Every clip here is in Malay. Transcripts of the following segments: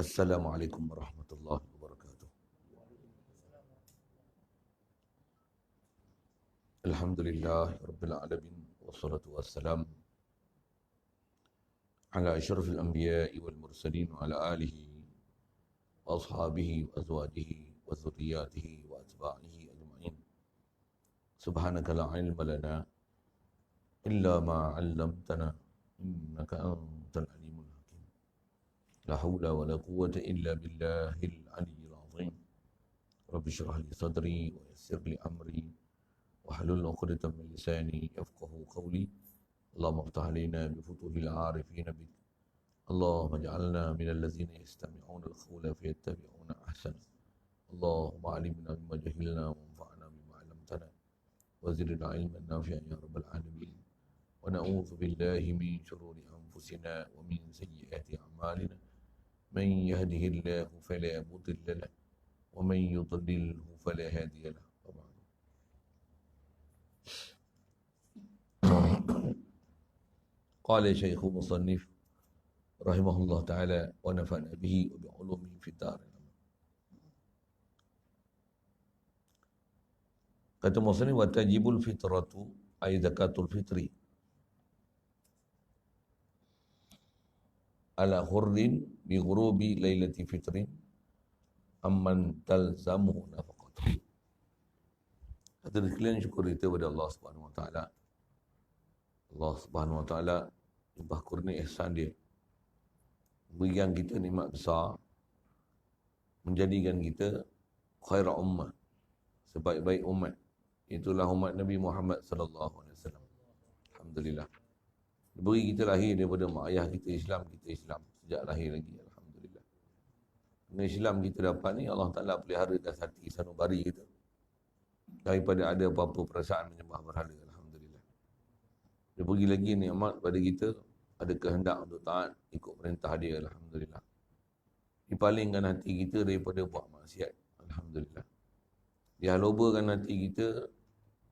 Assalamualaikum warahmatullahi wabarakatuh. Alhamdulillah rabbil alamin wassalatu wassalam ala asyrafil anbiya'i wal mursalin wa ala alihi wa ashabihi wa azwajihi wa dzurriyyatihi wa atba'ihi ajma'in. Subhanaka la ilma lana illa ma 'allamtana innaka antal alimul hakim. La haula wa la quwwata illa billahil aliyyil azim. Rabbi shrah li sadri wa yassir li amri wahlul 'uqdatam min lisani yafqahu qawli. Allahumma iftah alaina bi futuhil 'arifin bik. Allahumma ij'alna minal ladzina yastami'una al-qawla fayattabi'una ahsana. Allahumma 'allimna mimma jahilna wanfa'na bima 'allamtana wa zidna 'ilman nafi'an ya rabbal alamin. Wa na'udzu billahi min shururi anfusina wa min sayyiati a'malina. Man yahdihillahu fala mudilla lahu wa man yudlilhu fala hadiya lahu. Qala Syekh Musannif rahimahullah ta'ala wa nafa'na bihi wa bi'ulumihi fid darin. Kata Musannif, wa tajibul fitratu ay zakatul fitri ala hurrin bi ghurubi lailati fitrin amman talzamu nafaqatuh. Kata sekalian, syukur kita kepada Allah Subhanahu wa taala. Allah Subhanahu wa taala limpah kurnia ihsan dia, berikan kita nikmat besar, menjadikan kita khairul ummah, sebaik-baik umat. Itulah umat Nabi Muhammad sallallahu alaihi wasallam. Alhamdulillah. Diberi kita lahir daripada mak ayah kita Islam sejak lahir lagi. Alhamdulillah. Dengan Islam kita dapat ni, Allah Ta'ala pelihara dalam hati sanubari kita daripada ada apa-apa perasaan menyembah berhala. Alhamdulillah. Dia beri lagi nikmat pada kita, ada kehendak untuk taat, ikut perintah dia. Alhamdulillah. Dipalingkan hati kita daripada buat maksiat. Alhamdulillah. Dia halobakan hati kita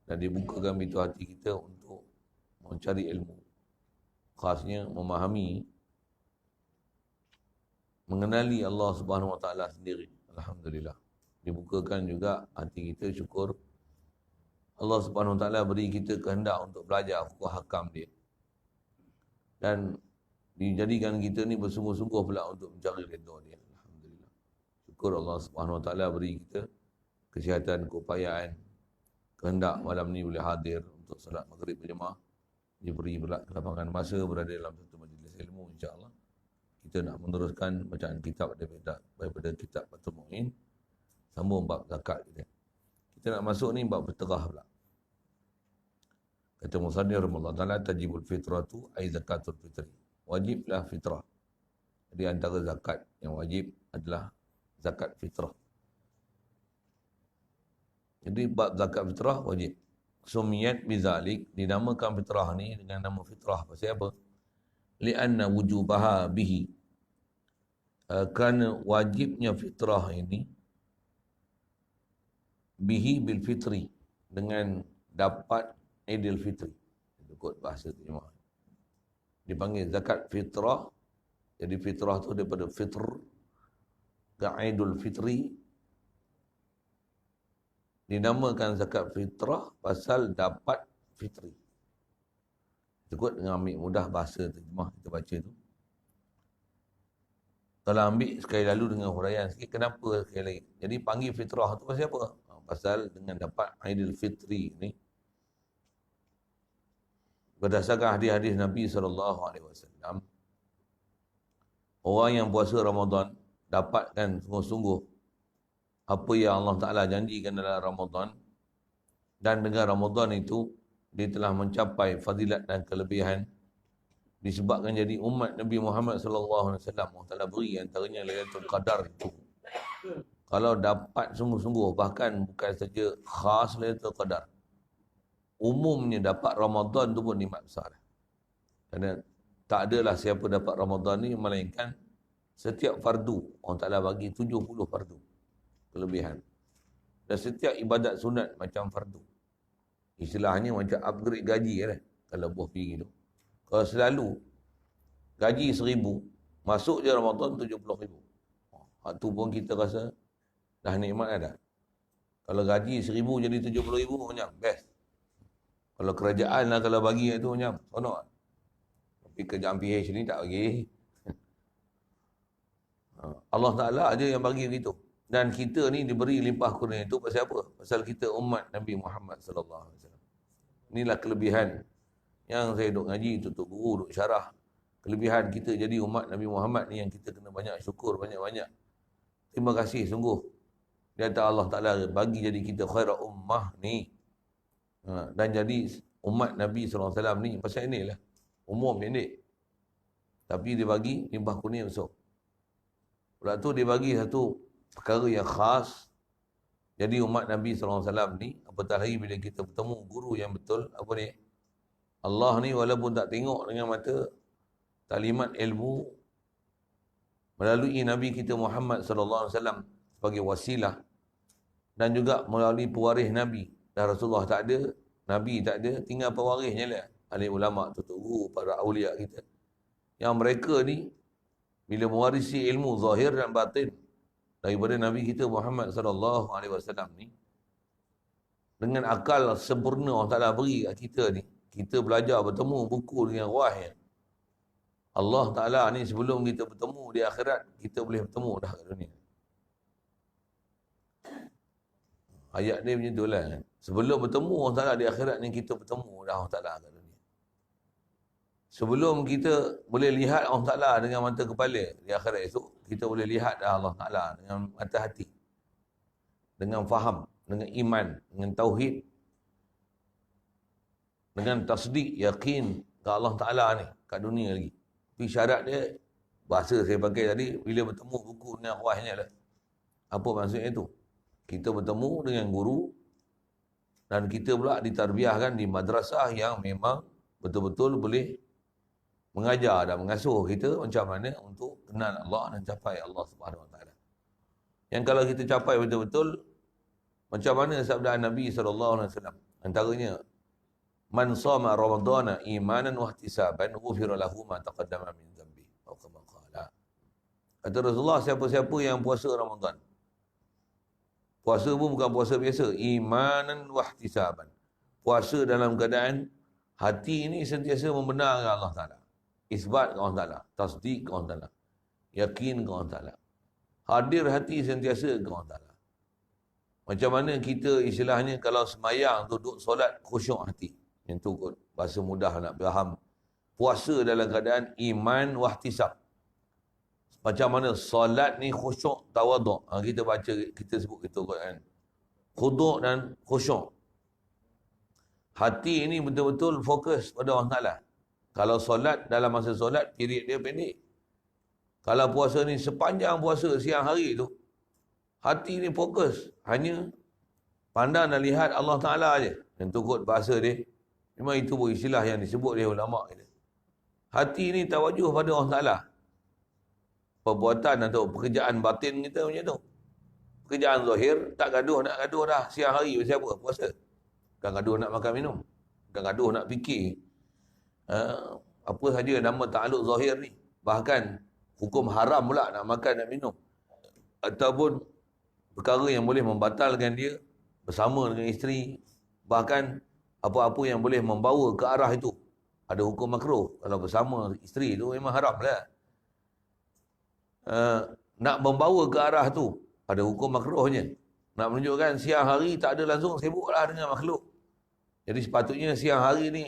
dan dibukakan pintu hati kita untuk mencari ilmu. Khasnya memahami, mengenali Allah Subhanahu wa taala sendiri. Alhamdulillah. Dibukakan juga hati kita, syukur Allah Subhanahu wa taala beri kita kehendak untuk belajar hukum hakam dia. Dan dijadikan kita ni bersungguh-sungguh pula untuk mencari redha dia. Alhamdulillah. Syukur Allah Subhanahu wa taala beri kita kesihatan, keupayaan, kehendak malam ni boleh hadir untuk salat maghrib berjemaah. Diberi pula kelapangan masa berada dalam satu majlis ilmu, insya-Allah. Kita nak meneruskan bacaan kitab daripada kitab Fathul Mu'in, sambung bab zakat kita. Kita nak masuk ni bab fitrah pula. Kata Musannif rahimahullah ta'ala, tajibul fitratu ay zakatul fitri. Wajiblah fitrah. Jadi antara zakat yang wajib adalah zakat fitrah. Jadi bab zakat fitrah wajib. Sumiyat bizalik, dinamakan fitrah ni dengan nama fitrah. Pasal apa? Li'anna wujubaha bihi. Kerana wajibnya fitrah ini bihi bil fitri, dengan dapat Idul Fitri. Ikut bahasa terjemah. Dipanggil zakat fitrah. Jadi fitrah tu daripada fitr ke Idul Fitri. Dinamakan zakat fitrah pasal dapat fitri. Ikut dengan ambil mudah bahasa terjemah kita baca tu. Kalau ambil sekali lalu dengan huraian sikit, kenapa sekali lagi? Jadi panggil fitrah tu pasal apa? Pasal dengan dapat Idul Fitri ni, berdasarkan hadis-hadis Nabi SAW, orang yang puasa Ramadan dapatkan sungguh-sungguh apa yang Allah Ta'ala janjikan dalam Ramadan, dan dengan Ramadan itu dia telah mencapai fadilat dan kelebihan disebabkan jadi umat Nabi Muhammad SAW. Allah Ta'ala beri antaranya Lailatul Qadar itu. Kalau dapat sungguh-sungguh, bahkan bukan saja khas Lailatul Qadar, umumnya dapat Ramadan tu pun nikmat besar. Kerana tak adalah siapa dapat Ramadan ni melainkan setiap fardu Allah Ta'ala bagi 70 fardu kelebihan. Dan setiap ibadat sunat macam fardu. Istilahnya macam upgrade gaji kan, kalau buah pergi tu. Kalau selalu gaji 1,000, masuk je Ramadan 70,000. Waktu pun kita rasa dah nikmat dah. Kalau gaji 1,000 jadi 70,000 macam best. Kalau kerajaan lah kalau bagi itu macam sonok. Tapi kerajaan PH ni tak bagi. Allah Ta'ala aja yang bagi begitu. Dan kita ni diberi limpah kurnia itu pasal apa? Pasal kita umat Nabi Muhammad sallallahu alaihi wasallam. Inilah kelebihan yang saya duk ngaji, tutup guru, duk syarah. Kelebihan kita jadi umat Nabi Muhammad ni yang kita kena banyak syukur, banyak-banyak. Terima kasih sungguh. Dia kata Allah Ta'ala bagi jadi kita khairah ummah ni. Dan jadi umat Nabi SAW ni pasal inilah. Umur pendek. Tapi dia bagi limpah kurnia besar. Pula tu dia bagi satu perkara yang khas. Jadi umat Nabi SAW ni, apatah lagi bila kita bertemu guru yang betul, apa ni? Allah ni walaupun tak tengok dengan mata, taklimat ilmu melalui Nabi kita Muhammad SAW sebagai wasilah dan juga melalui pewaris Nabi. Dan Rasulullah tak ada, Nabi tak ada, tinggal pewarisnya lah. Alim ulama, tutup guru, para awliya kita. Yang mereka ni, bila mewarisi ilmu zahir dan batin daripada Nabi kita Muhammad SAW ni, dengan akal sempurna Allah Ta'ala beri kat kita ni, kita belajar bertemu buku dengan wahai. Allah Ta'ala ni sebelum kita bertemu di akhirat, kita boleh bertemu dah kat dunia. Ayat dia macam tu lah. Sebelum bertemu Allah Ta'ala di akhirat ni, kita bertemu dah Allah Ta'ala kat dunia. Sebelum kita boleh lihat Allah Ta'ala dengan mata kepala di akhirat esok, kita boleh lihat Allah Ta'ala dengan mata hati. Dengan faham, dengan iman, dengan tauhid, dengan tasdik, yakin ke Allah Ta'ala ni, kat dunia lagi. Tapi syarat dia, bahasa saya pakai tadi, bila bertemu buku dengan wahnya lah. Apa maksudnya itu? Kita bertemu dengan guru dan kita pula ditarbiahkan di madrasah yang memang betul-betul boleh mengajar dan mengasuh kita macam mana untuk kenal Allah dan capai Allah Subhanahu Wa Taala. Yang kalau kita capai betul-betul, macam mana sabda Nabi SAW, antaranya, man sama Ramadana imanan wa ihtisaban ghufira lahu ma taqaddama min dhanbi. Atau kama qala. Kata Rasulullah, siapa-siapa yang puasa Ramadan, puasa pun bukan puasa biasa, imanan wa ihtisaban, puasa dalam keadaan hati ini sentiasa membenarkan Allah Ta'ala, isbat ke Allah Ta'ala, tasdik ke Allah Ta'ala, yakin ke Allah Ta'ala, hadir hati sentiasa ke Allah Ta'ala. Macam mana kita istilahnya kalau semayang duduk solat khusyuk hati. Yang tu kot, bahasa mudah nak faham. Puasa dalam keadaan iman wahtisab. Macam mana solat ni khusyuk tawaduk. Kita baca, kita sebut gitu kan. Khuduk dan khusyuk. Hati ini betul-betul fokus pada Allah Ta'ala. Kalau solat, dalam masa solat, period dia pendek. Kalau puasa ni sepanjang puasa siang hari tu, hati ni fokus. Hanya pandang dan lihat Allah Ta'ala aja. Yang tu kot bahasa dia. Memang itu istilah yang disebut oleh ulama' kita. Hati ni tawajuh pada Allah Ta'ala. Perbuatan atau pekerjaan batin kita macam tu. Pekerjaan zahir, tak gaduh, nak gaduh dah. Siang hari pasal apa? Puasa. Bukan gaduh nak makan minum. Bukan gaduh nak fikir. Apa saja nama ta'aluk zahir ni. Bahkan hukum haram pula nak makan, nak minum. Ataupun perkara yang boleh membatalkan dia bersama dengan isteri. Bahkan apa-apa yang boleh membawa ke arah itu. Ada hukum makruh. Kalau bersama isteri tu memang haram lah. Nak membawa ke arah tu, ada hukum makruhnya. Nak menunjukkan siang hari tak ada langsung sibuklah dengan makhluk. Jadi sepatutnya siang hari ni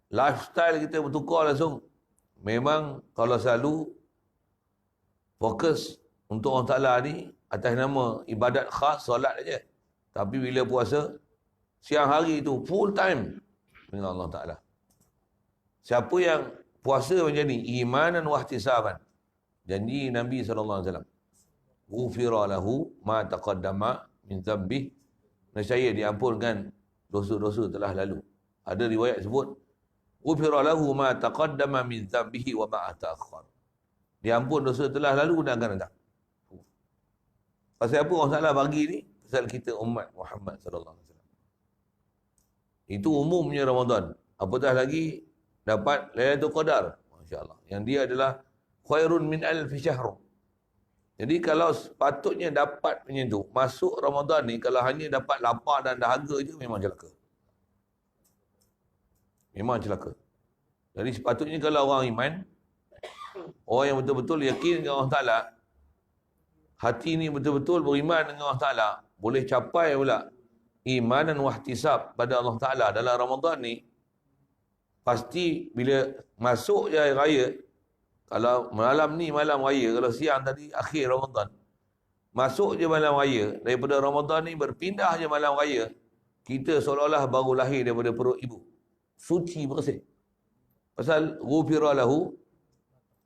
lifestyle kita bertukar langsung. Memang kalau selalu fokus untuk Allah Ta'ala ni atas nama ibadat khas, solat aja. Tapi bila puasa, siang hari itu full time dengan Allah Ta'ala. Siapa yang puasa macam ni, imanan wa ihtisaban, janji Nabi SAW, ghufira lahu ma taqaddama min dhanbih, nescaya diampunkan dosa-dosa telah lalu. Ada riwayat sebut ghufira lahu ma taqaddama min dhanbihi wa ma ta'akhkhar, diampun dosa telah lalu dan akan datang. Pasal apa Allah Ta'ala bagi ni? Pasal kita umat Muhammad SAW. Itu umumnya Ramadan. Apatah lagi dapat Lailatul Qadar, masya-Allah. Yang dia adalah khairun min alfi syahr. Jadi kalau sepatutnya dapat macam tu, masuk Ramadan ni kalau hanya dapat lapar dan dahaga je memang celaka. Memang celaka. Jadi sepatutnya kalau orang iman, orang yang betul-betul yakin dengan Allah Ta'ala, hati ni betul-betul beriman dengan Allah Ta'ala, boleh capai pula iman dan wahtisab pada Allah Ta'ala dalam Ramadan ni, pasti bila masuk je hari raya, kalau malam ni malam raya, kalau siang tadi akhir Ramadan, masuk je malam raya, daripada Ramadan ni berpindah je malam raya, kita seolah-olah baru lahir daripada perut ibu. Suci bersih. Pasal ghufira lahu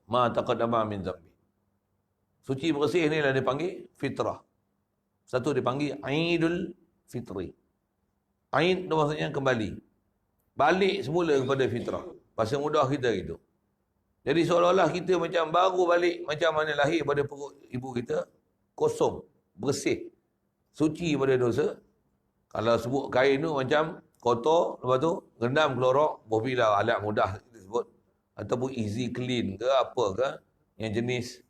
ma taqaddama min zambi. Suci bersih ni lah dipanggil fitrah. Satu dipanggil Aidul Fitri. Aid tu maksudnya kembali. Balik semula kepada fitrah. Pasal mudah kita gitu. Jadi seolah-olah kita macam baru balik macam mana lahir pada perut ibu kita, kosong, bersih, suci pada dosa. Kalau sebut kain tu macam kotor, lepas tu rendam klorok, bohbilah alat mudah kita sebut, ataupun easy clean ke apa ke, yang jenis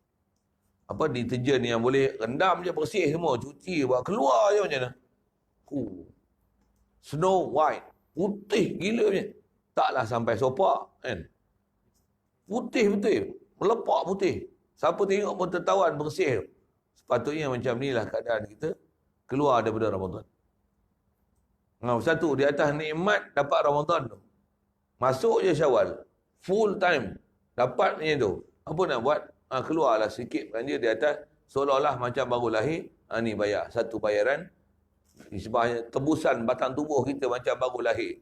apa deterjen yang boleh rendam je bersih semua, cuci buat keluar je macam mana. Snow white, putih gila punya. Taklah sampai sopak kan. Putih betul, melepak putih. Siapa tengok pun tertawan bersih. Sepatutnya macam inilah keadaan kita keluar daripada Ramadan. Satu, di atas nikmat dapat Ramadan tu. Masuk je Syawal, full time dapat macam tu. Apa nak buat? Keluarlah sikit belanja di atas, seolah-olah macam baru lahir. Ni bayar, satu bayaran. Sebabnya tebusan batang tubuh kita macam baru lahir.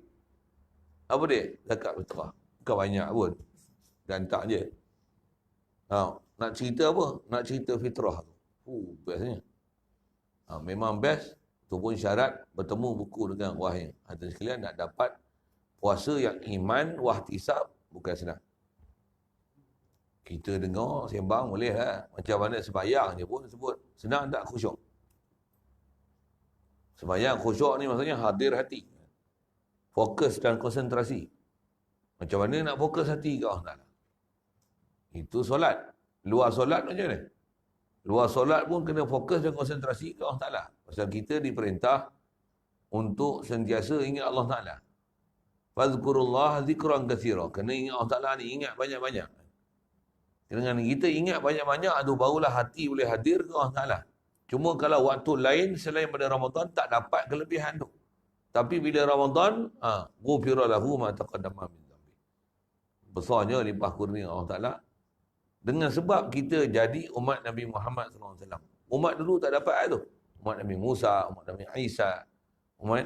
Apa dia? Zakat fitrah. Bukan banyak pun. Dan tak je. Nak cerita apa? Nak cerita fitrah tu. Bestnya. Memang best. Itu pun syarat bertemu buku dengan wahyu. Hadirin sekalian, nak dapat puasa yang iman, wahtisab, bukan senang. Kita dengar, sembang boleh lah. Macam mana sembahyang je pun sebut. Senang tak khusyuk? Sembahyang khusyuk ni maksudnya hadir hati. Fokus dan konsentrasi. Macam mana nak fokus hati ke Allah Ta'ala? Itu solat. Luar solat macam mana? Luar solat pun kena fokus dan konsentrasi ke Allah Ta'ala. Pasal kita diperintah untuk sentiasa ingat Allah Ta'ala. Fazkurullah zikran katsira. Kena ingat Allah Ta'ala ni, ingat banyak-banyak. Dengan kita ingat banyak-banyak, itu barulah hati boleh hadir ke Allah Ta'ala. Cuma kalau waktu lain selain pada Ramadan, tak dapat kelebihan tu. Tapi bila Ramadan, ghufira lahu ma taqaddama min dhanbi. Besarnya limpah kurnia Allah Ta'ala. Dengan sebab kita jadi umat Nabi Muhammad SAW. Umat dulu tak dapat tu. Umat Nabi Musa, umat Nabi Isa, umat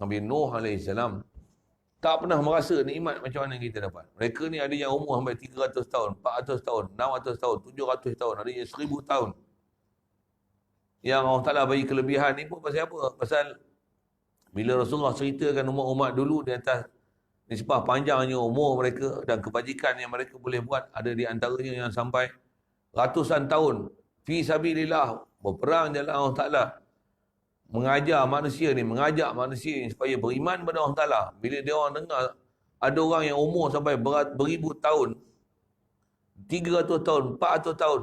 Nabi Nuh AS. Tak pernah merasa nikmat macam mana kita dapat. Mereka ni ada yang umur sampai 300 tahun, 400 tahun, 600 tahun, 700 tahun, ada yang 1000 tahun. Yang Allah Ta'ala bagi kelebihan ni pun pasal apa? Pasal bila Rasulullah ceritakan umat-umat dulu di atas nisbah panjangnya umur mereka dan kebajikan yang mereka boleh buat, ada di antaranya yang sampai ratusan tahun fi sabilillah, berperang jalan Allah Ta'ala, mengajak manusia ni supaya beriman pada Allah Ta'ala. Bila dia orang dengar ada orang yang umur sampai beribu tahun, 300 tahun, 400 tahun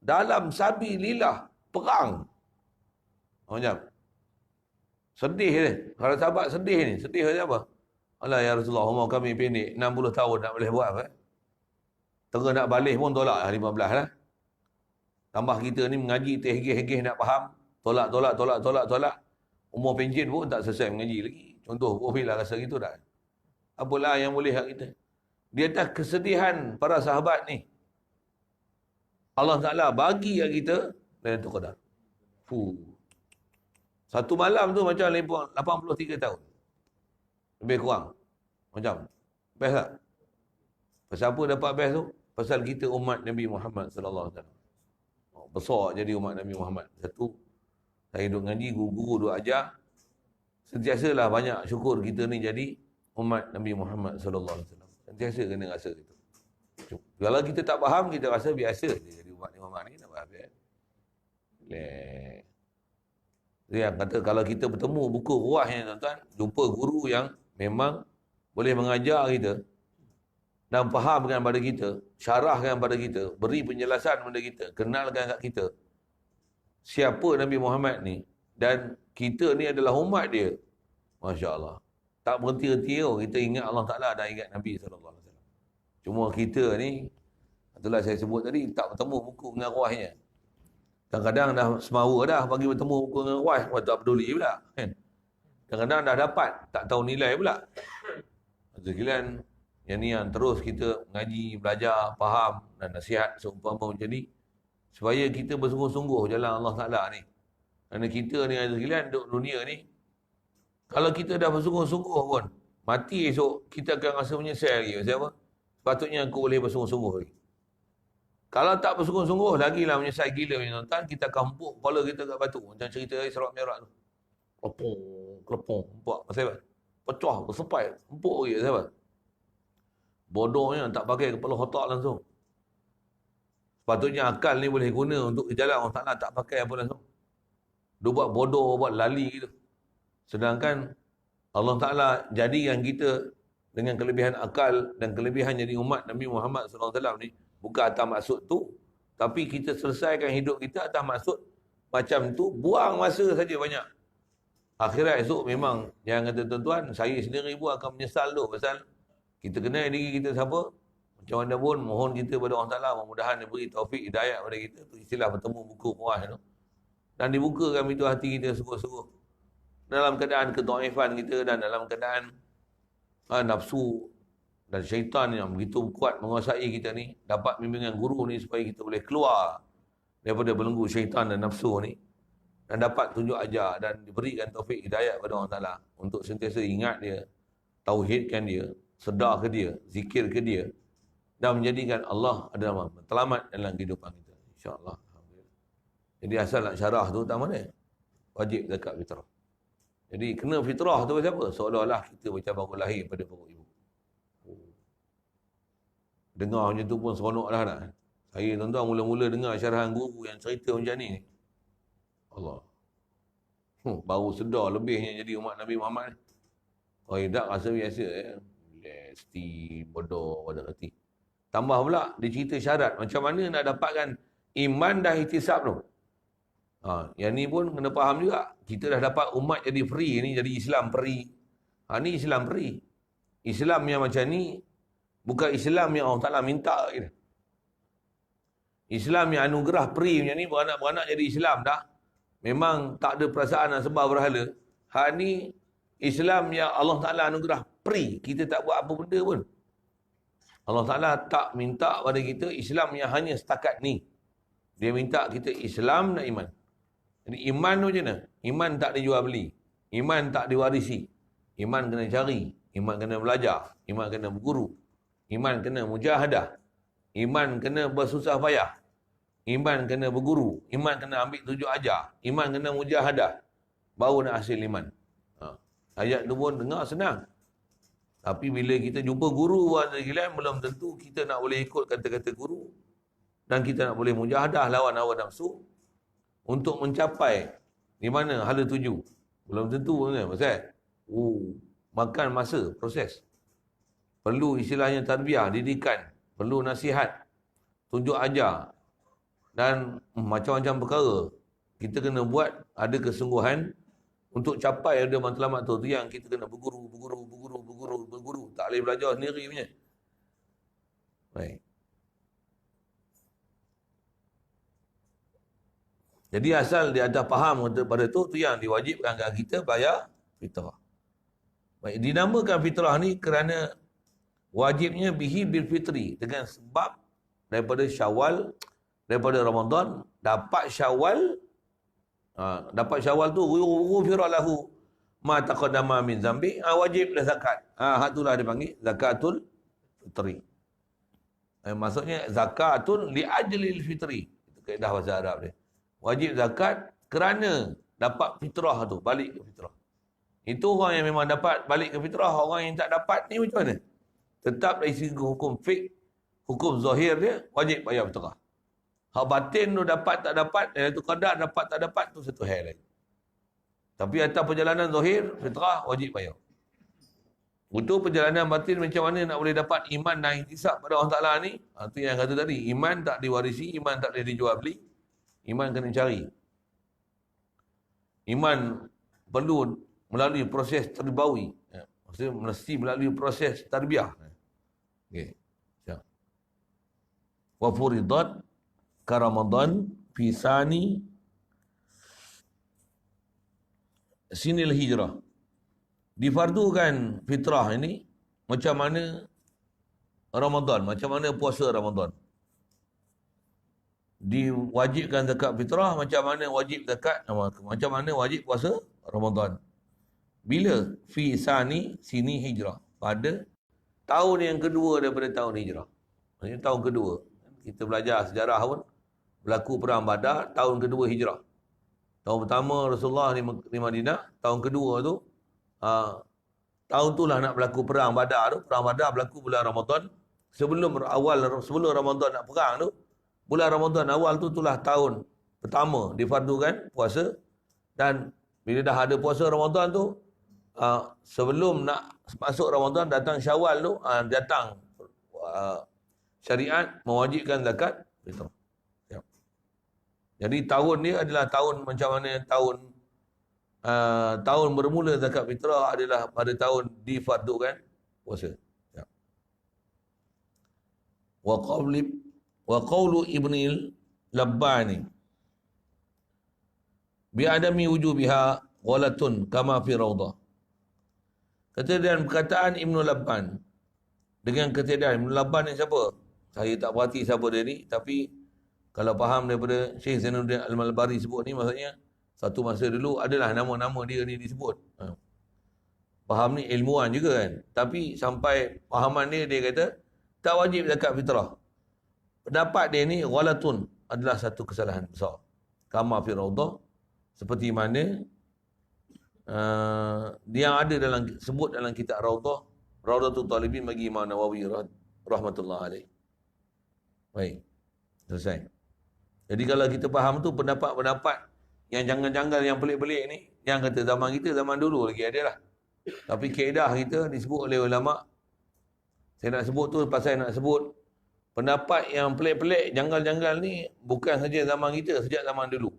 dalam sabilillah perang, macam sedih ni. Kalau sahabat sedih ni, sedih macam apa? Alah ya Rasulullah, umur kami pendek, 60 tahun nak boleh buat apa? Terus nak balik pun tolak 15 lah. Tambah kita ni mengaji terhegeh-hegeh nak faham, tolak. Umur pencen pun tak selesai mengaji lagi. Contoh, lah rasa gitu tak? Apalah yang boleh hak kita? Di atas kesedihan para sahabat ni, Allah Ta'ala bagi hak kita Lailatul Qadar. Satu malam tu macam 83 tahun. Lebih kurang. Macam. Best tak? Pasal apa dapat best tu? Pasal kita umat Nabi Muhammad SAW. Besar jadi umat Nabi Muhammad. Satu, saya duduk ngaji, guru-guru duduk ajar. Sentiasalah banyak syukur kita ni jadi umat Nabi Muhammad SAW. Sentiasa kena rasa itu. Kalau kita tak faham, kita rasa biasa je jadi umat Nabi Muhammad ni. Tak faham. Yang kata kalau kita bertemu buku ruah yang tuan-tuan, jumpa guru yang memang boleh mengajar kita dan fahamkan pada kita, syarahkan pada kita, beri penjelasan pada kita, kenalkan kat kita, siapa Nabi Muhammad ni dan kita ni adalah umat dia. Masya Allah. Tak berhenti-henti kita ingat Allah Ta'ala dan ingat Nabi SAW. Cuma kita ni, itulah saya sebut tadi, tak bertemu buku dengan arwahnya. Kadang-kadang dah semawa dah bagi bertemu buku dengan arwah, tak peduli pula. Kan? Kadang-kadang dah dapat, tak tahu nilai pula. Sekalian, yang terus kita mengaji, belajar, faham dan nasihat seumpama macam ni, supaya kita bersungguh-sungguh jalan Allah Ta'ala ni. Kerana kita ni, sekalian, duduk dunia ni, kalau kita dah bersungguh-sungguh pun, mati esok, kita akan rasa menyesal lagi. Sebab apa? Sepatutnya aku boleh bersungguh-sungguh lagi. Kalau tak bersungguh-sungguh, lagilah menyesal gila punya tuan-tuan, kita akan empuk kepala kita kat batu. Macam cerita Isra' Mi'raj tu. Kelepong, empuk. Pasal apa? Pecah, bersepai, empuk lagi. Sebab apa? Bodohnya tak pakai kepala otak langsung. Sepatutnya akal ni boleh guna untuk jalan Allah Ta'ala, tak pakai apa langsung. Dia buat bodoh, buat lali gitu. Sedangkan Allah Ta'ala jadikan kita dengan kelebihan akal dan kelebihan jadi umat Nabi Muhammad SAW ni, bukan atas maksud tu, tapi kita selesaikan hidup kita atas maksud macam tu, buang masa saja banyak. Akhirat esok memang, yang kata tuan-tuan, saya sendiri pun akan menyesal tu, pasal kita kenal diri kita siapa, macam mana pun, mohon kita pada Allah Ta'ala, mudah-mudahan dia beri taufik, hidayat pada kita, tu istilah bertemu buku puas tu. Dan dibukakan pintu hati kita sungguh-sungguh. Dalam keadaan kedaifan kita dan dalam keadaan nafsu dan syaitan yang begitu kuat menguasai kita ni, dapat bimbingan guru ni supaya kita boleh keluar daripada belenggu syaitan dan nafsu ni dan dapat tunjuk ajar dan diberikan taufik hidayat pada Allah Ta'ala untuk sentiasa ingat dia, tauhidkan dia, sedar ke dia, zikir ke dia dan menjadikan Allah adalah matlamat dalam kehidupan kita, insya-Allah. Jadi asal nak syarah tu tak mana? Wajib zakat fitrah. Jadi kena fitrah tu pasal apa? Seolah-olah kita macam baru lahir pada perut ibu. Dengar macam tu pun seronok dah nak. Saya tuan-tuan mula-mula dengar syarahan guru yang cerita macam ni. Allah. Baru sedar lebihnya jadi umat Nabi Muhammad. Oh, tak rasa biasa. Lesti, bodoh, pada hati. Tambah pula, dia cerita syarat. Macam mana nak dapatkan iman dah ihtisab tu. Yang ni pun kena faham juga. Kita dah dapat umat jadi free ni, jadi Islam free. Ni Islam free. Islam yang macam ni, bukan Islam yang Allah Ta'ala minta. Islam yang anugerah free macam ni, beranak-beranak jadi Islam dah. Memang tak ada perasaan nak sembah berhala. Ni Islam yang Allah Ta'ala anugerah free. Kita tak buat apa benda pun. Allah Ta'ala tak minta pada kita Islam yang hanya setakat ni. Dia minta kita Islam dan iman. Jadi iman tu macam mana? Iman tak dijual beli. Iman tak diwarisi. Iman kena cari. Iman kena belajar. Iman kena berguru. Iman kena mujahadah. Iman kena bersusah payah. Iman kena berguru. Iman kena ambil tunjuk ajar. Iman kena mujahadah. Baru nak hasil iman. Ayat tu pun dengar senang. Tapi bila kita jumpa guru, belum tentu kita nak boleh ikut kata-kata guru. Dan kita nak boleh mujahadah lawan hawa nafsu untuk mencapai di mana hala tuju. Belum tentu kan, pasal makan masa, proses. Perlu istilahnya tarbiyah, didikan, perlu nasihat, tunjuk ajar dan macam-macam perkara. Kita kena buat ada kesungguhan untuk capai ada matlamat tu. Tu yang kita kena berguru. Tak boleh belajar sendiri punya. Baik. Jadi asal dia ada faham pada tu yang diwajibkan kat kita bayar fitrah. Baik, dinamakan fitrah ni kerana wajibnya bihi bil fitri, dengan sebab daripada Syawal, daripada Ramadan dapat Syawal tu ghufira lahu ma taqaddama min zambi, wajib dah zakat. Hak itulah dia panggil zakatul fitri. Maksudnya zakatun li ajlil fitri. Itu kaedah bahasa Arab dia. Wajib zakat kerana dapat fitrah tu, balik ke fitrah. Itu orang yang memang dapat balik ke fitrah. Orang yang tak dapat ni macam mana? Tetap dari segi hukum fiqh, hukum zahir dia, wajib bayar fitrah. Hak batin tu dapat tak dapat, itu qadar dapat tak dapat, tu satu hal lain. Tapi atas perjalanan zahir, fitrah wajib bayar. Untuk perjalanan batin macam mana nak boleh dapat iman dan ihtisab pada Allah Ta'ala ni? Itu yang kata tadi, iman tak diwarisi, iman tak boleh dijual beli. Iman kena cari. Iman perlu melalui proses terbawi. Maksudnya mesti melalui proses tarbiyah. Okey. Wa furidat ka Ramadan fi sani sinil hijrah. Difardukan fitrah ini macam mana Ramadan, macam mana puasa Ramadan. Diwajibkan zakat fitrah, macam mana wajib zakat, macam mana wajib puasa Ramadan. Bila? Fi sani sini hijrah. Pada tahun yang kedua daripada tahun hijrah. Maksudnya tahun kedua. Kita belajar sejarah pun. Berlaku perang Badar, tahun kedua hijrah. Tahun pertama Rasulullah di Madinah, tahun kedua tu, tahun tu lah nak berlaku perang Badar tu. Perang Badar berlaku bulan Ramadan. Sebelum Ramadan nak perang tu, bulan Ramadan awal tu itulah tahun pertama difardukan puasa. Dan bila dah ada puasa Ramadan tu, sebelum nak masuk Ramadan, datang Syawal tu, datang syariat mewajibkan zakat fitrah. Jadi tahun ni adalah tahun macam mana tahun bermula zakat fitrah adalah pada tahun difardukan puasa. Wa qawlu Ibnil Labbani bi'adami wujubiha ghalatun kama fi rawdah. Ketiadaan perkataan Ibn Labban dengan ketiadaan Ibn Labban ni siapa? Saya tak perhati siapa dia ni, tapi kalau faham daripada Syekh Zainuddin Al-Malbari sebut ni, maksudnya satu masa dulu adalah nama-nama dia ni disebut. Faham ni ilmuwan juga kan, tapi sampai fahaman dia kata tak wajib zakat fitrah. Pendapat dia ni ghalatun, adalah satu kesalahan besar. Kama fi rawdah, seperti mana dia ada sebut dalam kitab Rawdatul Talibin bagi Imam Nawawi rahmatullah alaih. Baik, selesai. Jadi kalau kita faham tu pendapat-pendapat yang janggal-janggal, yang pelik-pelik ni, yang kata zaman kita, zaman dulu lagi ada lah. Tapi kaedah kita disebut oleh ulama'. Saya nak sebut tu pasal nak sebut pendapat yang pelik-pelik, janggal-janggal ni bukan saja zaman kita, sejak zaman dulu.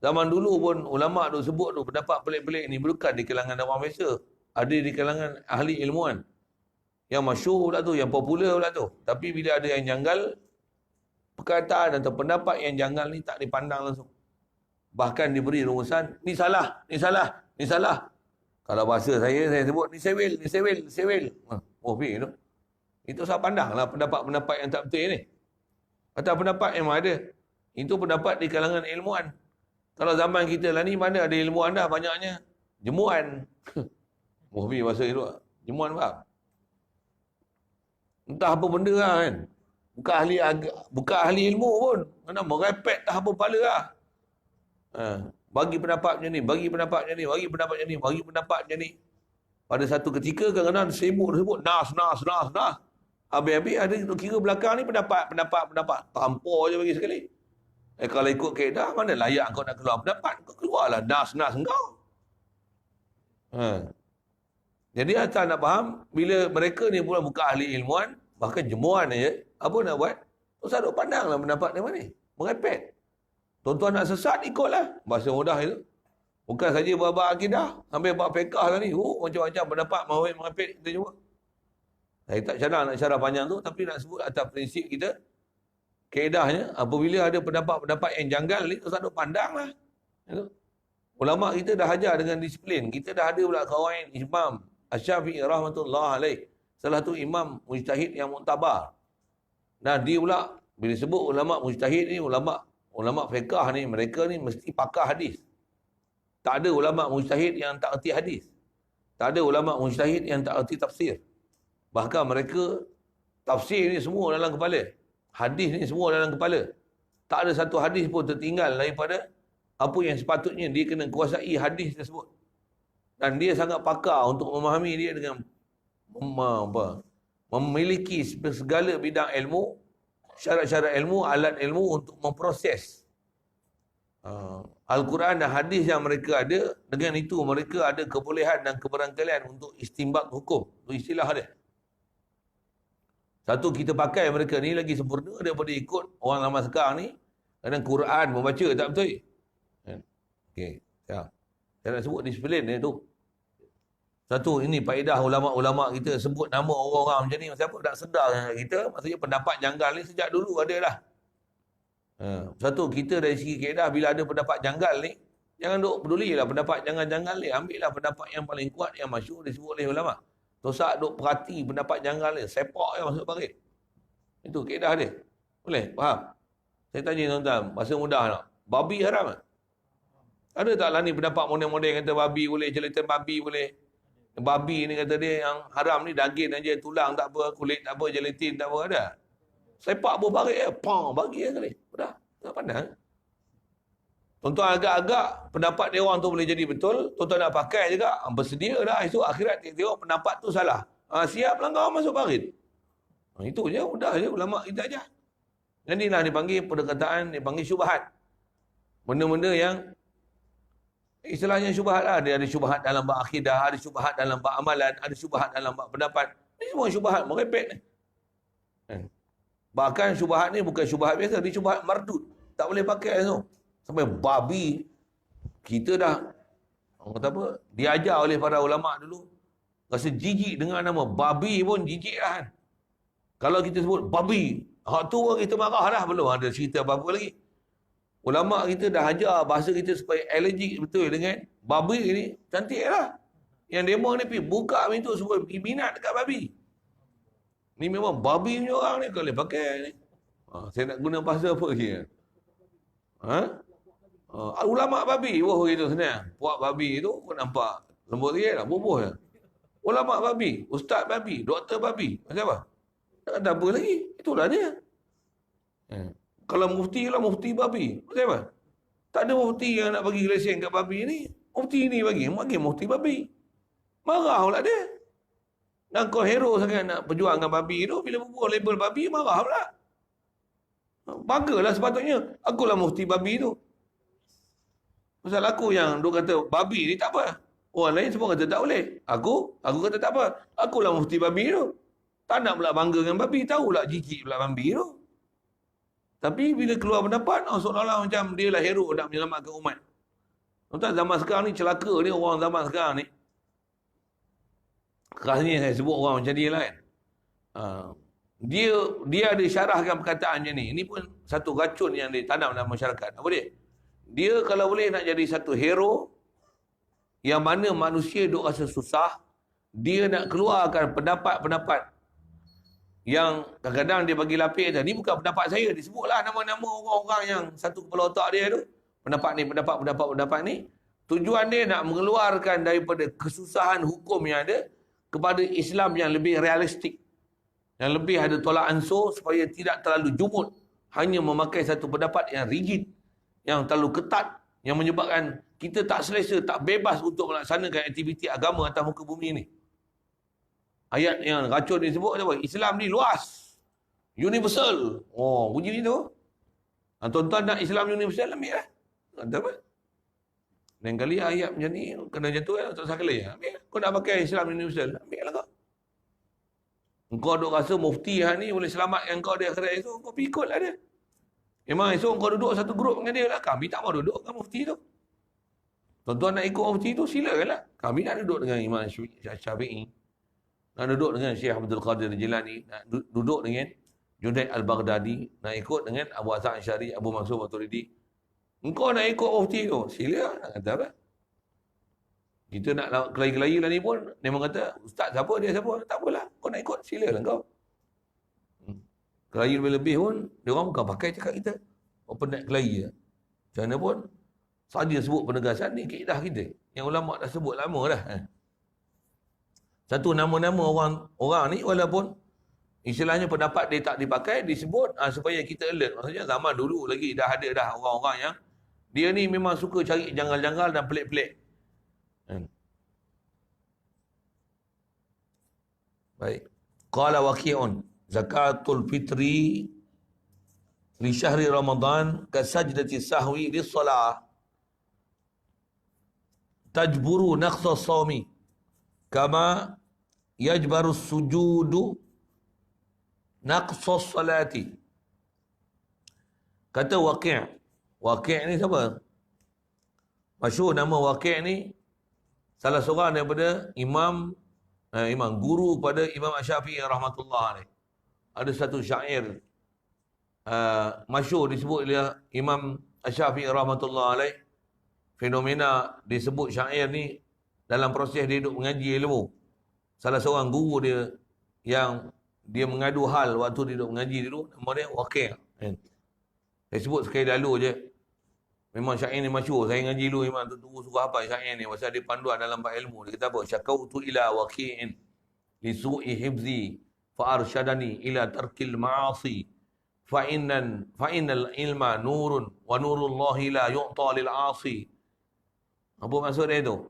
Zaman dulu pun ulama' tu sebut tu pendapat pelik-pelik ni bukan di kalangan orang biasa. Ada di kalangan ahli ilmuwan. Yang masyhur pula tu, yang popular pula tu. Tapi bila ada yang janggal, perkataan atau pendapat yang janggal ni tak dipandang langsung. Bahkan diberi rumusan, ni salah, ni salah, ni salah. Kalau bahasa saya sebut, ni sewil, ni sewil, sewil. Oh, tu. Itu saya pandang lah pendapat-pendapat yang tak betul ni. Atau pendapat yang ada. Itu pendapat di kalangan ilmuwan. Kalau zaman kita lah ni, mana ada ilmuwan dah, banyaknya jemuan. Muhbi bahasa itu. Jemuan apa? Entah apa benda lah kan. Bukan ahli ilmu pun. Mana merepek tak apa kepala lah. Bagi pendapat macam ni, bagi pendapat macam ni, bagi pendapat macam ni, bagi pendapat macam ni. Pada satu ketika kadang-kadang sibuk nas. Habis-habis ada kira belakang ni pendapat. Tampar je bagi sekali. Kalau ikut kaedah, mana layak kau nak keluar pendapat? Kau keluarlah nas engkau. Jadi asal nak faham, bila mereka ni pula bukan ahli ilmuwan, bahkan jemuan aja, apa nak buat? Ustaz duk pandanglah pendapat dia mana ni. Merepek. Tuan-tuan nak sesat, ikutlah. Bahasa mudah itu. Bukan saja bab akidah, sampai bab fiqh lah ni. Macam-macam pendapat merepek kita jumpa. Saya tak nak syarah panjang tu, tapi nak sebut atas prinsip kita. Kaedahnya, apabila ada pendapat-pendapat yang janggal ni, Ustaz duk pandanglah. Ulama' kita dah ajar dengan disiplin. Kita dah ada pula kawan Imam Asy-Syafi'i rahmatullah alaih. Salah tu imam mujtahid yang muktabar. Dan dia pula, bila sebut ulama' mujtahid ni, ulama' fiqh ni, mereka ni mesti pakar hadis. Tak ada ulama' mujtahid yang tak erti hadis. Tak ada ulama' mujtahid yang tak erti tafsir. Bahkan mereka, tafsir ni semua dalam kepala. Hadis ni semua dalam kepala. Tak ada satu hadis pun tertinggal daripada apa yang sepatutnya dia kena kuasai hadis tersebut. Dan dia sangat pakar untuk memahami dia dengan memiliki segala bidang ilmu, syarat-syarat ilmu, alat ilmu untuk memproses Al-Quran dan hadis yang mereka ada. Dengan itu mereka ada kebolehan dan keberangkalian untuk istinbat hukum. Itu istilah dia. Satu, kita pakai mereka ni lagi sempurna daripada ikut orang lama sekarang ni. Kadang Quran membaca tak betul. Okey. Ya. Saya nak sebut disiplin dia tu. Satu, ini faedah ulama-ulama kita sebut nama orang-orang macam ni. Siapa tak sedar kita, maksudnya pendapat janggal ni sejak dulu ada dah. Satu, kita dari segi kaedah bila ada pendapat janggal ni, jangan duk pedulilah pendapat janggal-janggal ni. Ambillah pendapat yang paling kuat, yang masyhur disebut oleh ulama. Tosak duk perhati pendapat janggal ni, sepak yang masuk parit. Itu kaedah dia. Boleh? Faham? Saya tanya tuan-tuan, bahasa mudah nak. Babi haram tak? Ada tak lah ni pendapat model-model kata babi boleh, jeletan babi boleh. Babi ni kata dia yang haram ni daging aja, tulang tak apa, kulit tak apa, jeletin tak apa, ada. Sepak buah barik ya, pang, bagi ya kali. Dah, tak pandang. Tuan-tuan agak-agak pendapat dia orang tu boleh jadi betul, tuan-tuan nak pakai juga, bersedia dah. Esok akhirat tengok pendapat tu salah. Siap langgar masuk parit. Itu je, mudah je, ulama kita aja. Jadilah dipanggil pendekatan, dipanggil syubhat. Benda-benda yang istilahnya syubhat lah. Dia ada syubhat dalam bab akidah, ada syubhat dalam bab amalan, ada syubhat dalam bab pendapat. Ini semua syubhat, merepek ni. Bahkan syubhat ni bukan syubhat biasa, dia syubhat mardud. Tak boleh pakai tu. Sampai babi, kita dah, orang kata apa, diajar oleh para ulama dulu. Rasa jijik dengan nama babi pun jijik lah kan. Kalau kita sebut babi, hak tu kita marah dah, belum ada cerita apa-apa lagi. Ulama kita dah ajar bahasa kita supaya allergic betul dengan babi ni, cantik lah. Yang demo ni pergi buka pintu supaya pergi minat dekat babi. Ni memang babi punya orang ni, kalau boleh pakai ni. Saya nak guna bahasa apa lagi? Ulama babi, wah gitu sebenarnya. Puak babi tu, kau nampak lembut sikit tak? Bubuh je. Ulama babi, ustaz babi, doktor babi. Macam apa? Tak ada apa lagi. Itulah dia. Kalau mufti lah, mufti babi. Macam apa? Tak ada mufti yang nak bagi lesen kat babi ni. Mufti ni bagi mufti babi. Marah pula dia. Dan kau hero sangat nak berjuang dengan babi tu. Bila bubuh label babi, marah pula. Bagalah sepatutnya. Akulah mufti babi tu. Pasal aku yang duk kata babi ni tak apa. Orang lain semua kata tak boleh. Aku kata tak apa. Akulah mufti babi tu. Tak nak pula bangga dengan babi. Tahulah jijik pula babi tu. Tapi bila keluar pendapat, seolah-olah macam dia lah hero nak menyelamatkan umat. Tuan-tuan, zaman sekarang ni celaka dia, orang zaman sekarang ni. Kerasnya saya sebut orang macam dia lah kan. Dia ada syarahkan perkataan macam ni. Ini pun satu racun yang ditanam dalam masyarakat. Apa dia? Dia kalau boleh nak jadi satu hero, yang mana manusia duk rasa susah, dia nak keluarkan pendapat-pendapat yang kadang-kadang dia bagi lapis tadi, bukan pendapat saya, disebutlah nama-nama orang-orang yang satu kepala otak dia tu, pendapat ni, tujuan dia nak mengeluarkan daripada kesusahan hukum yang ada kepada Islam yang lebih realistik, yang lebih ada tolak ansur, supaya tidak terlalu jumud hanya memakai satu pendapat yang rigid, yang terlalu ketat, yang menyebabkan kita tak selesa, tak bebas untuk melaksanakan aktiviti agama atas muka bumi ni. Ayat yang racun disebut apa? Islam ni luas. Universal. Bunyi tu. Tuan-tuan nak Islam universal, ambil lah. Tak apa. Lain kali ayat macam ni, kena jatuh lah. Tak sakali. Ambil lah. Kau nak pakai Islam universal, ambil lah kau. Engkau duk rasa mufti ni boleh selamatkan kau di akhirat esok, kau pergi ikut lah dia. Memang esok kau duduk satu grup dengan dia lah. Kami tak mau duduk dengan mufti tu. Tuan-tuan nak ikut mufti tu, silakan lah. Kami nak duduk dengan Imam Syafi'i. Nak duduk dengan Syekh Abdul Qadir Jilani, nak duduk dengan Junaid Al-Baghdadi, nak ikut dengan Abu Hasan Asy'ari, Abu Mansur Maturidi. Engkau nak ikut mufti tu, sila, nak kata apa? Kita nak kelahi-kelahi lah ni pun, dia kata, ustaz siapa, dia siapa, tak apalah, kau nak ikut, sila lah kau. Kelahi lebih-lebih pun, dia orang bukan pakai cakap kita. Kau penat kelahi je. Macam mana pun, saja sebut penegasan ni, kaedah kita. Yang ulama' dah sebut lama dah. Satu nama-nama orang ni walaupun istilahnya pendapat dia tak dipakai, disebut supaya kita alert. Maksudnya zaman dulu lagi dah ada dah orang-orang yang dia ni memang suka cari janggal-janggal dan pelik-pelik. Baik. Qala Waqi'un, zakatul fitri li syahri Ramadan ka sajdati sahwi li shalah tajburu naqsa sawmi kama yajbaru sujudu naqsus salati. Kata Waqi'. Waqi' ni siapa? Masyhur nama Waqi' ni salah seorang daripada imam guru pada Imam Asy-Syafi'i rahmatullah alaih. Ada satu syair masyhur disebut oleh Imam Asy-Syafi'i rahmatullah alaih. Fenomena disebut syair ni dalam proses dia duduk mengaji ilmu. Salah seorang guru dia yang dia mengadu hal waktu dia duduk mengaji dulu, nama dia Waqi'. Saya sebut sekali lalu je. Memang syair ni masyhur. Saya ngaji dulu memang tunggu suruh hafal syair ni. Pasal dia panduan dalam bab ilmu. Dia kata apa? Syakautu ila Waqi'in li su'i hifzi fa arsyadani ila tarkil ma'asi fa innal ilma nurun wa nurullahi la yu'ta lil 'asi. Apa maksud dia tu?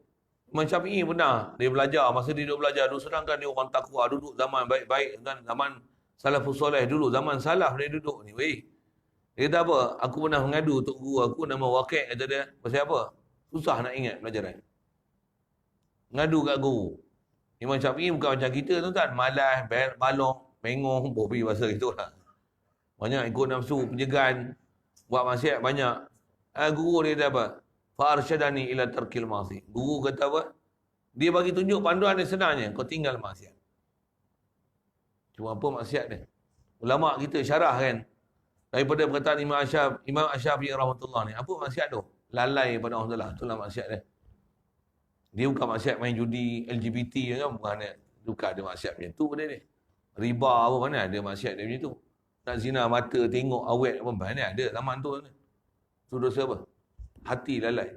Imam Syafi'i pernah dia belajar, masa dia duduk belajar dulu, sedangkan dia orang takwa, duduk zaman baik-baik kan, zaman salafus soleh dulu, zaman salaf dia duduk ni. Weh. Dia kata apa? Aku pernah mengadu untuk guru aku nama Waqi', kata dia. Pasal apa? Susah nak ingat pelajaran. Ngadu kat guru. Imam Syafi'i bukan macam kita tuan-tuan, malas, balong, mengong, bobi bahasa itulah. Banyak ikut nafsu, penjegan, buat maksiat banyak. Guru dia kata apa? Fa arsyadani ila tarkil ma'asi. Guru kata apa? Dia bagi tunjuk panduan dia senangnya, kau tinggal maksiat. Cuma apa maksiat dia? Ulama kita syarah kan, daripada perkataan Imam Asy-Syafi'i rahmatullah ni, apa maksiat tu? Lalai pada Allah Taala. Itulah maksiat dia. Dia bukan maksiat main judi, LGBT kan, bukan dia. Bukan ada maksiat macam tu pada dia. Riba apa mana ada maksiat dia macam tu. Nak zina mata tengok awet apa mana ada zaman tu. Tu dosa apa? Hati lalai.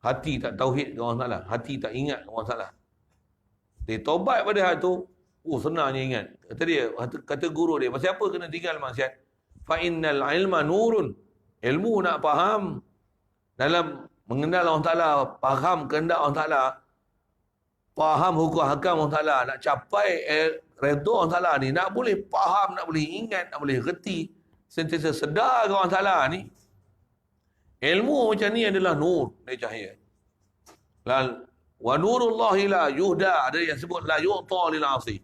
Hati tak tauhid ke orang Taala, hati tak ingat orang Taala. Dia taubat pada hal tu, senangnya ingat. Kata dia, kata guru dia, pasal apa kena tinggal maksiat? Fa innal ilma nurun. Ilmu nak faham dalam mengenal Allah Taala, faham kehendak Allah Taala, faham hukum hakam Allah Taala, nak capai redha Allah Taala ni, nak boleh faham, nak boleh ingat, nak boleh reti, sentiasa sedar ke Allah Taala ni. Ilmu macam ni adalah nur, dia cahaya. Wa nurullahi la yuhda, ada yang sebut la yu'ta lil 'asi.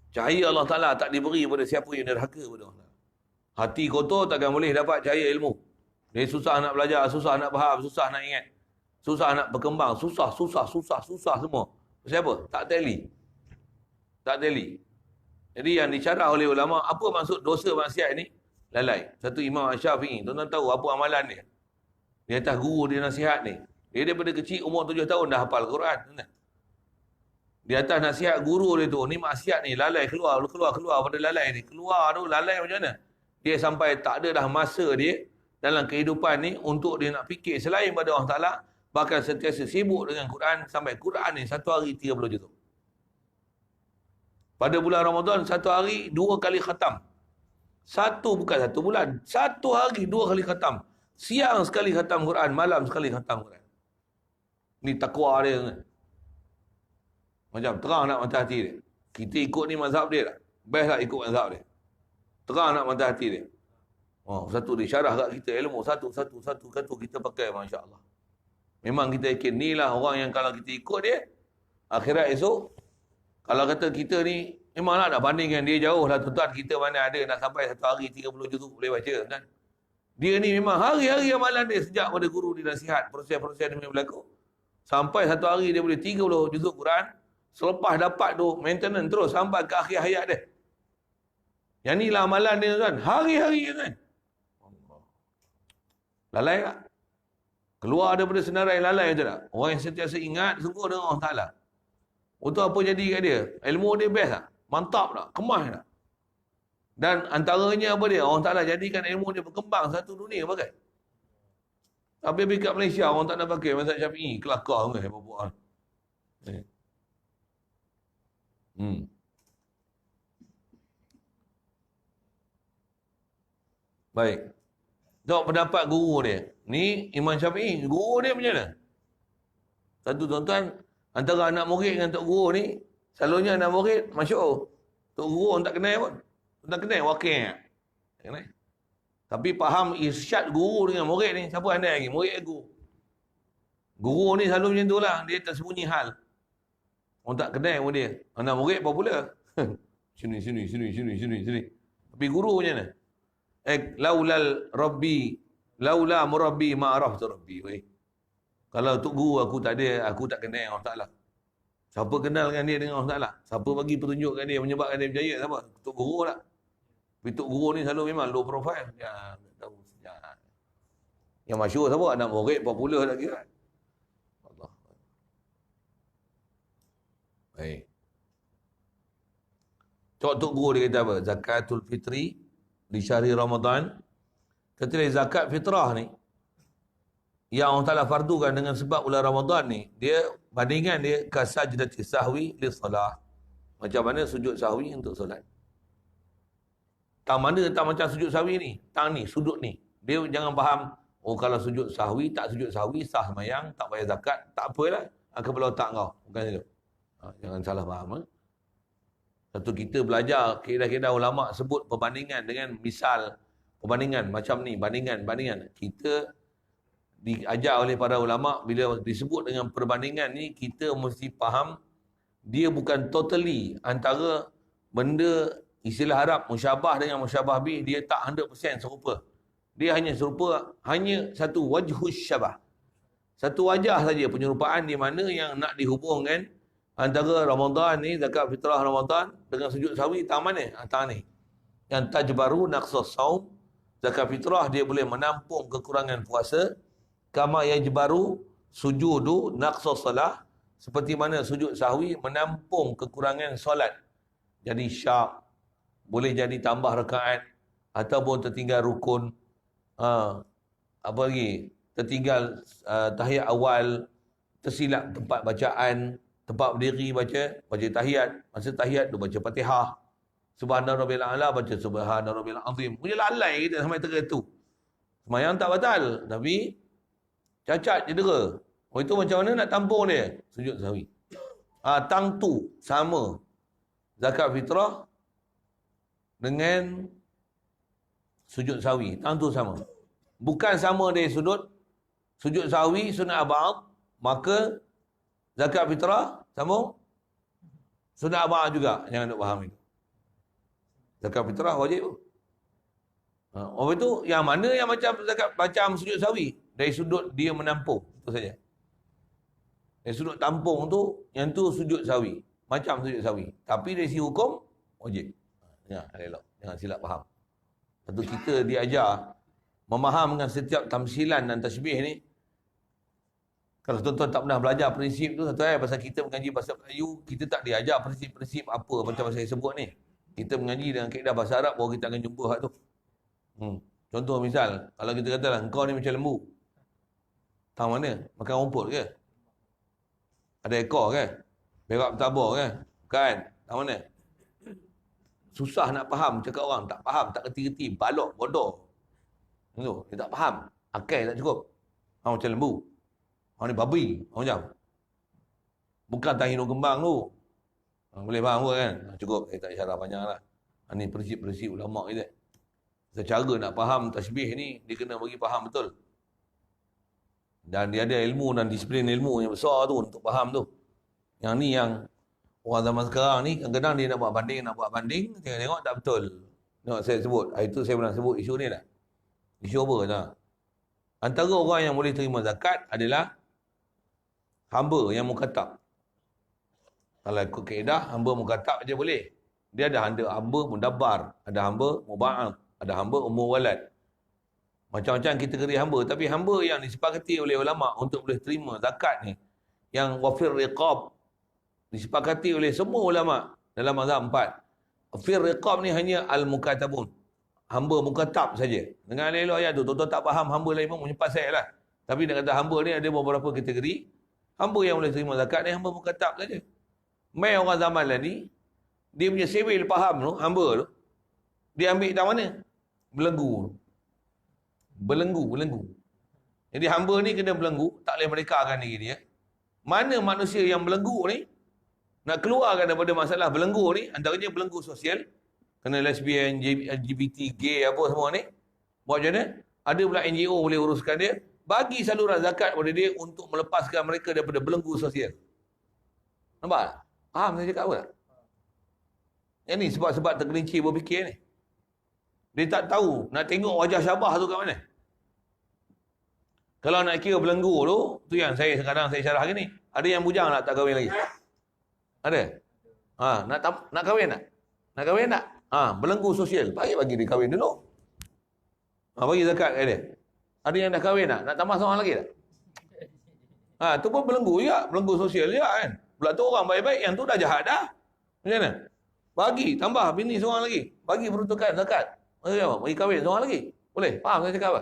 Cahaya Allah Ta'ala tak diberi pada siapa yang derhaka pada Allah. Hati kotor takkan boleh dapat cahaya ilmu. Dia susah nak belajar, susah nak faham, susah nak ingat, susah nak berkembang, susah semua. Siapa? Tak teli. Tak teli. Jadi yang dicarah oleh ulama, apa maksud dosa maksiat ni? Lalai. Satu Imam Asy-Syafi'i, tuan-tuan tahu apa amalan dia? Di atas guru dia nasihat ni. Dia daripada kecil umur 7 tahun dah hafal Quran. Di atas nasihat guru dia tu, ni maksiat ni, lalai keluar pada lalai ni. Keluar tu lalai macam mana? Dia sampai tak ada dah masa dia dalam kehidupan ni untuk dia nak fikir selain pada Allah Ta'ala, bahkan sentiasa sibuk dengan Quran, sampai Quran ni satu hari 30 juzuk. Pada bulan Ramadan, satu hari 2 kali khatam. Bukan satu bulan, satu hari 2 kali khatam. Siang sekali khatam Quran, malam sekali khatam Quran. Ni takwa dia kan. Macam terang nak mata hati dia. Kita ikut ni mazhab dia tak? Best lah ikut mazhab dia. Terang nak mata hati dia. Satu dia syarah kat kita ilmu. Satu kita pakai, Masya Allah. Memang kita yakin ni lah orang yang kalau kita ikut dia, akhirat esok, kalau kata kita ni, memanglah nak bandingkan dia jauh lah tuan-tuan. Kita mana ada nak sampai satu hari 30 juzuk boleh baca kan. Dia ni memang hari-hari amalan dia sejak pada guru dia nasihat, proses-proses dia berlaku. Sampai satu hari dia boleh 30 juzuk Quran. Selepas dapat tu, maintenance terus sampai ke akhir hayat dia. Yang ni lah amalan dia kan. Hari-hari kan. Lalai tak? Keluar daripada senarai lalai macam tak? Orang yang sentiasa ingat sungguh dengan Allah Ta'ala. Untuk apa jadi kat dia? Ilmu dia best tak? Mantap tak? Kemas tak? Dan antaranya apa dia? Allah Ta'ala jadikan ilmu dia berkembang satu dunia pakai. Tapi kat Malaysia orang tak nak pakai mazhab Syafi'i. Kelakar kan apa-apa. Baik. Tengok pendapat guru dia. Ni Imam Syafi'i. Guru dia macam mana? Satu tuan-tuan, antara anak murid dengan tok guru ni, selalunya anak murid masyhur. Tok guru orang tak kenal pun. Tak kenal Waqi'. Tak kenal. Tapi faham irsyad guru dengan murid ni. Siapa anda lagi? Murid guru. Guru ni selalu macam tu lah. Dia tersembunyi hal. Orang tak kenal pun dia. Anak murid popular. Sini. Tapi guru macam mana? Laula murabbi ma araftu rabbi. Weh. Kalau tok guru aku tak ada, aku tak kenal Allah Taala. Siapa kenal dengan dia dengan Allah Taala? Siapa bagi petunjuk kat dia menyebabkan dia berjaya? Siapa? Tok guru lah. Tapi tok guru ni selalu memang low profile. Ya, tak tahu sejarah. Yang masyhur siapa? Anak murid popular tak kira. Allah. Baik. Tok guru dia kata apa? Zakatul fitri di syahri Ramadan. Kata dia zakat fitrah ni yang Allah Ta'ala fardukan dengan sebab bulan Ramadan ni, dia bandingan dia kasajdati sahwi li salah. Macam mana sujud sahwi untuk solat. Tang mana tak macam sujud sahwi ni? Tang ni, sudut ni. Dia jangan faham, oh kalau sujud sahwi, tak sujud sahwi, sah semayang, tak bayar zakat, tak apalah. Kepala otak kau. Bukan itu. Jangan salah faham. Satu kita belajar, kaedah-kaedah ulama' sebut perbandingan dengan misal, perbandingan macam ni, bandingan. Kita diajar oleh para ulama' bila disebut dengan perbandingan ni, kita mesti faham dia bukan totally antara benda istilah Arab musyabah dengan musyabah bih, dia tak 100% serupa. Dia hanya serupa, hanya satu wajhus syabah. Satu wajah saja penyerupaan di mana yang nak dihubungkan antara Ramadan ni, zakat fitrah Ramadan dengan sujud sahwi, tang mana? Tang ni. Yang tajbaru naqsas saum, zakat fitrah dia boleh menampung kekurangan puasa. Kama yajbaru sujudu naqsas salah, seperti mana sujud sahwi menampung kekurangan solat. Jadi syak, boleh jadi tambah rakaat ataupun tertinggal rukun. Apa lagi? Tertinggal tahiyat awal, tersilap tempat bacaan, tempat berdiri baca tahiyat. Masa tahiyat tu baca Fatihah. Subhana rabbil a'la baca subhana rabbil azim. Punya lalai kita sampai tergetu. Semayang tak batal, tapi cacat cedera. Oh, itu macam mana nak tampung dia? Sujud sahwi. Tang tu sama. Zakat fitrah dengan sujud sahwi. Tang tu sama. Bukan sama dia sujud sahwi sunat abad, maka zakat fitrah sama sunat abad juga. Jangan nak faham itu. Zakat fitrah wajib. Orang itu yang mana yang macam sujud sahwi? Dari sudut dia menampung. Itu saja. Dari sudut tampung tu, yang tu sujud sahwi. Macam sujud sahwi. Tapi dari sisi hukum, wajib. Ya, elok. Jangan silap faham. Lepas tu kita diajar memahamkan setiap tamsilan dan tasbih ni. Kalau tuan-tuan tak pernah belajar prinsip tu, satu pasal kita mengaji bahasa Melayu, kita tak diajar prinsip-prinsip apa macam saya sebut ni. Kita mengaji dengan kaedah bahasa Arab, baru kita akan jumpa hak tu. Contoh misal, kalau kita katalah, engkau ni macam lembu. Tang mana? Makan rumput ke? Ada ekor ke? Berak bertabur ke? Bukan. Tang mana? Susah nak faham cakap orang. Tak faham, tak kerti-kerti. Balok, bodoh. Itu, dia tak faham. Akal tak cukup. Macam lembu. Ni babi. Macam. Bukan tang hidung kembang tu. Boleh faham ke kan? Cukup. Tak syarah banyak lah. Ni prinsip-prinsip ulama' kita. Secara nak faham tasbih ni, dia kena bagi faham betul. Dan dia ada ilmu dan disiplin ilmu yang besar tu untuk faham tu. Yang ni yang orang zaman sekarang ni, kadang-kadang dia nak buat banding, tengok tak betul. Tengok saya sebut, hari tu saya pernah sebut isu ni tak? Isu apa tak? Antara orang yang boleh terima zakat adalah hamba yang mukatab. Kalau ikut kaedah, hamba mukatab aja boleh. Dia ada hamba mudabbar, ada hamba muba'ab, ada hamba umur walad. Macam-macam kategori hamba. Tapi hamba yang disepakati oleh ulama' untuk boleh terima zakat ni, yang wafir riqab, disepakati oleh semua ulama' dalam mazhab 4. Wafir riqab ni hanya al-mukatabun. Hamba mukatab saja. Dengan elok ayat tu, tuan-tuan tak faham hamba lain pun menyepas saya lah. Tapi nak kata hamba ni ada beberapa kategori. Hamba yang boleh terima zakat ni hamba mukatab saja. Mai orang zaman lah ni, dia punya sivil faham tu, hamba tu, dia ambil dari mana? Belenggu. Jadi hamba ni kena belenggu, tak boleh merdekakan diri dia. Mana manusia yang belenggu ni, nak keluarkan daripada masalah belenggu ni, antaranya belenggu sosial, kena lesbian, LGBT, gay, apa semua ni, buat macam mana? Ada pula NGO boleh uruskan dia, bagi saluran zakat kepada dia untuk melepaskan mereka daripada belenggu sosial. Nampak tak? Faham saya cakap apa tak? Yang ni sebab-sebab tergelincir berfikir ni. Dia tak tahu nak tengok wajah Syabah tu kat mana. Kalau nak kira belenggu tu yang saya kadang saya syarah gini. Ada yang bujang tak kahwin lagi? Ada? Nak kahwin tak? Nak kahwin tak? Belenggu sosial. Bagi dia kahwin dulu. Bagi zakat kat dia. Ada yang dah kahwin tak? Nak tambah seorang lagi tak? Tu pun belenggu juga. Belenggu sosial juga kan. Pula tu orang baik-baik. Yang tu dah jahat dah. Macam mana? Bagi, tambah bini seorang lagi. Bagi peruntukan zakat. Bagi kahwin seorang lagi. Boleh? Faham saya cakap apa?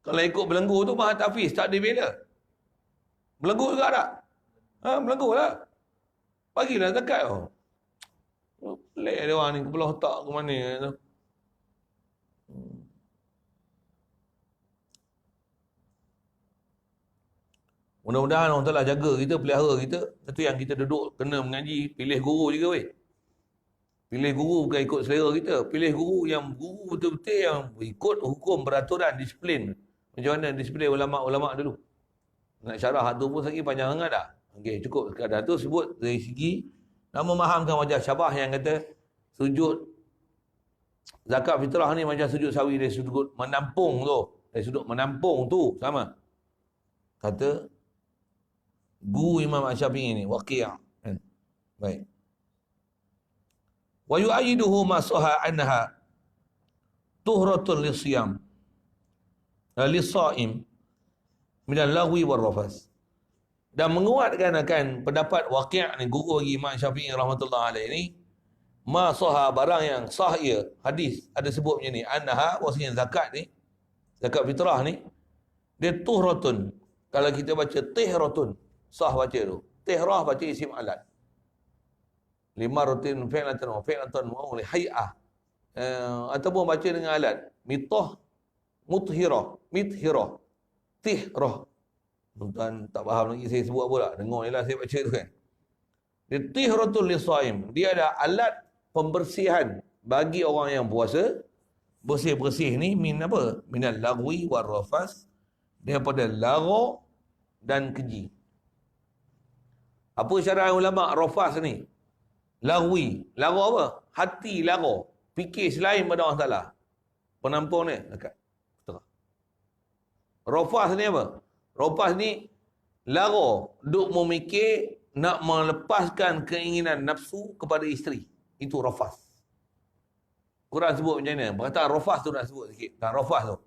Kalau ikut belenggu tu Mahat Hafiz tak dibela. Belenggu juga tak? Belenggu lah. Bagilah zakat. Pelik dia orang ni. Kebelah otak ke mana tu. Mudah-mudahan Allah Ta'ala jaga kita, pelihara kita. Itu yang kita duduk, kena mengaji, pilih guru juga weh. Pilih guru bukan ikut selera kita. Pilih guru yang guru betul-betul yang ikut hukum, peraturan, disiplin. Macam mana disiplin ulama'-ulama' dulu. Nak syarah tu pun lagi panjang sangat dah. Okey, cukup sekadar tu sebut dari segi nak memahamkan wajah Syabah yang kata sujud zakat fitrah ni macam sujud sawi dari sudut menampung tu. Dari sudut menampung tu sama. Kata guru Imam Asy-Syafi'i ni Waqi'. Baik. Wa yu'ayyiduhu ma sahha anha tuhratun lisiyam lis-sha'im min al-lagwi war-rafas. Dan menguatkan akan pendapat Waqi' ni guru bagi Imam Syafi'i rahmatullah alaih ni ma sahha barang yang sah ia hadis ada sebut macam ni anha maksudnya zakat ni zakat fitrah ni dia tuhratun. Kalau kita baca tihratun sah baca tu. Tihrah baca isim alat. Lima rutin fi'latan wa fi'latan wa li hay'ah. Ataupun baca dengan alat. Mitah muthirah, mithirah, tihrah. Tuan tak faham lagi saya sebut apa tak? Dengar je lah saya baca tu kan. Dia tihratul lisaim. Dia ada alat pembersihan bagi orang yang puasa. Bersih-bersih ni min apa? Minal lagwi war rafas. Daripada lara dan keji. Apa syarah ulama' rafas ni? Lagwi. Lara apa? Hati lara. Fikir selain pada Allah Ta'ala. Penampung ni. Dekat. Rafas ni apa? Rafas ni lara. Duk memikir nak melepaskan keinginan nafsu kepada isteri. Itu rafas. Quran sebut macam mana? Perkataan rafas tu nak sebut sikit. Dan rafas tu.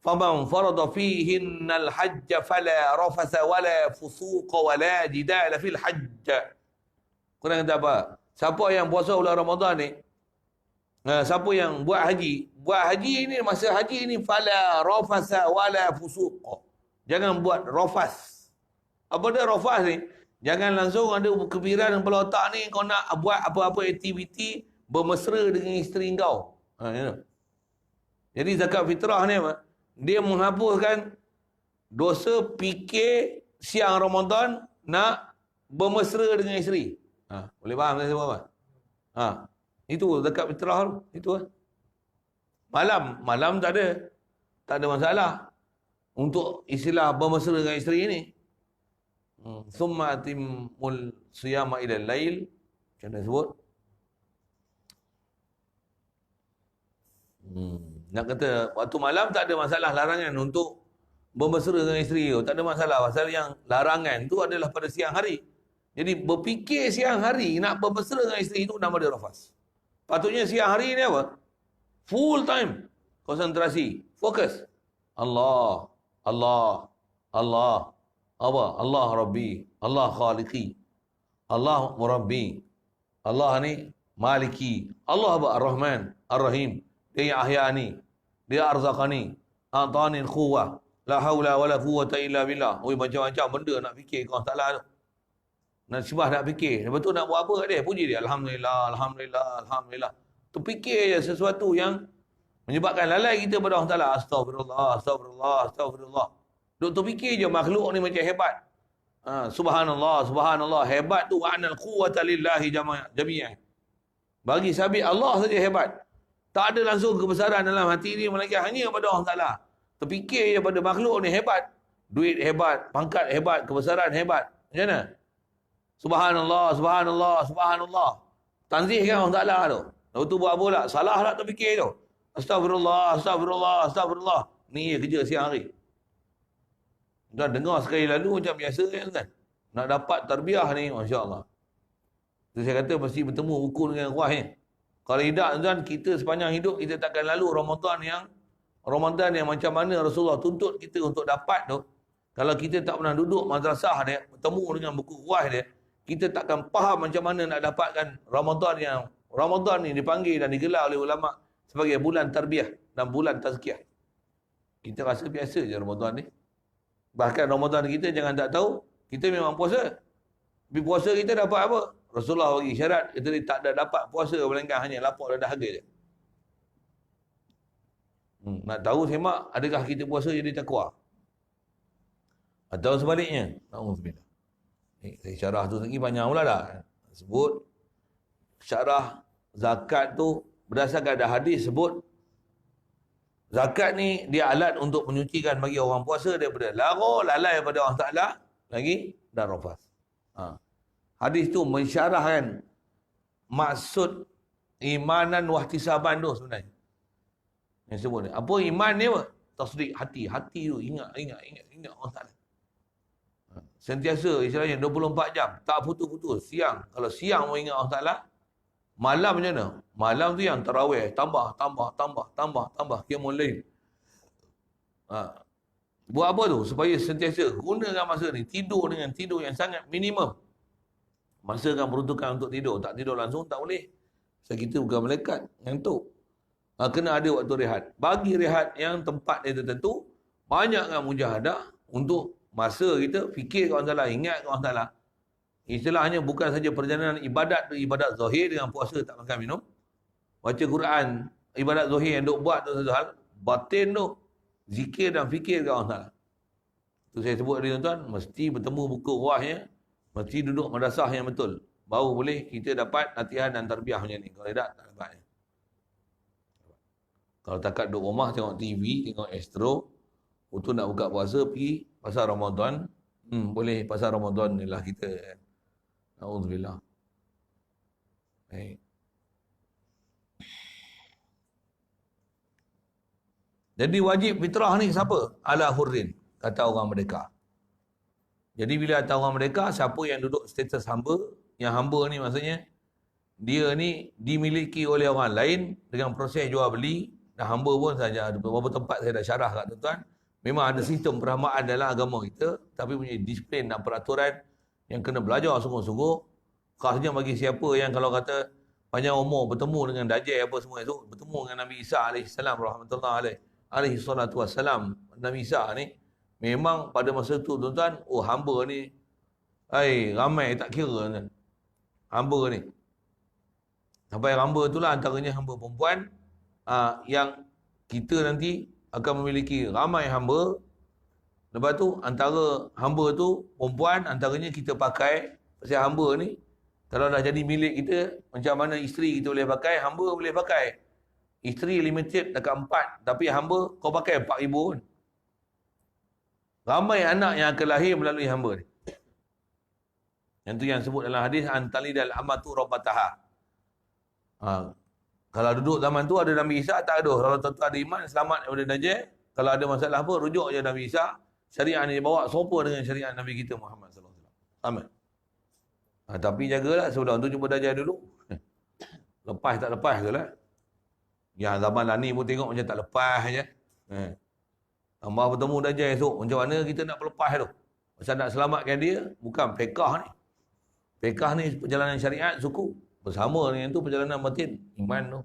فَمَنْ فَرَضَ فِيهِنَّ الْحَجَّ فَلَا رَفَثَ وَلَا فُسُوقَ وَلَا جِدَالَ فِي الْحَجَّ. Quran kata apa? Siapa yang puasa bulan Ramadan ni, siapa yang buat haji ni, masa haji ni, فَلَا رَفَثَ وَلَا فُسُوقَ. Jangan buat rafas. Apa dia rafas ni? Jangan langsung ada kepikiran dalam kepala otak ni, kau nak buat apa-apa aktiviti bermesra dengan isteri kau. Jadi zakat fitrah ni apa? Dia menghapuskan dosa fikir siang Ramadan nak bermesra dengan isteri. Boleh faham saya sebut apa? Itu zakat fitrah tu. Itu malam tak ada masalah untuk istilah bermesra dengan isteri ni. Summa atimul siyama ila lail. Macam mana sebut? Nak kata waktu malam tak ada masalah larangan untuk bermesra dengan isteri tu. Tak ada masalah. Pasal yang larangan tu adalah pada siang hari. Jadi berfikir siang hari nak bermesra dengan isteri tu nama dia rafas. Patutnya siang hari ni apa? Full time. Konsentrasi. Fokus. Allah. Apa? Allah Rabbi. Allah Khaliqi. Allah Murabbi. Allah ni Maliki. Allah apa? Ar-Rahman. Ar-Rahim. Dia ahyani. Dia arzaqani. Atani al-quwwah. La haula wala quwwata illa billah. Macam-macam benda nak fikir kau tak lah tu. Nak sebah nak fikir. Lepas tu nak buat apa kat dia? Puji dia. Alhamdulillah, Alhamdulillah, Alhamdulillah. Tu fikir je sesuatu yang menyebabkan lalai kita pada Allah Ta'ala. Astagfirullah, Astagfirullah, Astagfirullah. Duk tu fikir je makhluk ni macam hebat. Subhanallah, Subhanallah. Hebat tu wa'anal quwwata lillahi jami'an. Bagi sabit Allah saja hebat. Tak ada langsung kebesaran dalam hati ni, melainkan hanya pada Allah Ta'ala. Terfikir je pada makhluk ni hebat. Duit hebat, pangkat hebat, kebesaran hebat. Macam mana? Subhanallah, Subhanallah, Subhanallah. Tanzihkan Allah Ta'ala tu. Lepas tu buat apa pula? Salah tak terfikir tu. Astagfirullah, astagfirullah, astagfirullah. Ni kerja siang hari. Tuan dengar sekali lalu macam biasa kan tuan. Nak dapat tarbiyah ni, Masya Allah. Itu saya kata mesti bertemu ukur dengan kuah ni. Kalau tidak tuan, kita sepanjang hidup kita takkan lalu Ramadan yang macam mana Rasulullah tuntut kita untuk dapat tu. Kalau kita tak pernah duduk madrasah dia, bertemu dengan buku kuah dia, kita takkan faham macam mana nak dapatkan Ramadan ni dipanggil dan digelar oleh ulama sebagai bulan tarbiyah dan bulan tazkiyah. Kita rasa biasa je Ramadan ni. Bahkan Ramadan kita jangan tak tahu, kita memang puasa. Tapi puasa kita dapat apa? Rasulullah bagi syarat, kita tak ada dapat puasa melainkan hanya lapar dan dahaga je. Nak tahu semak, adakah kita puasa jadi takwa? Atau sebaliknya? Na'udzubillah. Syarah tu lagi panjang pula dah. Sebut syarah zakat tu berdasarkan ada hadis sebut zakat ni dia alat untuk menyucikan bagi orang puasa daripada lara, lalai pada Allah Ta'ala lagi dan rafas. Hadis tu mensyarahkan maksud imanan wahtisaban tu sebenarnya. Yang sebut ni. Apa iman ni apa? Tasdik hati. Hati tu ingat Allah Ta'ala. Sentiasa istilahnya 24 jam. Tak putus-putus. Siang. Kalau siang mau ingat Allah Ta'ala, malam macam mana? Malam tu yang tarawih. Tambah. Qiyamul lail. Buat apa tu? Supaya sentiasa gunakan masa ni. Tidur dengan tidur yang sangat minimum. Masa kan peruntukan untuk tidur. Tak tidur langsung tak boleh. Sebab kita bukan malaikat. Ngantuk. Kena ada waktu rehat. Bagi rehat yang tempat dia tertentu. Banyak kan mujahadah untuk masa kita fikir ke Allah Ta'ala, ingat ke Allah Ta'ala. Istilahnya bukan saja perjalanan ibadat tu, ibadat zahir dengan puasa tak makan minum. Baca Quran, ibadat zahir yang duk buat tu satu hal. Batin tu, zikir dan fikir ke Allah Ta'ala. Itu saya sebut tadi tuan-tuan, mesti bertemu buku ruahnya, mesti duduk madrasah yang betul. Baru boleh kita dapat latihan dan tarbiyah macam ni. Kalau tidak, tak dapat. Kalau takat duduk rumah, tengok TV, tengok Astro, untuk nak buka puasa, pergi pasal Ramadan. Boleh pasal Ramadan ni lah kita. Na'udzubillah. Baik. Jadi wajib fitrah ni siapa? Ala hurrin, kata orang merdeka. Jadi bila kata orang merdeka, siapa yang duduk status hamba, yang hamba ni maksudnya, dia ni dimiliki oleh orang lain dengan proses jual beli, dan hamba pun saja. Ada beberapa tempat saya dah syarah kat tuan-tuan. Memang ada sistem perahmaan dalam agama kita, tapi punya disiplin dan peraturan yang kena belajar sungguh-sungguh. Khasnya bagi siapa yang kalau kata panjang umur bertemu dengan Dajjal apa semua itu, bertemu dengan Nabi Isa AS rahmatullahi alaihi salatu wassalam. Nabi Isa ni memang pada masa tu tuan-tuan, hamba ni ramai tak kira kan. Hamba ni. Sampai hamba itulah antaranya hamba perempuan yang kita nanti akan memiliki ramai hamba. Lepas tu antara hamba tu perempuan, antaranya kita pakai pasal hamba ni kalau dah jadi milik kita, macam mana isteri kita boleh pakai, hamba boleh pakai. Isteri limited dekat 4, tapi hamba kau pakai 4,000 pun. Ramai anak yang akan lahir melalui hamba ni. Yang tu yang sebut dalam hadis antalidal amatu rabbataha. Kalau duduk zaman tu ada Nabi Isa, tak ada. Kalau tuan-tuan ada iman, selamat daripada Dajjal. Kalau ada masalah apa, rujuk je Nabi Isa. Syariat ni dibawa serupa dengan syariat Nabi kita Muhammad sallallahu alaihi wasallam. Amin. Tapi jagalah sebelum tu jumpa Dajjal dulu. Lepas tak lepas ke lah. Yang zaman Lani pun tengok macam tak lepas je. Tambah bertemu Dajjal esok. Macam mana kita nak berlepas tu? Pasal nak selamatkan dia, bukan fiqah ni. Fiqah ni perjalanan syariat, suku. Bersama dengan itu perjalanan batin. Iman tu.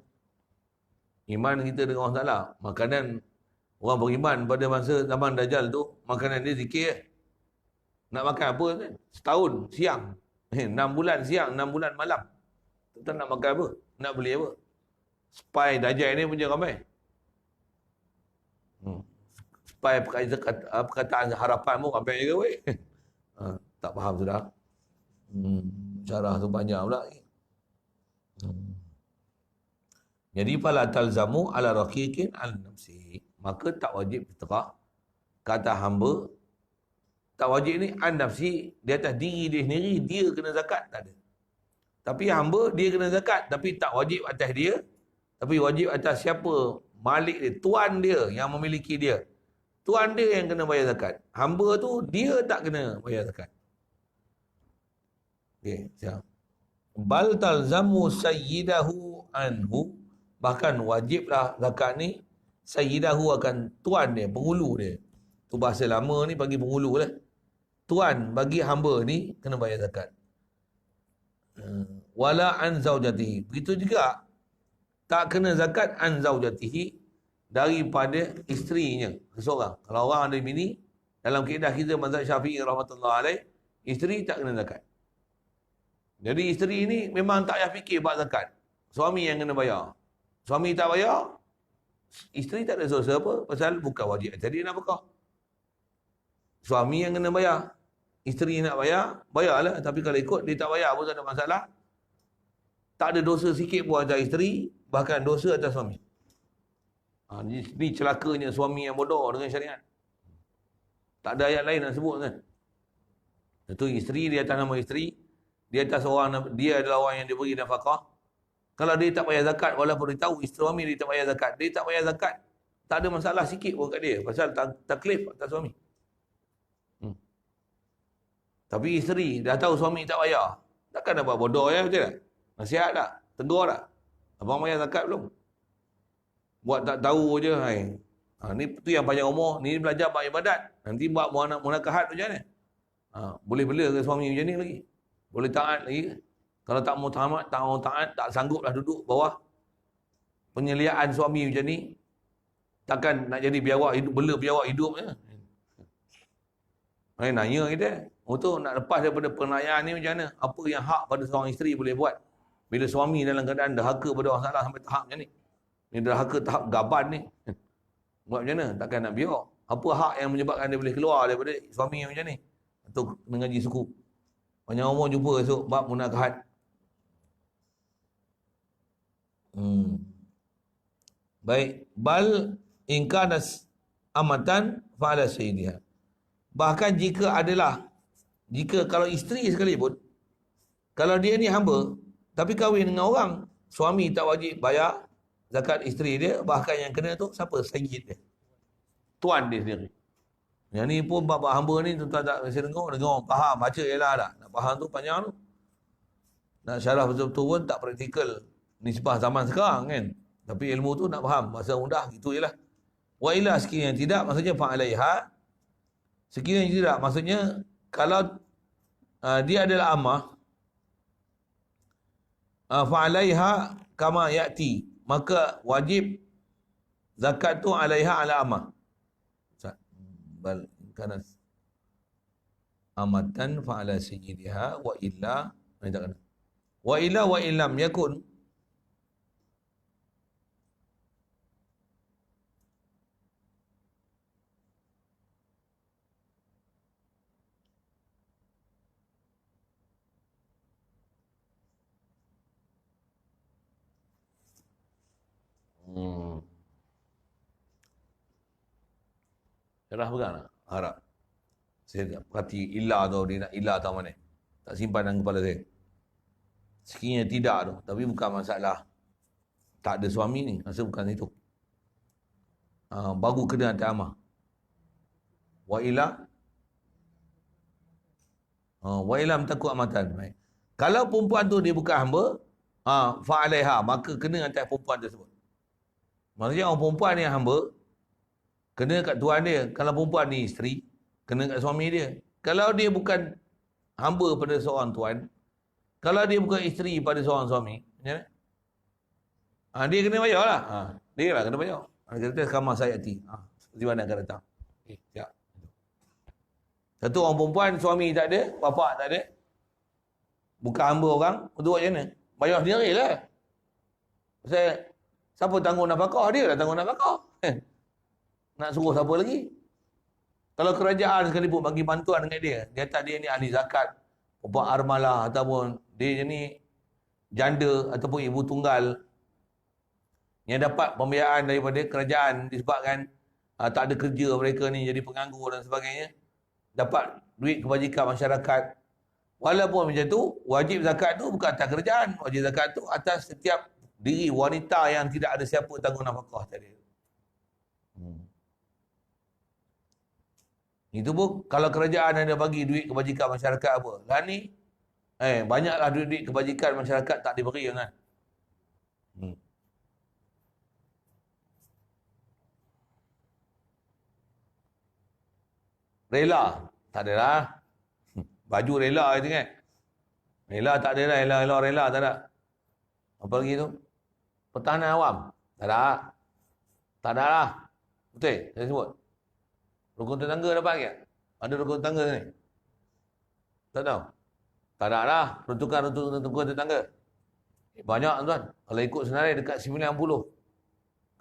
Iman kita dengan Allah Ta'ala. Makanan orang beriman pada masa zaman Dajjal tu, makanan dia zikir. Nak makan apa kan? Setahun, siang. 6 bulan siang, 6 bulan malam. Kita nak makan apa? Nak beli apa? Spy Dajjal ni punya ramai. Spy perkataan harapan pun ramai juga weh. Tak faham sudah. Syarah tu banyak pula. Jadi fala talzamu ala raqiqin al-nafsi. Maka tak wajib fitrah kata hamba. Tak wajib ni an-nafsi, di atas diri dia sendiri dia kena zakat, tak ada. Tapi hamba dia kena zakat, tapi tak wajib atas dia, tapi wajib atas siapa Malik dia, tuan dia yang memiliki dia. Tuan dia yang kena bayar zakat. Hamba tu dia tak kena bayar zakat. Okey, siap. Bal talzamu sayyidahu anhu, bahkan wajiblah zakat ni sayyidahu akan tuan dia, penghulu dia. Tu bahasa lama ni bagi penghulu lah. Tuan bagi hamba ni kena bayar zakat. Wala an zaujatihi. Begitu juga tak kena zakat an zaujatihi, daripada isterinya seseorang. Kalau orang ada bini, dalam kaedah kita mazhab Syafi'i rahmatullah alaih, isteri tak kena zakat. Jadi isteri ni memang tak payah fikir buat zakat. Suami yang kena bayar. Suami tak bayar, isteri tak ada dosa apa, pasal bukan wajib jadi nafkah. Suami yang kena bayar. Isteri nak bayar, bayarlah. Tapi kalau ikut dia tak bayar pun tak ada masalah. Tak ada dosa sikit pun atas isteri, bahkan dosa atas suami. Ni celakanya suami yang bodoh dengan syariat. Tak ada ayat lain nak sebut kan. Itu isteri, dia atas nama isteri, dia atas orang, dia adalah orang yang diberi nafkah. Kalau dia tak bayar zakat, walaupun dia tahu isteri suami dia tak bayar zakat, dia tak bayar zakat, tak ada masalah sikit pun kat dia, pasal taklif atas suami. Tapi isteri dah tahu suami tak bayar, takkan nak buat bodoh ya, betul tak? Nasihat tak? Tegur tak? Abang bayar zakat belum? Buat tak tahu je. Ni tu yang panjang umur, ni belajar buat ibadat. Nanti buat munakahat macam mana? Boleh bela ke suami macam ni lagi? Boleh taat lagi? Kalau tak mau taat, tak sangguplah duduk bawah penyeliaan suami macam ni, takkan nak jadi biawak hidup, bela biawak hidup je. Nanya kita, tu nak lepas daripada penayaan ni macam mana? Apa yang hak pada seorang isteri boleh buat? Bila suami dalam keadaan dahaka pada orang salah sampai tahap macam ni. Ni dahaka tahap gaban ni. Buat macam mana? Takkan nak biar. Apa hak yang menyebabkan dia boleh keluar daripada suami yang macam ni? Atau kena ngaji suku. Banyak umur jumpa esok bab munakahat. Baik. Bal inkanas amatan fa'ala sayyidiha. Bahkan jika kalau isteri sekalipun, kalau dia ni hamba, tapi kahwin dengan orang, suami tak wajib bayar zakat isteri dia, bahkan yang kena tu siapa? Sayyid dia. Tuan dia sendiri. Yang ni pun bab hamba ni tuan tak kasi dengar faham, baca ialah tak. Nak faham tu panjang tu. Nak syarah betul-betul pun tak praktikal. Nisbah zaman sekarang kan. Tapi ilmu tu nak faham. Bahasa mudah gitu je lah. Wa ila sekiranya tidak, maksudnya fa'alaiha. Sekiranya tidak, maksudnya kalau dia adalah amah, fa'alaiha kama ya'ti, maka wajib zakat tu alaiha ala amah. Bal kana amatan fa'ala sayyidiha wa illa, tak kena. Wa illa wa illam yakun, Cerah pegang tak? Harap. Saya tak perhati illa tu, dia nak illa atau mana. Tak simpan dalam kepala saya. Sekiranya tidak tu. Tapi bukan masalah tak ada suami ni. Masa bukan itu. Baru kena atas amah. Wa illa. Wa illam takut amatan. Baik. Kalau perempuan tu dia bukan hamba, fa'alaiha, maka kena atas perempuan tersebut. Maksudnya orang perempuan ni hamba, kena kat tuan dia. Kalau perempuan ni isteri, kena kat suami dia. Kalau dia bukan hamba pada seorang tuan, kalau dia bukan isteri pada seorang suami, ya? Dia kena bayar lah. Dia lah kena bayar. Dia kata kamar sayati. Seperti mana akan datang. Okay, siap. Satu orang perempuan, suami tak ada, bapa tak ada, bukan hamba orang, untuk buat macam mana? Bayar sendiri lah. Pasal siapa tanggung nafkah? Dia lah tanggung nafkah. Nak suruh siapa lagi? Kalau kerajaan sekalipun bagi bantuan dengan dia, dia kata dia ni ahli zakat, perempuan armalah, ataupun dia ni janda ataupun ibu tunggal yang dapat pembiayaan daripada kerajaan disebabkan tak ada kerja mereka ni jadi penganggur dan sebagainya, dapat duit kebajikan masyarakat. Walaupun macam tu, wajib zakat tu bukan atas kerajaan, wajib zakat tu atas setiap diri wanita yang tidak ada siapa tanggung nafkah tadi. Itu pun kalau kerajaan ada bagi duit kebajikan masyarakat apa. Lah ni, banyaklah duit-duit kebajikan masyarakat tak diberi kan. Rela. Tak ada lah. Baju rela itu kan. Rela tak ada lah. Rela tak ada. Apa lagi tu? Pertahanan awam. Tak ada. Tak ada lah. Betul saya sebut. Rukun tetangga dapat ke? Ada rukun tetangga ni? Tak tahu. Tak ada lah. Peruntukan rukun tetangga. Banyak tuan. Kalau ikut senarai dekat 90.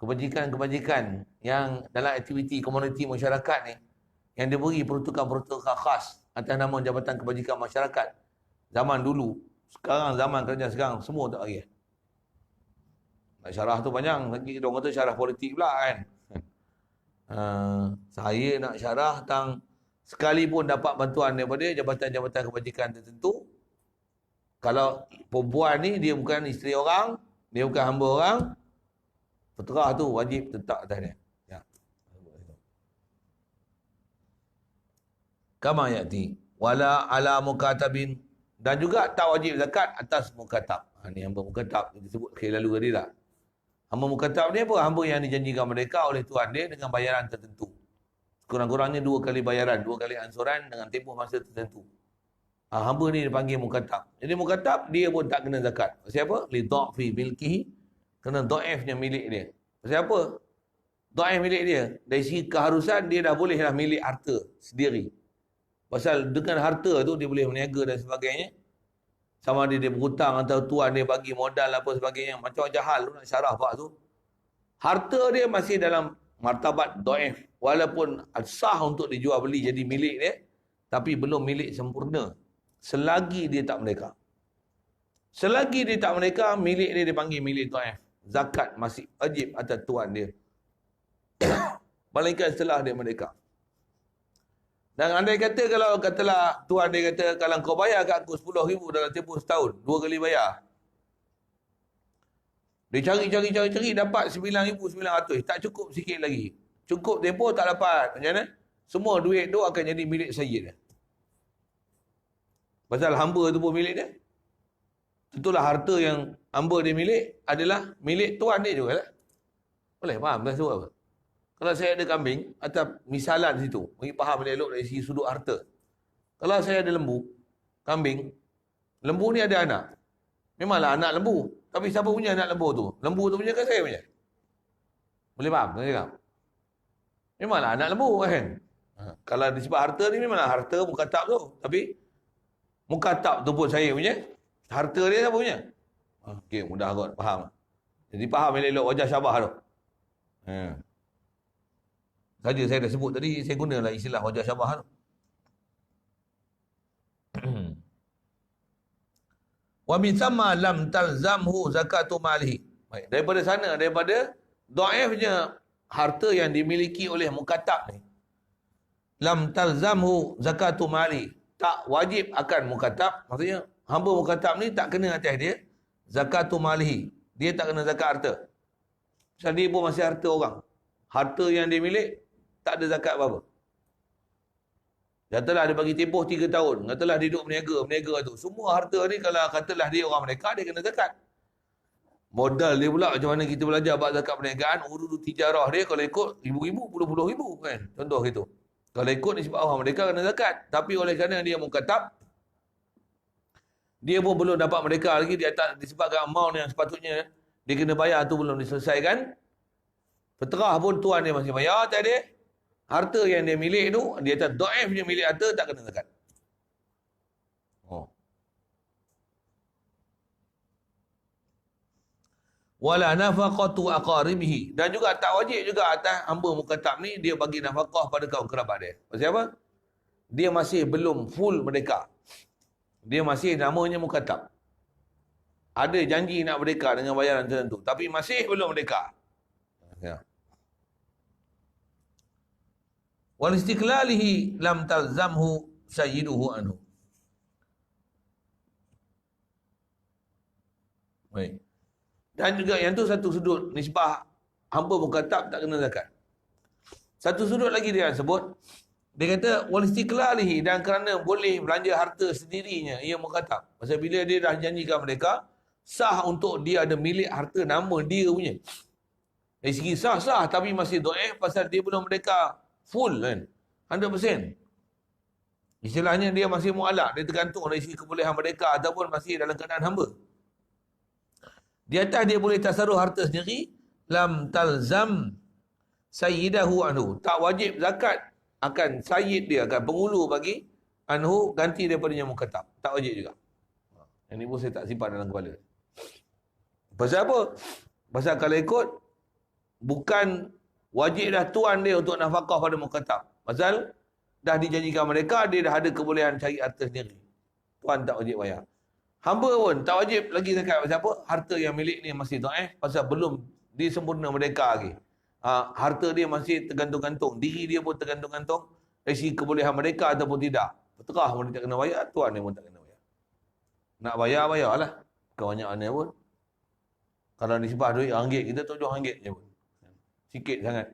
Kebajikan-kebajikan yang dalam aktiviti komuniti masyarakat ni yang diberi peruntukan-peruntukan khas atas nama Jabatan Kebajikan Masyarakat zaman dulu. Sekarang zaman kerajaan sekarang semua tak bagi. Nak syarah tu panjang. Lagi orang kata syarah politik pula kan. Saya nak syarah tentang sekalipun dapat bantuan daripada jabatan-jabatan kebajikan tertentu, kalau perempuan ni dia bukan isteri orang, dia bukan hamba orang, peterah tu wajib tetap atas dia. Ya. Kama yati wala ala mukatabin, dan juga tak wajib zakat atas mukatab. Ni hamba mukatab disebut lalu tadi tak. Hamba mukatab ni apa? Hamba yang dijanjikan mereka oleh Tuhan dia dengan bayaran tertentu. Kurang-kurangnya 2 kali bayaran, 2 kali ansuran dengan tempoh masa tertentu. Hamba ni dipanggil mukatab. Jadi mukatab dia pun tak kena zakat. Pasal apa? Li dha'fi milkihi, kena dhaifnya milik dia. Pasal apa? Dhaif milik dia. Dari segi keharusan dia dah bolehlah milik harta sendiri. Pasal dengan harta tu dia boleh berniaga dan sebagainya. Sama ada dia berhutang atau tuan dia bagi modal apa sebagainya. Macam-macam hal tu nak syarah bab tu. Harta dia masih dalam martabat dhaif. Walaupun sah untuk dijual beli jadi milik dia, tapi belum milik sempurna. Selagi dia tak merdeka. Selagi dia tak merdeka, milik dia dipanggil milik dhaif. Zakat masih wajib atas tuan dia. Malaikat setelah dia merdeka. Dan andai kata kalau katalah tuan dia kata kalau kau bayar kat aku 10,000 dalam tempoh setahun, 2 kali bayar. Dia cari dapat 9,900, tak cukup sikit lagi. Cukup tempoh tak dapat. Macam mana? Semua duit tu akan jadi milik sayyid dia. Pasal hamba tu pun milik dia. Tentulah harta yang hamba dia milik adalah milik tuan dia juga lah. Boleh faham maksud apa? Kalau saya ada kambing, atau misalan situ, bagi faham elok dari segi sudut harta. Kalau saya ada lembu, kambing, lembu ni ada anak. Memanglah anak lembu. Tapi siapa punya anak lembu tu? Lembu tu punya kan saya punya? Boleh faham? Saya cakap. Memanglah anak lembu kan? Kalau disebut harta ni memanglah harta mukatab tu. Tapi mukatab tu pun saya punya. Harta dia siapa punya? Okey, mudah kot faham. Jadi faham elok wajah Syabah tu. Saja saya dah sebut tadi, saya gunalah istilah wajah Syabah tu. Wa min thamma lam talzamhu zakatu malihi. Baik, daripada sana, daripada dhaifnya harta yang dimiliki oleh mukatab ni. Lam talzamhu zakatu mali. Tak wajib akan mukatab, maksudnya hamba mukatab ni tak kena atas dia zakatu malihi. Dia tak kena zakat harta. Pasal dia pun masih harta orang. Harta yang dia milik tak ada zakat apa-apa. Katalah dia bagi tempoh 3 tahun. Katalah dia duduk berniaga tu. Semua harta ni kalau katalah dia orang mereka, dia kena zakat. Modal dia pula macam mana kita belajar bab zakat perniagaan, urut tijarah dia kalau ikut ribu-ribu, puluh-puluh ribu kan. Contoh gitu. Kalau ikut nisbah orang mereka kena zakat. Tapi oleh kerana dia mukatab, dia pun belum dapat mereka lagi, dia tak disebabkan amount yang sepatutnya dia kena bayar tu belum diselesaikan. Peterah pun tuan dia masih bayar tak dia. Harta yang dia milik tu, dia tak dhaif punya milik harta, tak kena zakat. Wala nafaqatu aqaribihi, dan juga tak wajib juga atas hamba mukatab ni dia bagi nafkah pada kaum kerabat dia. Pasal apa? Dia masih belum full merdeka. Dia masih namanya mukatab. Ada janji nak merdeka dengan bayaran tertentu, tapi masih belum merdeka. Ya. Wal istiqlalihi lam talzamhu sayyiduhu anhu. Baik. Dan juga yang tu satu sudut nisbah hamba mukatab tak kena zakat. Satu sudut lagi dia sebut Dia kata walistiqlalihi, dan kerana boleh belanja harta sendirinya, ia mukatab. Pasal bila dia dah janjikan mereka, sah untuk dia ada milik harta nama dia punya. Dari segi sah, tapi masih dhaif pasal dia belum mereka full kan. 100%. Istilahnya dia masih mu'alak, dia tergantung dari segi kebolehan mereka ataupun masih dalam keadaan hamba. Di atas dia boleh tasarruf harta sendiri, lam talzam sayyidahu anhu. Tak wajib zakat akan sayyid dia, akan pengulu bagi anhu, ganti daripadanya mukatab. Tak wajib juga. Yang ni pun saya tak simpan dalam kepala. Pasal apa? Pasal kalau ikut, bukan wajib dah tuan dia untuk nafkah pada mukatab. Pasal dah dijanjikan mereka, dia dah ada kebolehan cari harta sendiri. Tuan tak wajib bayar. Hamba pun tak wajib lagi zakat. Pasal apa? Harta yang milik ni masih dhaif, pasal belum disempurna mereka lagi. Harta dia masih tergantung-gantung. Diri dia pun tergantung-gantung dari segi kebolehan mereka ataupun tidak. Peterah pun dia tak kena bayar, tuan dia pun tak kena bayar. Nak bayar, bayarlah. Kebanyakannya pun. Kalau disebah duit RM1, kita RM7 je pun. Sikit sangat.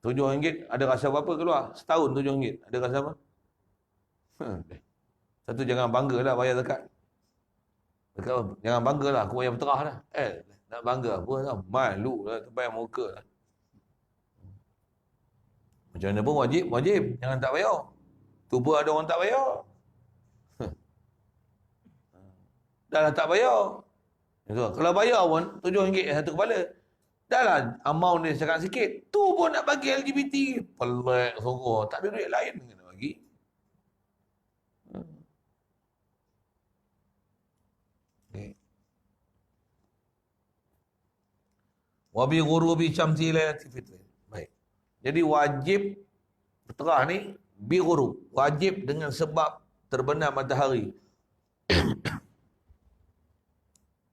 RM7 ada rasa apa keluar? Setahun RM7. Ada rasa apa? Satu, jangan banggalah bayar zakat. Zakat apa? Jangan banggalah aku bayar peterah lah. Nak bangga apa lah? Malu lah, terbayar muka lah. Macam mana pun wajib. Jangan tak bayar. Tu pun ada orang tak bayar. Dah lah tak bayar. Kalau bayar pun RM7 satu kepala. Dah lah amount dia sangat sikit. Tu pun nak bagi LGBT. Pelik sungguh. Tak ada duit lain kena bagi. Wa bi ghurubi syamsi lailatul fitr. Baik. Jadi wajib peterah ni bi ghurub. Wajib dengan sebab terbenam matahari.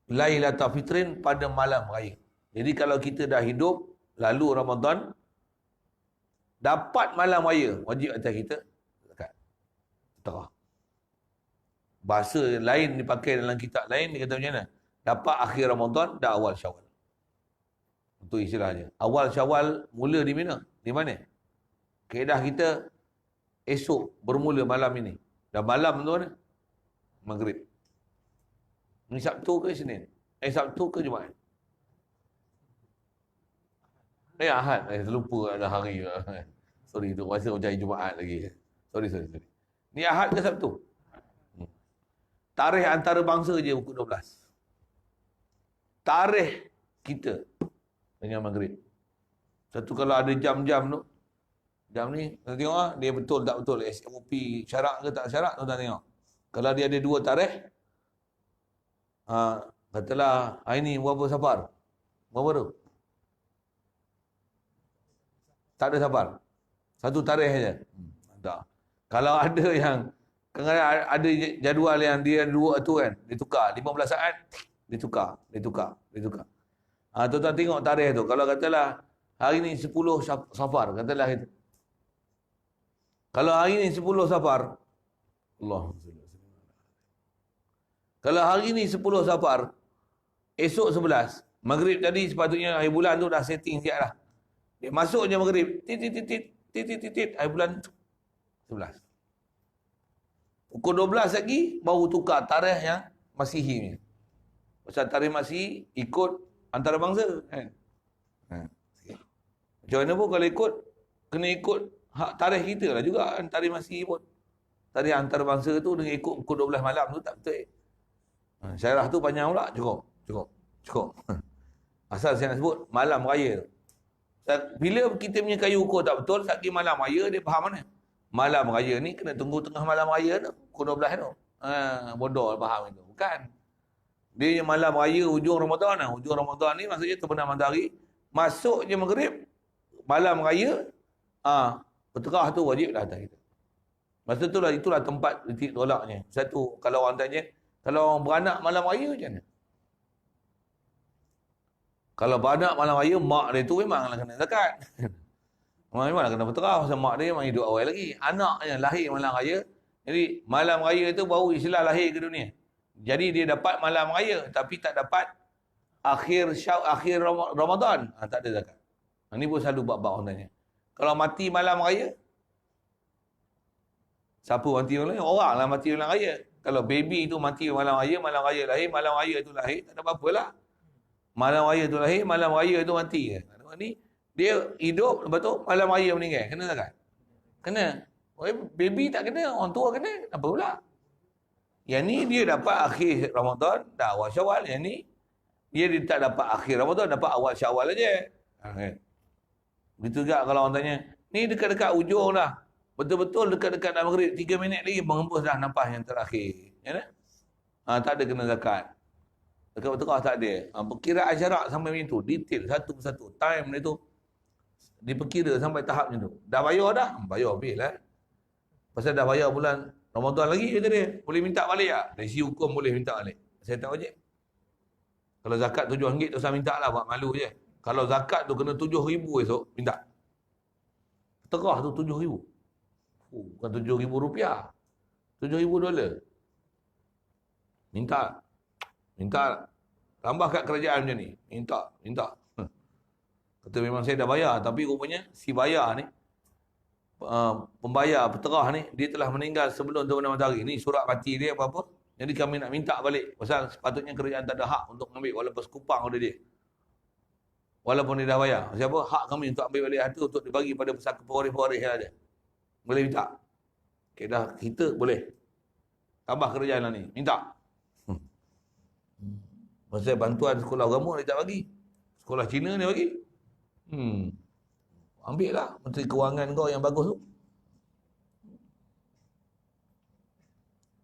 Lailatul fitrin pada malam raya. Jadi kalau kita dah hidup lalu Ramadan, dapat malam raya, wajib atas kita zakat. Peterah. Bahasa lain dipakai dalam kitab lain, dia kata macam mana? Dapat akhir Ramadan, dah awal Syawal. Itu istilahnya. Awal Syawal mula di mana? Di mana? Kaedah kita esok bermula malam ini. Dah malam tu mana? Maghrib. Ini Sabtu ke Isnin? Sabtu ke Jumaat? Ahad. Terlupa ada hari. Sorry, tu rasa macam Jumaat lagi. Sorry. Ni Ahad ke Sabtu? Tarikh antarabangsa je pukul 12. Tarikh kita dengan Maghrib. Satu kalau ada jam-jam tu, jam ni, kita tengok lah, dia betul tak betul. SMOP syarat ke tak syarat, tu tak tengok. Kalau dia ada 2 tarikh, katalah hari ni berapa safar? Berapa tu? Tak ada safar. Satu tarikh saja. Tak. Kalau ada yang kadang-kadang ada jadual yang dia 2 tu kan, dia tukar 15 saat, dia tukar. Tuan-tuan tengok tarikh tu. Kalau katalah hari ni 10 safar, katalah itu. Kalau hari ni 10 safar, kalau hari ni 10 safar, esok 11, Maghrib tadi sepatutnya hari bulan tu dah setting siap dah. Dia masuk je Maghrib, tit, hari bulan 11. Pukul 12 lagi, baru tukar tarikh yang Masihi ni. Pasal tarikh Masihi ikut antarabangsa kan. Macam mana pun kalau ikut, kena ikut hak tarikh kita lah juga kan, tarikh Masihi pun. Tarikh antarabangsa tu dengan ikut pukul 12 malam tu tak betul. Syarah tu panjang pula, cukup. Asal saya nak sebut malam raya tu. Bila kita punya kayu ukur tak betul, saat malam raya dia faham mana? Malam raya ni kena tunggu tengah malam raya tu, pukul 12 tu. Bodoh faham itu. Bukan. Dia malam raya hujung Ramadan lah. Hujung Ramadan ni maksudnya terbenam matahari. Masuk je Maghrib, malam raya, peterah tu wajib dah atas kita. Masa tu lah, itulah tempat titik tolaknya. Satu, kalau orang tanya, kalau orang beranak malam raya macam mana? Kalau beranak malam raya, mak dia tu memanglah kena zakat. Memanglah kena peterah. Pasal mak dia memang hidup awal lagi. Anaknya lahir malam raya. Jadi malam raya itu baru istilah lahir ke dunia. Jadi dia dapat malam raya tapi tak dapat akhir Ramadan. Tak ada zakat. Ini pun selalu bab-bab orang tanya. Kalau mati malam raya, Siapa mati malam raya? Orang lah mati malam raya. Kalau baby tu mati malam raya lahir, malam raya tu lahir, tak ada apa-apa lah. Malam raya tu lahir, malam raya tu mati. Ni dia hidup, lepas tu malam raya meninggal. Kena tak kan? Kena. Baby tak kena, orang tua kena. Apa pula? Yang ni dia dapat akhir Ramadan, dah awal Syawal. Yang ni dia tak dapat akhir Ramadan, dapat awal Syawal aja. Begitu juga kalau orang tanya, ni dekat-dekat ujung dah. Betul-betul dekat-dekat dah maghrib, 3 minit lagi menghembus dah nafas yang terakhir. Ya tak? Tak ada kena zakat. Zakat berterah tak ada. Perkiraan syarak sampai macam tu, detail satu persatu. Time dia tu diperkira sampai tahap macam tu. Dah bayar dah? Bayar habis lah. Pasal dah bayar bulan Ramadan lagi kata dia. Boleh minta balik tak? Dari sisi hukum boleh minta balik. Saya tak wajib. Kalau zakat RM7 tu saya minta lah, buat malu je. Kalau zakat tu kena RM7,000 esok, minta. Terah tu RM7,000. Bukan RM7,000. $7,000. Minta. Minta. Tambah kat kerajaan macam ni. Minta. Kata memang saya dah bayar. Tapi rupanya si bayar ni, pembayar peterah ni, dia telah meninggal sebelum terbenam matahari. Ni surat mati dia apa-apa. Jadi kami nak minta balik. Pasal sepatutnya kerajaan tak ada hak untuk mengambil walaupun sekupang oleh dia. Walaupun dia dah bayar. Siapa? Hak kami untuk ambil balik harta untuk dibagi pada pesaka pewaris-pewaris yang ada. Boleh minta. Kedah kita boleh. Tambah kerajaan lah ni. Minta. Pasal bantuan sekolah agama dia tak bagi. Sekolah Cina dia bagi. Ambil lah Menteri Kewangan kau yang bagus tu.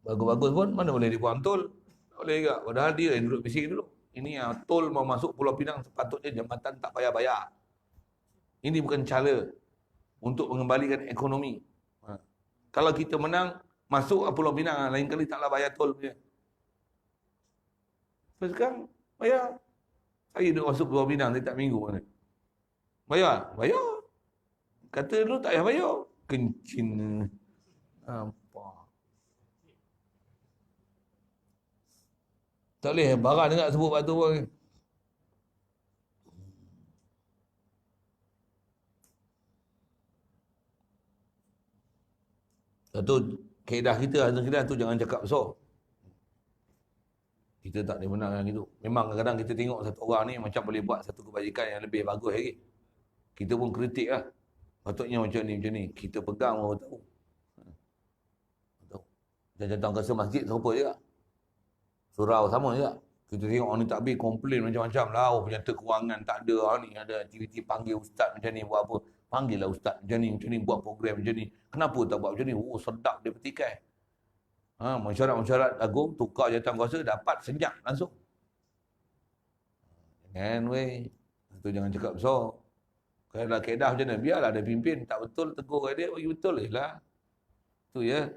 Bagus-bagus pun mana boleh dibuang tol. Tak boleh juga. Padahal dia yang duduk bising dulu. Ini yang tol mau masuk Pulau Pinang sepatutnya jambatan tak payah bayar. Ini bukan cara untuk mengembalikan ekonomi. Kalau kita menang, masuk Pulau Pinang, lain kali taklah bayar tol punya. Sekarang bayar. Saya duduk masuk Pulau Pinang setiap minggu mana. Bayar? Bayar. Kata dulu tak payah bayar. Kencing. Apa? Tak boleh. Barang dengar sebut waktu pun. Satu kaedah kita, kaedah tu jangan cakap besar. Kita tak boleh menang yang itu. Memang kadang-kadang kita tengok satu orang ni macam boleh buat satu kebajikan yang lebih bagus lagi. Kita pun kritik lah. Patutnya macam ni. Kita pegang baru tahu. Macam datang ke masjid serupa juga. Surau sama juga. Kita tengok orang ni takbir komplain macam-macam lah. Oh, penyata kewangan tak ada. Ni ada aktiviti panggil ustaz macam ni buat apa. Panggil lah ustaz macam ni buat program macam ni. Kenapa tak buat macam ni? Oh, sedap dia petikai. Mesyuarat agung tukar jawatan kuasa dapat senyap langsung. Jangan weh. Itu jangan cakap besar. Kalau kaedah macam mana? Biarlah ada pimpin. Tak betul, tegur dia. Bagi betul je lah. Itu ya.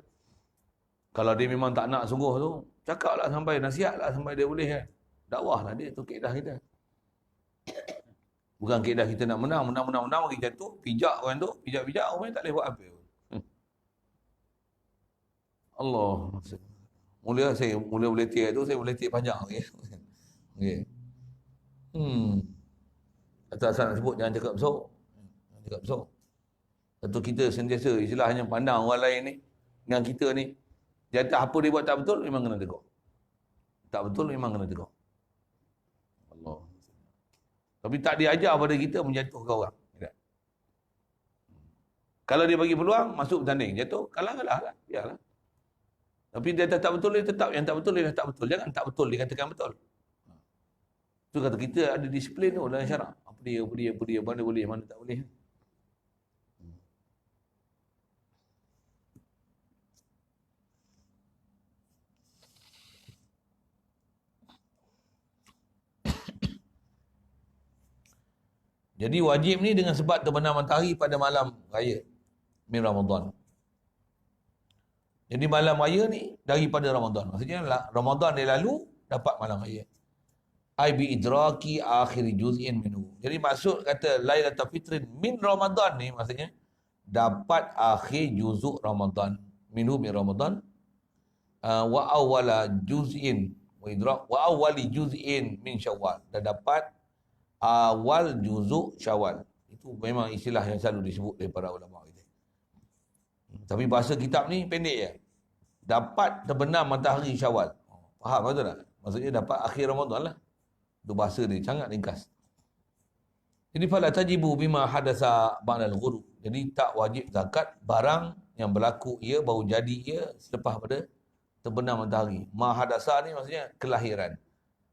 Kalau dia memang tak nak sungguh tu, cakap lah sampai, nasihat lah sampai dia boleh kan. Dakwah lah dia. Itu kaedah kita. Bukan kaedah kita nak menang, bagi jatuh. Pijak orang tu. Pijak-pijak orang tak boleh buat apa. Allah. Saya mula boleh tiap tu, saya boleh tiap panjang. Okay. Asal nak sebut jangan cakap besar. Jangan cakap besar. Satu kita sentiasa istilahnya pandang orang lain ni dengan kita ni. Jatah apa dia buat tak betul memang kena tegur. Tak betul memang kena tegur. Allah. Tapi tak diajar pada kita menjatuhkan orang. Tak. Kalau dia bagi peluang masuk bertanding, jatuh kalah lah. Biarlah. Tapi dia tak betul, dia tetap yang tak betul, dia tak betul. Jangan tak betul dikatakan betul. Itu kata kita ada disiplin tu dalam syarak. Apa dia, mana boleh, mana tak boleh. Jadi wajib ni dengan sebab terbenam matahari pada malam raya min Ramadan. Jadi malam raya ni daripada Ramadan. Maksudnya Ramadan dia lalu dapat malam raya. Ai bi idraki akhir juz'in minhu. Jadi maksud kata Lailatul Fitrin min Ramadan ni maksudnya dapat akhir juzuk Ramadan. Minhu min Ramadan. Wa awwala juz'in wa idrak wa awwali juz'in min Syawal. Dan dapat awal juzuk Syawal. Itu memang istilah yang selalu disebut oleh para ulama kita. Tapi bahasa kitab ni pendek je. Dapat terbenam matahari Syawal. Faham betul tak? Maksudnya dapat akhir Ramadan lah. Itu bahasa dia sangat ringkas. Jadi fala tajibu bima hadasa ba'dal ghurub. Jadi tak wajib zakat barang yang berlaku ia baru jadi ia selepas pada terbenam matahari. Ma hadasa ni maksudnya kelahiran.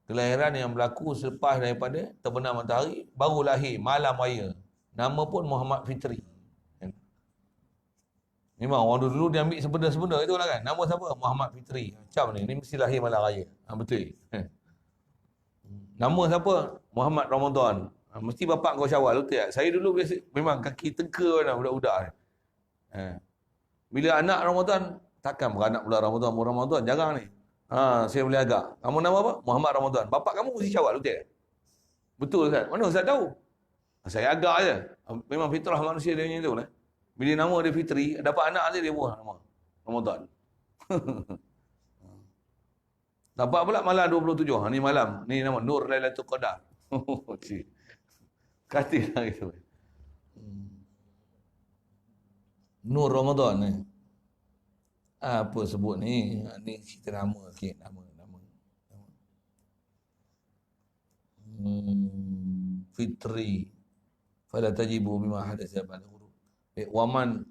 Kelahiran yang berlaku selepas daripada terbenam matahari baru lahir malam raya. Nama pun Muhammad Fitri. Memang orang dulu dia ambil sebenar-sebenar itu lah kan. Nama siapa? Muhammad Fitri. Macam ni mesti lahir malam raya. Betul. Nama siapa? Muhammad Ramadan. Mesti bapak kau Syawal, betul tak? Saya dulu biasa memang kaki tengka lah budak-budak ni. Bila anak Ramadan, takkan beranak bulan Ramadan, jarang ni. Saya boleh agak. Kamu nama apa? Muhammad Ramadan. Bapak kamu mesti Syawal, betul tak? Betul Ustaz. Mana Ustaz tahu? Saya agak je. Memang fitrah manusia dia macam tu lah. Bila nama dia Fitri, dapat anak dia buah nama Ramadan. Dapat pula malam 27. Ni malam. Ni nama Nur Lailatul Qadar. Katilah gitu. Nur Ramadan ni. Apa sebut ni? Ni cerita nama sikit. Nama. Fitri. Fala tajibu bima hadatsa ba'da ghurub. Waman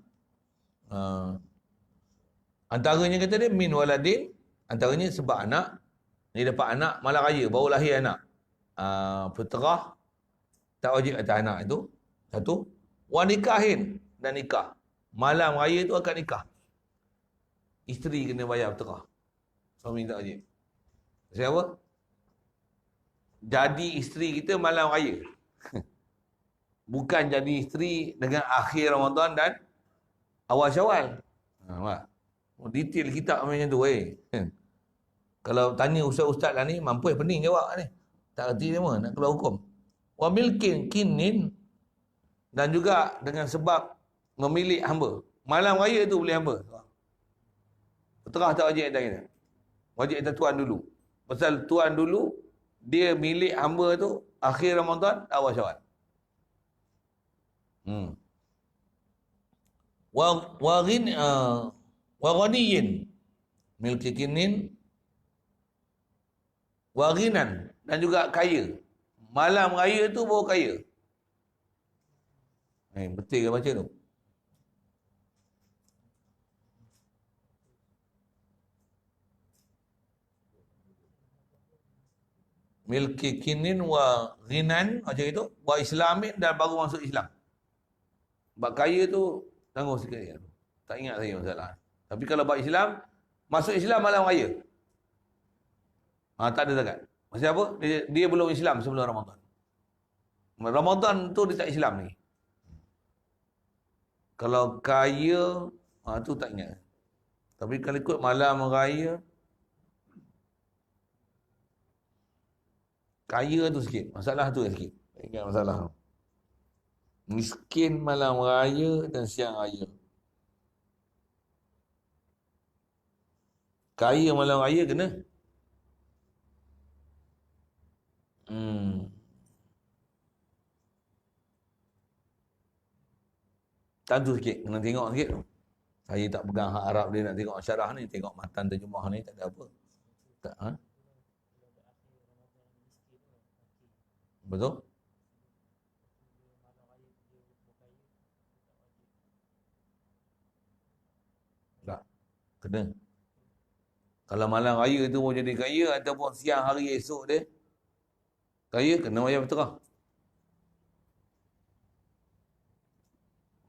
antaranya kata dia min waladin, antaranya sebab anak. Ni dapat anak malam raya, baru lahir anak. Fitrah tak wajib atas anak itu. Satu. Wa nikahin, dan nikah. Malam raya tu akan nikah. Isteri kena bayar fitrah. Suami tak wajib. Siapa? Jadi isteri kita malam raya. Bukan jadi isteri dengan akhir Ramadan dan awal Syawal. Detail kitab macam tu. Kalau tanya ustaz-ustaz lah ni, mampu pening jawab ni. Tak kerti dia mana nak keluar hukum. Wa milkin kinin, dan juga dengan sebab memilih hamba. Malam raya tu boleh hamba. Terah tak wajib atas kita. Wajib atas tuan dulu. Pasal tuan dulu, dia milik hamba tu akhir Ramadan, awal Syawal. Wa ghaniyin milki kinin wa ghinan, dan juga kaya. Malam raya tu baru kaya. Betul ke baca tu? Milki kinin wa ghinan macam itu, wa islamin, dan baru masuk Islam. Bab kaya tu tangguh sikit ya. Tak ingat saya masalah. Tapi kalau bab Islam, masuk Islam malam raya. Tak ada zakat. Maksud apa? Dia belum Islam sebelum Ramadan. Ramadan tu dia tak Islam ni. Kalau kaya, tu tak ingat. Tapi kalau ikut malam raya, kaya tu sikit. Masalah tu sikit. Ingat masalah. Miskin malam raya dan siang raya. Kaya malam raya kena. Tentu sikit. Kena tengok sikit. Saya tak pegang hak Arab dia nak tengok syarah ni. Tengok matan terjemah ni tak ada apa. Tak, Betul? Tak. Kena. Kalau malam raya tu mau jadi kaya ataupun siang hari esok dia kaya, kena bayar fitrah.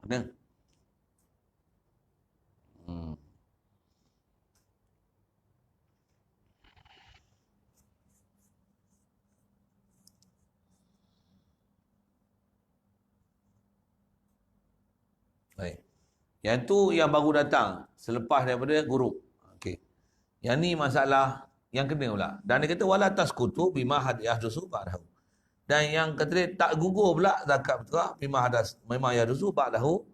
Kena. Baik. Yang tu yang baru datang selepas daripada guru. Okey. Yang ni masalah yang kena pula. Dan dia kata wala tasqutu bima hadiyahdusu ba'dahu. Dan yang kata dia tak gugur pula zakat fitrah bima hadas memang yahdusu ba'dahu,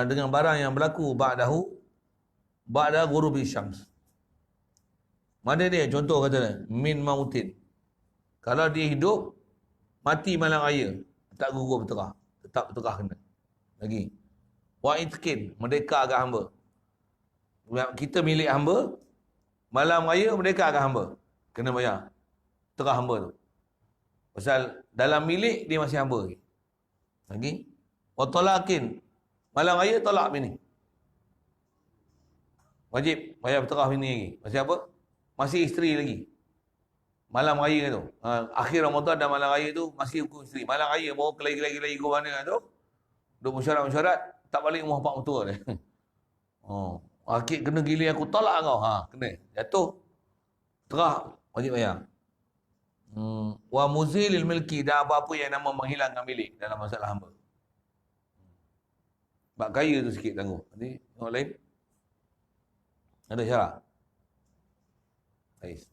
dengan barang yang berlaku ba'da ghurubi syams. Mana dia? Contoh kata dia, min mautin. Kalau dia hidup, mati malam raya, tak gugur fitrah. Tetap fitrah kena. Lagi. Wa itqin, merdekakan hamba. Kita milik hamba, malam raya merdekakan hamba. Kena bayar. Terah hamba tu. Pasal dalam milik dia masih hamba lagi. Lagi. Wa talaqin. Malam raya tolak bini. Wajib bayar terah bini lagi. Masih apa? Masih isteri lagi. Malam raya tu. Akhir Ramadan dan malam raya tu masih hukum isteri. Malam raya baru kelai-kelai ke mana tu. Duk mersyarat-mersyarat. Tak balik rumah pak mertua dia. Akid kena gilir aku tolak kau. Kena. Jatuh. Terah. Wajib bayar. Wa muzilil milki. Dan apa-apa yang nama menghilangkan milik dalam masalah hamba. Bak kaya tu sikit tangguh. Nanti orang lain. Ada syarat? Baik.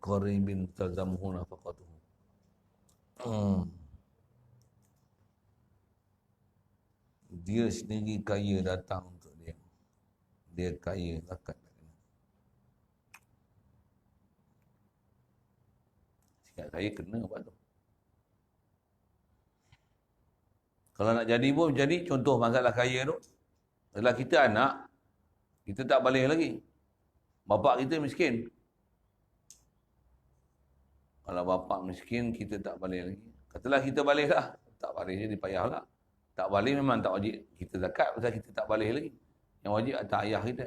Qaribin tazamhu nafaqatuhu. Dia sendiri kaya datang untuk dia. Dia kaya zakat. Sikap kaya kena apa tu? Kalau nak jadi pun jadi, contoh masalah kaya tu. Setelah kita anak, kita tak balik lagi. Bapak kita miskin. Kalau bapak miskin, kita tak balik lagi. Katalah kita balik lah. Tak balik jadi payah lah. Tak balik memang tak wajib kita zakat. Pasal kita tak balik lagi. Yang wajib atas ayah kita.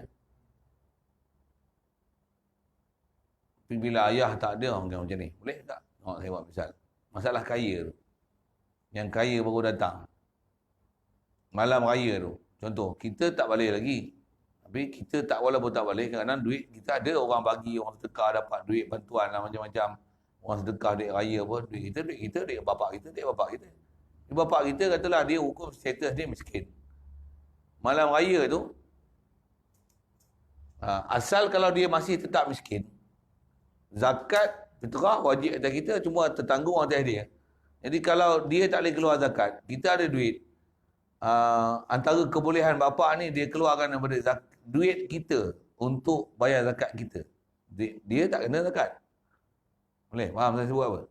Tapi bila ayah tak ada, orang macam ni. Boleh tak? Saya buat misal. Masalah kaya tu. Yang kaya baru datang. Malam raya tu. Contoh, kita tak balik lagi. Tapi kita tak walaupun tak balik, kadang-kadang duit kita ada orang bagi, orang sedekah dapat duit bantuan lah macam-macam. Orang sedekah duit raya pun, duit kita, duit bapak kita, duit bapak kita. Bapak kita katalah dia hukum status dia miskin. Malam raya tu, asal kalau dia masih tetap miskin, zakat, fitrah wajib atas kita, cuma tertanggung atas dia. Jadi kalau dia tak boleh keluar zakat, kita ada duit. Antara kebolehan bapak ni, dia keluarkan daripada duit kita untuk bayar zakat kita. Dia tak kena zakat. Boleh? Faham saya sebut apa?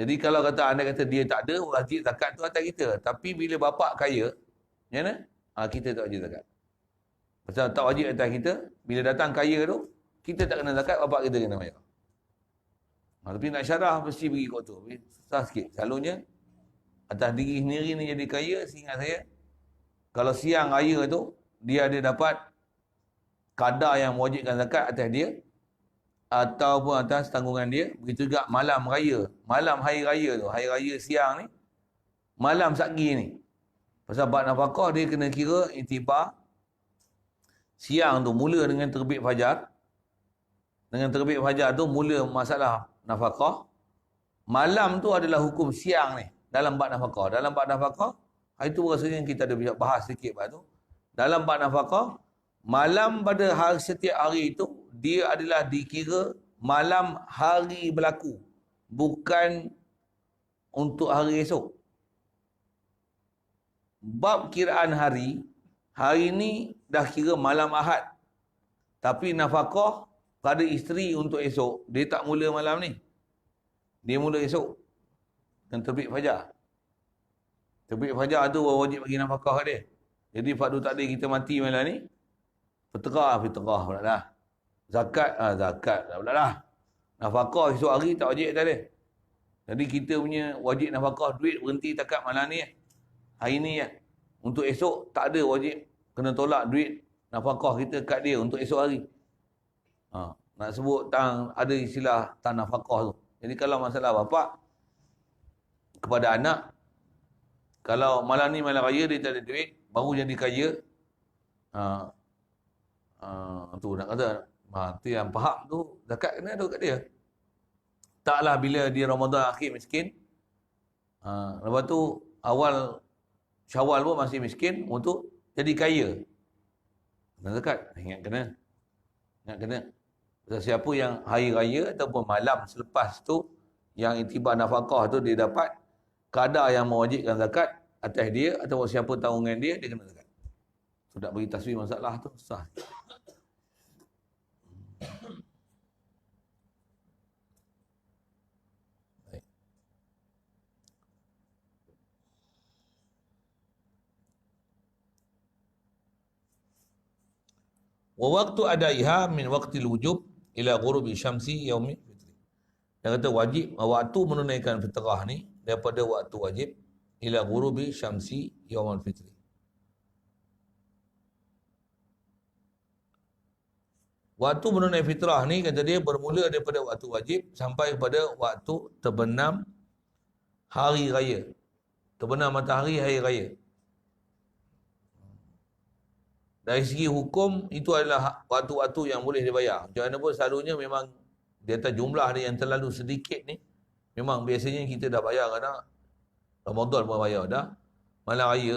Jadi kalau anda kata dia tak ada, wajib zakat tu atas kita. Tapi bila bapak kaya, macam mana? Kita tak wajib zakat. Pasal tak wajib atas kita, bila datang kaya tu, kita tak kena zakat, bapak kita kena bayar. Tapi nak syarah, mesti pergi kot tu. Susah sikit. Selalunya, atas diri sendiri ni jadi kaya, seingat saya, kalau siang raya tu, dia ada dapat kadar yang mewajibkan zakat atas dia, ataupun atas tanggungan dia. Begitu juga malam raya, malam hari raya tu, hari raya siang ni, malam satgi ni, pasal bab nafkah dia kena kira iktibar siang tu mula dengan terbit fajar. Dengan terbit fajar tu mula masalah nafkah. Malam tu adalah hukum siang ni dalam bab nafkah. Dalam bab nafkah, hari tu rasanya kita ada bahas sikit bab tu. Dalam bab nafkah, malam pada hari setiap hari itu dia adalah dikira malam hari berlaku, bukan untuk hari esok. Bab kiraan hari ni dah kira malam Ahad. Tapi nafkah pada isteri untuk esok, dia tak mula malam ni. Dia mula esok. Dan terbit fajar. Terbit fajar tu wajib bagi nafkah dia. Jadi fardu takdir kita mati malam ni, fitrah pula dah. Zakat dah pula dah. Nafkah esok hari tak wajib atas dia. Jadi kita punya wajib nafkah duit berhenti takat malam ni. hari ni kan. Untuk esok tak ada wajib kena tolak duit nafkah kita kat dia untuk esok hari. Nak sebut ada istilah nafkah tu. Jadi kalau masalah bapak kepada anak, kalau malam ni malam raya dia tak ada duit, baru jadi kaya, tu nak kata, tu yang faham tu, zakat kena ada kat dia. Taklah bila dia Ramadan akhir miskin, lepas tu awal Syawal pun masih miskin, untuk jadi kaya. Kena zakat, ingat kena. Siapa yang hari raya ataupun malam selepas tu, yang iktibar nafkah tu dia dapat, kadar yang mewajibkan zakat atas dia, ataupun siapa tanggungan dia kena zakat. So, tak bagi tasbih masalah tu, sah. Wa waqtu adaiha min waqtil wujub ila ghurubi syamsi yaumil fitri. Dia kata wajib, waktu menunaikan fitrah ni daripada waktu wajib ila ghurubi syamsi yaumil fitri. Waktu menunaikan fitrah ni kata dia bermula daripada waktu wajib sampai kepada waktu terbenam hari raya. Terbenam matahari hari raya. Dari segi hukum, itu adalah waktu-waktu yang boleh dibayar. Macam mana pun selalunya memang di atas jumlah dia yang terlalu sedikit ni, memang biasanya kita dah bayar kadang Ramadan pun bayar dah, malam raya,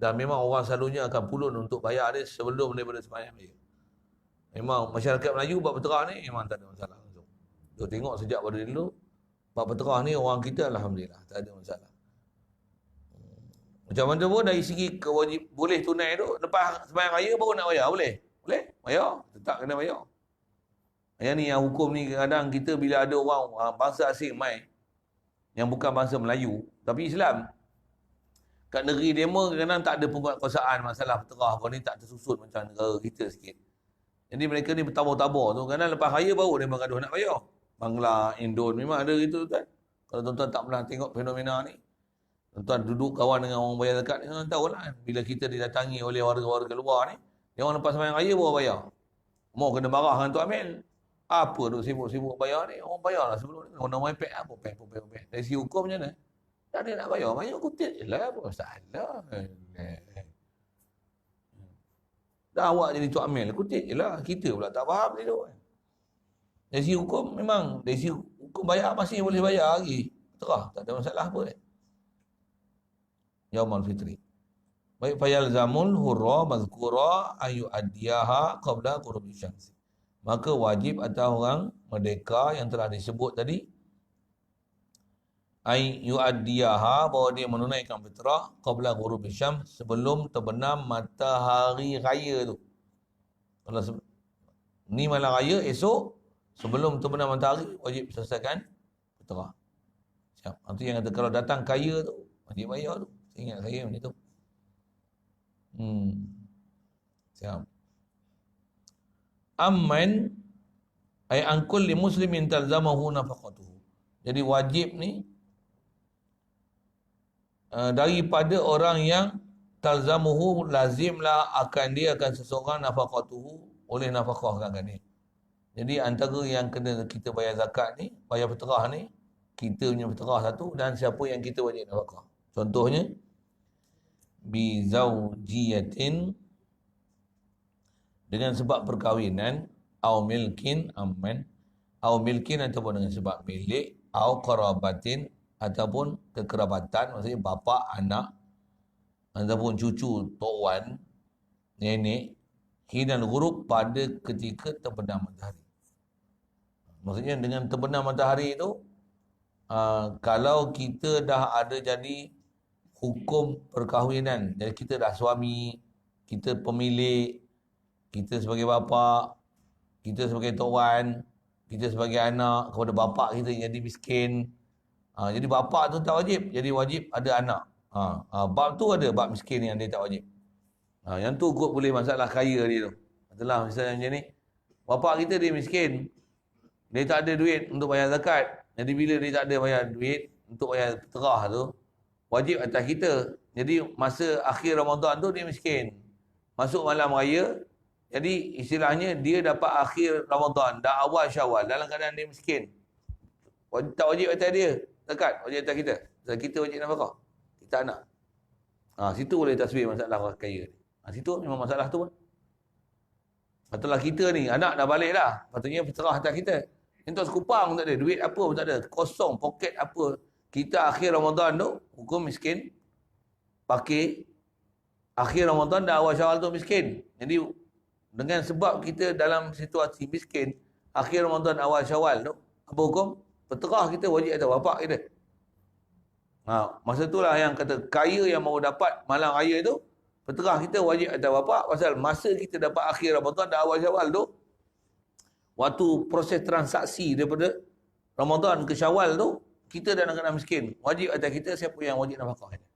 dan memang orang selalunya akan pulun untuk bayar dia sebelum daripada sembahyang raya. Memang masyarakat Melayu bab peterah ni memang tak ada masalah. Kita tengok sejak pada dulu, bab peterah ni orang kita Alhamdulillah tak ada masalah. Macam mana pun dari segi kewajib boleh tunai tu, lepas sembahyang raya baru nak bayar, boleh? Boleh? Bayar? Tetap kena bayar. Yang ni, yang hukum ni kadang kita bila ada orang bangsa asing mai, yang bukan bangsa Melayu, tapi Islam, kat negeri demo kadang tak ada penguatkuasaan masalah peterah apa ni, tak tersusun macam negara kita sikit. Jadi mereka ni bertabur-tabur tu, kadang lepas raya baru dia gaduh nak bayar. Bangla, Indon, memang ada gitu kan. Kalau tuan-tuan tak pernah tengok fenomena ni, tuan-tuan duduk kawan dengan orang bayar zakat, tuan tahulah bila kita didatangi oleh warga-warga luar ni, dia orang lepas sembahyang raya baru bayar. Mau kena marah dengan Tok Amil. Apa tu sibuk-sibuk bayar ni? Orang bayar lah sebelum ni. Orang main pek apa? Pek. Dari segi hukum macam mana? Tak ada nak bayar. Bayar kutip je lah. Apa masalah? Dah awak jadi Tok Amil, kutip je lah. Kita pula tak faham ni tu. Dari segi hukum memang, dari segi hukum bayar masih boleh bayar lagi. Terah, tak ada masalah pun. Yaumul Fitri. Baik, fayalzamul hurra mazkura ayu adiyaha qabla ghurubi syamsi. Maka wajib atas orang merdeka yang telah disebut tadi, ayu adiyaha, bahawa dia menunaikan fitrah qabla ghurubi syams, sebelum terbenam matahari raya tu. Kalau ni malam raya, esok sebelum terbenam matahari wajib selesaikan fitrah. Siap. Itu yang kata kalau datang kaya tu wajib bayar tu. Ingat saya macam tu. Siap. Amman ay an kulli muslimin talzamahu nafaqatuhu. Jadi wajib ni daripada orang yang talzamuhu, lazimlah akan dia akan seseorang nafaqatuhu, oleh nafkahkan dia. Jadi antara yang kena kita bayar zakat ni, bayar fitrah ni, kita punya fitrah satu, dan siapa yang kita wajib nafkah. Contohnya bi zawjiyatin, dengan sebab perkahwinan, au milkin amman, au milkin ataupun dengan sebab milik, au qarabatin ataupun kekerabatan, maksudnya bapa, anak ataupun cucu, tok wan, nenek, hinal ghurub, pada ketika terbenam matahari. Maksudnya dengan terbenam matahari itu, kalau kita dah ada jadi hukum perkahwinan, jadi kita dah suami, kita pemilik, kita sebagai bapa, kita sebagai tok wan, kita sebagai anak kepada bapa kita jadi miskin. Jadi bapa tu tak wajib, jadi wajib ada anak. Bab tu ada bab miskin yang dia tak wajib. Yang tu kot boleh masalah kaya dia tu. Itulah misalnya macam ni, bapa kita dia miskin, dia tak ada duit untuk bayar zakat. Jadi bila dia tak ada bayar duit untuk bayar fitrah tu, wajib atas kita. Jadi masa akhir Ramadan tu dia miskin. Masuk malam raya, jadi istilahnya dia dapat akhir Ramadan, dah awal Syawal dalam keadaan dia miskin. Tak wajib atas dia, zakat wajib atas kita. Sebab kita wajib nafkah. Kita anak. Situ boleh tasbih masalah orang kaya. Situ memang masalah tu. Patutlah kita ni, anak dah balik dah. Patutnya berserah atas kita. Untuk sekupang tak ada, duit apa pun tak ada. Kosong, poket apa. Kita akhir Ramadan tu, hukum miskin. Pakai akhir Ramadan dah awal Syawal tu miskin. Jadi dengan sebab kita dalam situasi miskin, akhir Ramadan awal Syawal tu, apa hukum? Peterah kita wajib atas bapak kita. Masa itulah yang kata kaya yang mau dapat malam raya tu, peterah kita wajib atas bapak. Pasal masa kita dapat akhir Ramadan dah awal Syawal tu, waktu proses transaksi daripada Ramadan ke Syawal tu, kita dah nak miskin. Wajib atas kita siapa yang wajib nafkah kita.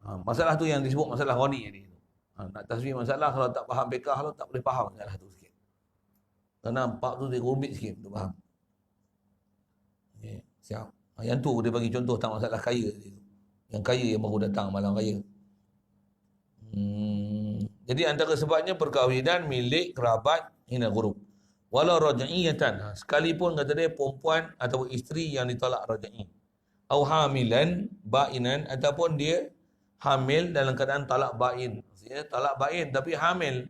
Masalah tu yang disebut masalah ghani ni. Nak tasbih masalah, kalau tak faham fiqh, kalau tak boleh faham masalah tu sikit. Kerana bab tu dia rumit sikit untuk faham. Okay, siap. Yang tu dia bagi contoh tentang masalah kaya. Yang kaya yang baru datang malam raya. Jadi antara sebabnya perkahwinan milik kerabat hina ghurub. Walau raj'iyatan. Sekalipun kata dia perempuan atau isteri yang ditolak raj'i. Au hamilan ba'inan, ataupun dia hamil dalam keadaan talak bain. Maksudnya talak bain tapi hamil.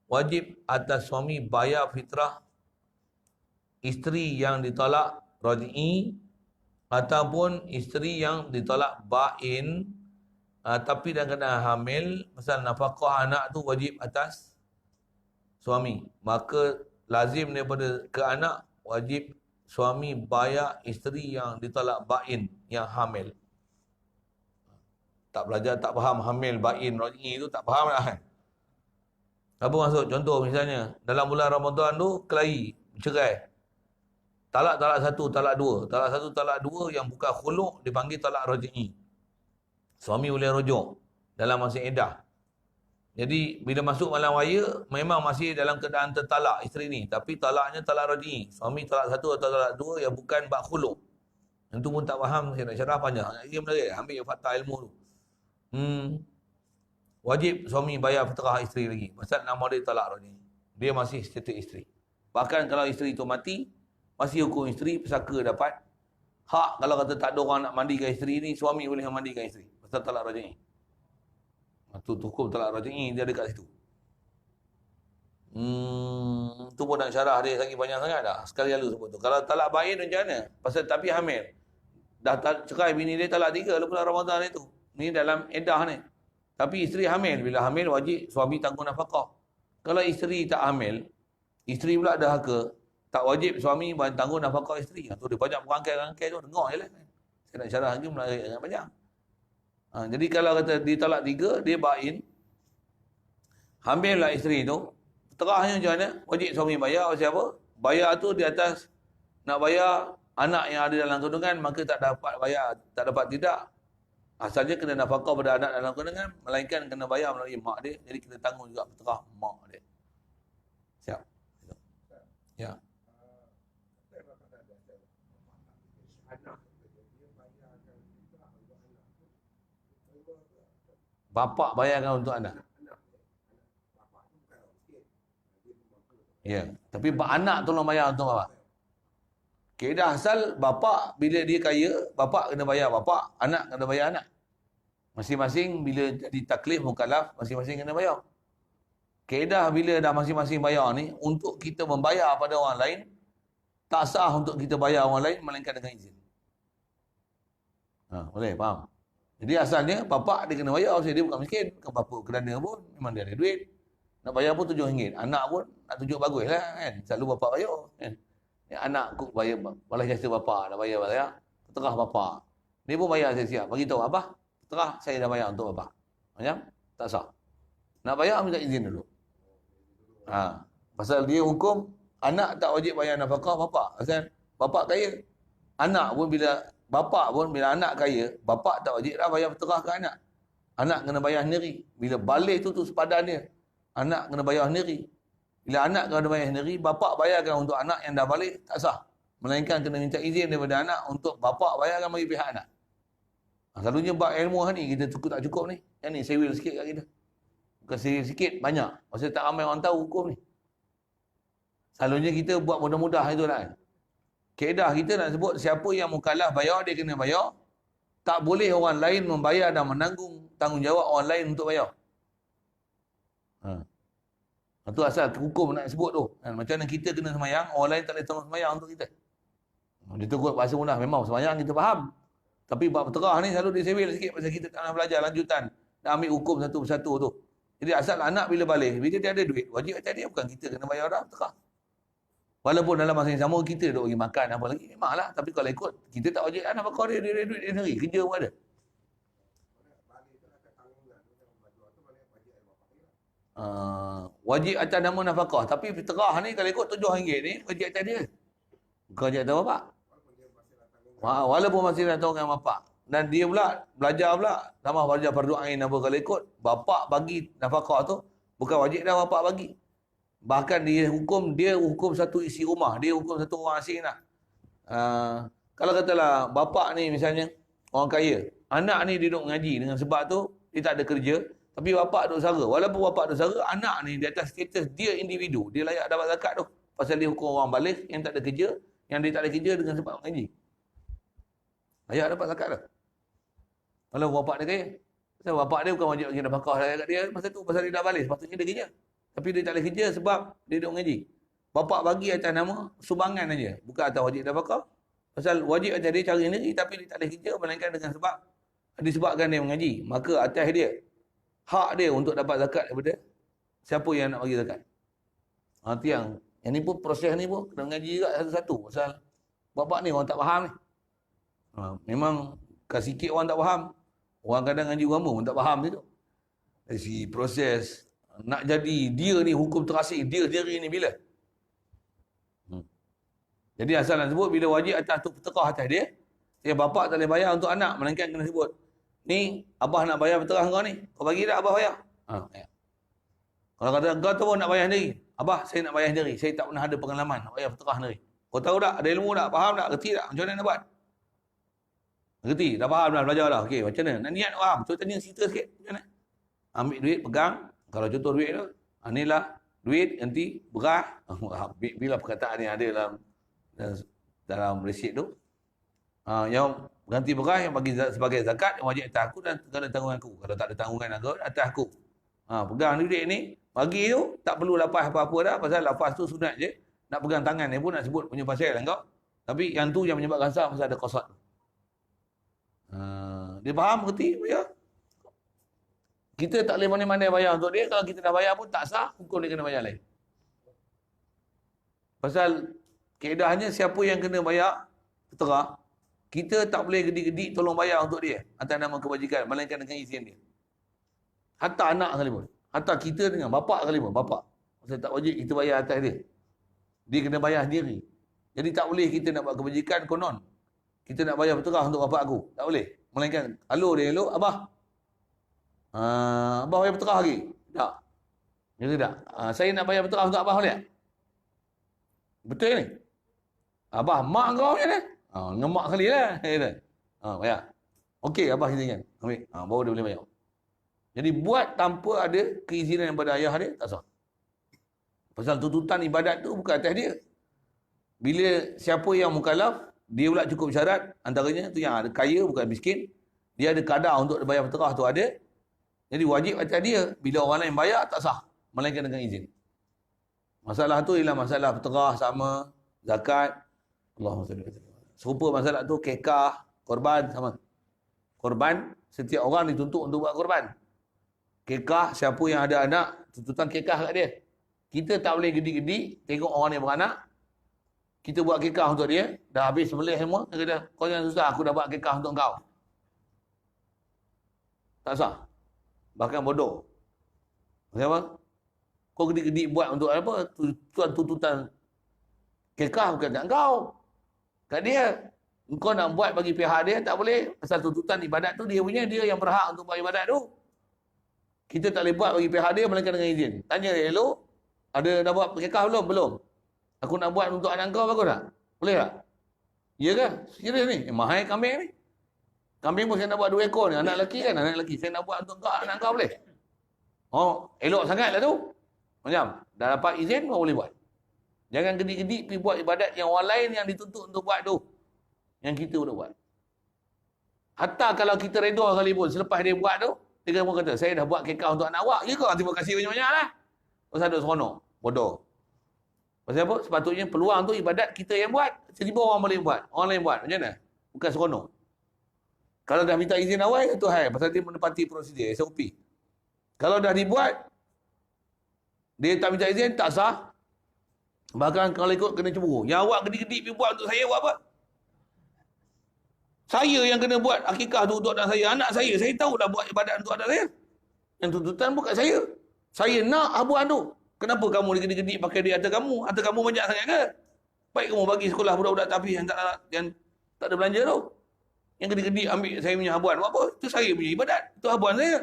Wajib atas suami bayar fitrah isteri yang ditolak raj'i ataupun isteri yang ditolak bain tapi dalam keadaan hamil. Pasal nafkah anak tu wajib atas suami. Maka lazim daripada ke anak, wajib suami bayar isteri yang ditolak bain, yang hamil. Tak belajar, tak faham hamil, bain, raj'i tu tak faham lah kan. Apa maksud? Contoh misalnya, dalam bulan Ramadan tu, kelahi, cerai. Talak satu, talak dua. Talak satu, talak dua yang bukan khuluk, dipanggil talak raj'i. Suami boleh rujuk dalam masa iddah. Jadi, bila masuk malam raya, memang masih dalam keadaan tertalak isteri ni. Tapi talaknya talak raj'i. Suami talak satu atau talak dua yang bukan bak khuluk. Yang tu pun tak faham, saya nak syarah panjang. Dia menarik, ambil fakta ilmu tu. Wajib suami bayar fitrah isteri lagi. Pasal nama dia talak raj'i. Dia masih status isteri. Bahkan kalau isteri tu mati, masih hukum isteri, pesaka dapat hak. Kalau kata tak ada orang nak mandikan isteri ni, suami boleh mandikan isteri. Pasal talak raj'i. Tu hukum talak raj'i dia ada kat situ. Tu pun nak syarah dia lagi banyak sangat dah. Sekali lalu sebut tu. Kalau talak bain macam mana? Pasal tapi hamil. Dah cerai bini dia talak 3 bulan Ramadan itu. Ni dalam iddah ni. Tapi isteri hamil. Bila hamil wajib suami tanggung nafkah. Kalau isteri tak hamil, isteri pula dah ke, tak wajib suami tanggung nafkah isteri. Tu dia banyak perangkai-rangkai tu. Dengar je lah. Saya nak syarah lagi menarik sangat banyak. Jadi kalau kata dia talak 3, dia bain. Hamil lah isteri tu. Terahnya macam mana? Wajib suami bayar. Siapa? Bayar tu di atas nak bayar anak yang ada dalam kandungan, maka tak dapat bayar. Tak dapat tidak. Asalnya kena nafkah pada anak dalam kandungan, melainkan kena bayar melalui mak dia. Jadi kita tanggung juga terah mak dia. Siap? Ya. Bapak bayarkan untuk anak. Ya, tapi anak tolong bayar untuk bapak. Kaedah asal bapak bila dia kaya, bapak kena bayar bapak, anak kena bayar anak. Masing-masing bila jadi taklif mukallaf, masing-masing kena bayar. Kaedah bila dah masing-masing bayar ni, untuk kita membayar pada orang lain, tak sah untuk kita bayar orang lain melainkan dengan izin. Boleh faham? Jadi asalnya bapak dia kena bayar, sebab dia bukan miskin, bukan bapa kerana pun, memang dia ada duit. Nak bayar pun RM7. Anak pun nak tunjuk bagus lah kan. Selalu bapak bayar kan. Anak kok bayar, balas jasa bapak, nak bayar. Terah bapak. Dia pun bayar siap-siap. Bagi tahu abah, terah saya dah bayar untuk bapak. Macam? Tak sah. Nak bayar minta izin dulu. Pasal dia hukum, anak tak wajib bayar nafkah bapak. Pasal bapak kaya. Anak pun bila, bapak pun bila anak kaya, bapak tak wajib dah bayar terah ke anak. Anak kena bayar sendiri. Bila balik tu sepadan dia. Anak kena bayar sendiri. Bila anak kena bayar sendiri, bapak bayarkan untuk anak yang dah balik, tak sah. Melainkan kena minta izin daripada anak untuk bapak bayarkan bagi pihak anak. Selalunya bab ilmu ni kita cukup tak cukup ni. Yang ni sewil sikit kat kita. Bukan sewil sikit, banyak. Maksudnya tak ramai orang tahu hukum ni. Selalunya kita buat mudah-mudah itu lah. Kaedah kita nak sebut siapa yang mukallaf bayar, dia kena bayar. Tak boleh orang lain membayar dan menanggung tanggungjawab orang lain untuk bayar. Itu asal hukum nak sebut tu. Macam mana kita kena semayang, orang lain tak boleh tolong semayang untuk kita. Dia turut bahasa mudah, memang semayang kita faham. Tapi bab terah ni selalu disewil sikit pasal kita tak nak belajar lanjutan. Nak ambil hukum satu persatu tu. Jadi asal anak bila balik, bila dia ada duit, wajib atas dia, bukan kita kena bayar dah, terah. Walaupun dalam masa yang sama kita duk pergi makan apa lagi, memanglah. Tapi kalau ikut, kita tak wajib anak bakal dia ada duit dia sendiri, kerja pun ada. Wajib atas nama nafkah. Tapi terah ni kalau ikut RM7 ni, wajib atas dia. Bukan wajib atas bapak. Walaupun masih nak tahu dengan bapak. Dan dia pula belajar pula. Sama belajar fardu ain apa kalau ikut. Bapak bagi nafkah tu. Bukan wajib dah bapak bagi. Bahkan dia hukum satu isi rumah. Dia hukum satu orang asing nak. Kalau katalah bapak ni misalnya orang kaya. Anak ni dia duduk mengaji dengan sebab tu dia tak ada kerja. Tapi bapak duduk sara. Walaupun bapak duduk sara, anak ni di atas status dia individu. Dia layak dapat zakat tu. Pasal dia hukum orang balik yang tak ada kerja. Yang dia tak ada kerja dengan sebab mengaji. Layak dapat zakat dah. Kalau bapak dia kaya. Pasal bapak dia bukan wajib bagi nafkah kat dia. Masa tu pasal dia dah balik. Sepatutnya dia kerja. Tapi dia tak boleh kerja sebab dia duduk mengaji. Bapak bagi atas nama sumbangan aja. Bukan atas wajib nafkah. Pasal wajib atas dia cari sendiri. Tapi dia tak boleh kerja. Melainkan dengan sebab disebabkan dia mengaji. Maka atas dia. Hak dia untuk dapat zakat daripada siapa yang nak bagi zakat. Itu yang ni pun proses ni pun kena mengaji juga satu-satu. Pasal bapak ni orang tak faham ni. Memang sikit orang tak faham. Orang kadang ngaji agama pun tak faham tu. Dari segi proses nak jadi dia ni hukum terasing dia sendiri ni bila. Jadi asal nak sebut bila wajib atas tu petekah atas dia. Dia bapak tak boleh bayar untuk anak. Melainkan kena sebut. Ni abah nak bayar petekah kau ni. Kau bagi tak abah bayar? Ya. Kalau kata kau tu pun nak bayar sendiri. Abah saya nak bayar sendiri. Saya tak pernah ada pengalaman nak bayar petekah sendiri. Kau tahu tak? Ada ilmu tak? Faham tak? Kerti tak? Macam mana nak buat? Kerti? Dah faham dah, belajar dah. Okey, macam mana? Nak niat faham. So, tanya cerita sikit. Macam mana? Ambil duit, pegang. Kalau contoh duit tu, inilah duit, nanti beras. Bila perkataan ni ada dalam resit tu. Yang ganti beras, yang bagi sebagai zakat, yang wajib atas aku dan kena tanggungan aku. Kalau tak ada tanggungan aku, atas aku. Pegang duit ni, bagi tu, tak perlu lapas apa-apa dah. Pasal lapas tu sunat je. Nak pegang tangan ni pun nak sebut punya pasal lah kau. Tapi yang tu yang menyebabkan sah pasal ada qasad. Dia faham kerti bayar. Kita tak boleh mana-mana bayar untuk dia. Kalau kita dah bayar pun tak sah, hukum dia kena bayar lain. Pasal keedahnya siapa yang kena bayar terah, kita tak boleh gedik-gedik tolong bayar untuk dia atas nama kebajikan, melainkan dengan izin dia. Hatta anak sekalipun. Hatta kita dengan bapak sekalipun, bapak. Pasal tak wajib kita bayar atas dia. Dia kena bayar sendiri. Jadi tak boleh kita nak buat kebajikan konon. Kita nak bayar berterah untuk bapak aku. Tak boleh. Melainkan, halo dia, halo, abah. Abah bayar berterah lagi? Tak. Jadi tak. Saya nak bayar berterah untuk abah boleh tak? Betul ni? Abah, mak kau macam mana? Dengan mak sekali lah. Bayar. Okey, abah izinkan. Ambil. Baru dia boleh bayar. Jadi buat tanpa ada keizinan daripada ayah dia, tak sah. Pasal tuntutan ibadat tu bukan atas dia. Bila siapa yang mukallaf, dia pula cukup syarat, antaranya tu yang ada kaya bukan miskin, dia ada kadar untuk bayar berterah tu ada. Jadi wajib atas dia, bila orang lain bayar tak sah, melainkan dengan izin. Masalah tu ialah masalah berterah sama, zakat, Allahumma salli alaihi wasallam. Serupa masalah tu kekah, korban sama. Korban, setiap orang dituntut untuk buat korban. Kekah, siapa yang ada anak, tuntutan kekah kat dia. Kita tak boleh gedik-gedik, tengok orang ni beranak, kita buat kekah untuk dia, dah habis sembelih semua, dia kata, kau jangan susah, aku dah buat kekah untuk kau. Tak sah. Bahkan bodoh. Kenapa? Kau gedik-gedik buat untuk apa? Tuntutan kekah bukan kat kau. Kat dia. Kau nak buat bagi pihak dia, tak boleh. Pasal tuntutan ibadat tu, dia punya, dia yang berhak untuk buat ibadat tu. Kita tak boleh buat bagi pihak dia, melainkan dengan izin. Tanya dia, hello, ada dah buat kekah belum? Belum. Aku nak buat untuk anak kau, bagus tak? Boleh tak? Ya ke? Serius ni? Mahal kambing ni. Kambing pun saya nak buat 2 ekor ni. Anak lelaki kan, anak lelaki. Saya nak buat untuk kau, anak kau boleh? Oh, elok sangat lah tu. Macam, dah dapat izin, kau boleh buat. Jangan gedik-gedik pergi buat ibadat yang orang lain yang dituntut untuk buat tu. Yang kita boleh buat. Hatta kalau kita redha sekalipun, selepas dia buat tu, dia pun kata, saya dah buat kekah untuk anak awak. Ya kau, terima kasih banyak-banyak lah. Pasal duk seronok. Bodoh. Pasal apa? Sepatutnya peluang tu ibadat kita yang buat. 1000 orang boleh buat. Orang lain buat. Macam mana? Bukan seronok. Kalau dah minta izin awal, itu hai. Pasal dia menepati prosedur, SOP. Kalau dah dibuat, dia tak minta izin, tak sah. Bahkan kalau ikut, kena cemburu. Yang awak gedik-gedik pergi buat untuk saya, buat apa? Saya yang kena buat akikah tu untuk anak saya. Anak saya tahu dah buat ibadat untuk anak saya. Yang tuntutan bukan saya. Saya nak habuan tu. Kenapa kamu gedik-gedik pakai di atas kamu? Atas kamu banyak sangat ke? Baik kamu bagi sekolah budak-budak tapi yang tak ada belanja tu. Yang gedik-gedik ambil saya punya habuan. Buat apa? Itu saya punya ibadat. Itu habuan saya.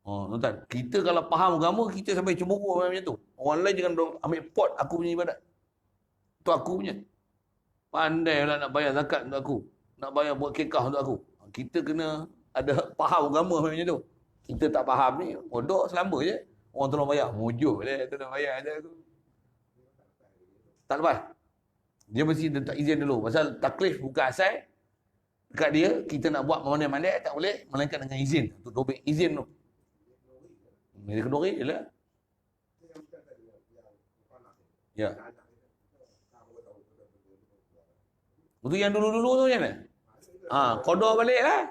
Oh, tuan. Kita kalau faham agama, kita sampai cemburu macam tu. Orang lain jangan ambil pot aku punya ibadat. Itu aku punya. Pandai lah nak bayar zakat untuk aku. Nak bayar buat kekah untuk aku. Kita kena ada faham agama macam tu. Kita tak faham ni, bodoh selamba je. Orang tolong bayar. Mujur dia tolong bayar je aku. Tak lepas. Dia mesti tak izin dulu. Pasal taklif bukan asal. Dekat dia, kita nak buat mana-mana tak boleh. Melainkan dengan izin. Untuk dobek izin tu. Dia kenduri je lah. Ya. Itu yang dulu-dulu tu macam mana? Kodor balik lah.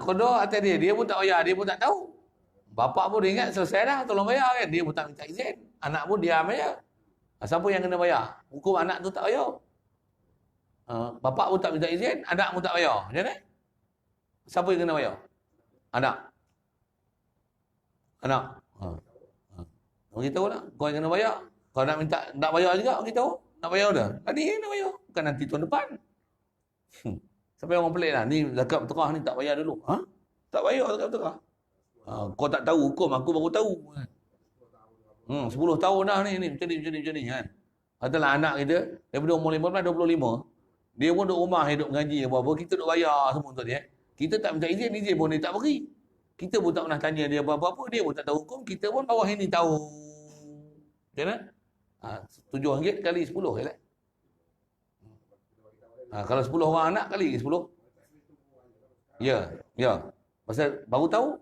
Kodor atas dia. Dia pun tak bayar. Dia pun tak tahu. Bapak pun dia ingat selesai dah. Tolong bayar kan. Dia pun tak minta izin. Anak pun diam aja. Siapa yang kena bayar? Hukum anak tu tak bayar. Bapak pun tak minta izin. Anak pun tak bayar. Macam mana? Siapa yang kena bayar? Anak. Bagi tahu lah. Kau yang kena bayar. Kau nak minta nak bayar juga, bagi tahu. Nak bayar dah. Tadi nak bayar. Bukan nanti tahun depan. Sampai orang pelik lah. Ni zakat fitrah ni tak bayar dulu. Tak bayar zakat fitrah. Kau tak tahu hukum, aku baru tahu. 10 tahun dah ni macam ni kan. Katalah anak kita daripada umur 15 25, dia pun duduk rumah hidup ngaji apa-apa, kita duk bayar semua untuk dia. Kita tak minta izin pun dia tak beri. Kita pun tak pernah tanya dia apa-apa, dia pun tak tahu hukum, kita pun bawah ini tahu. Macam mana? RM7 kali 10 je lah. Kalau 10 orang anak kali 10. Ya. Pasal baru tahu.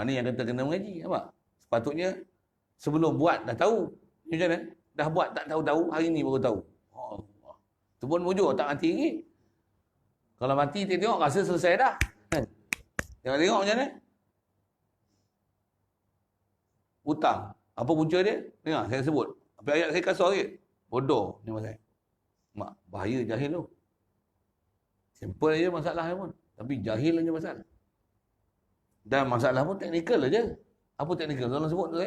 Ni yang kata kena mengaji. Nampak? Sepatutnya sebelum buat dah tahu. Macam mana? Dah buat tak tahu-tahu, hari ni baru tahu. Tu pun mujur, tak mati lagi. Kalau mati, tengok rasa selesai dah. Tengok macam mana? Hutang. Apa punca dia? Dengar, saya sebut. Apa ayat saya kasar sikit? Bodoh ni pasal. Mak, bahaya jahil tu. Simple aja masalah pun. Tapi jahil aja masalah. Dan masalah pun teknikal aja. Apa teknikal? Tolong sebut tu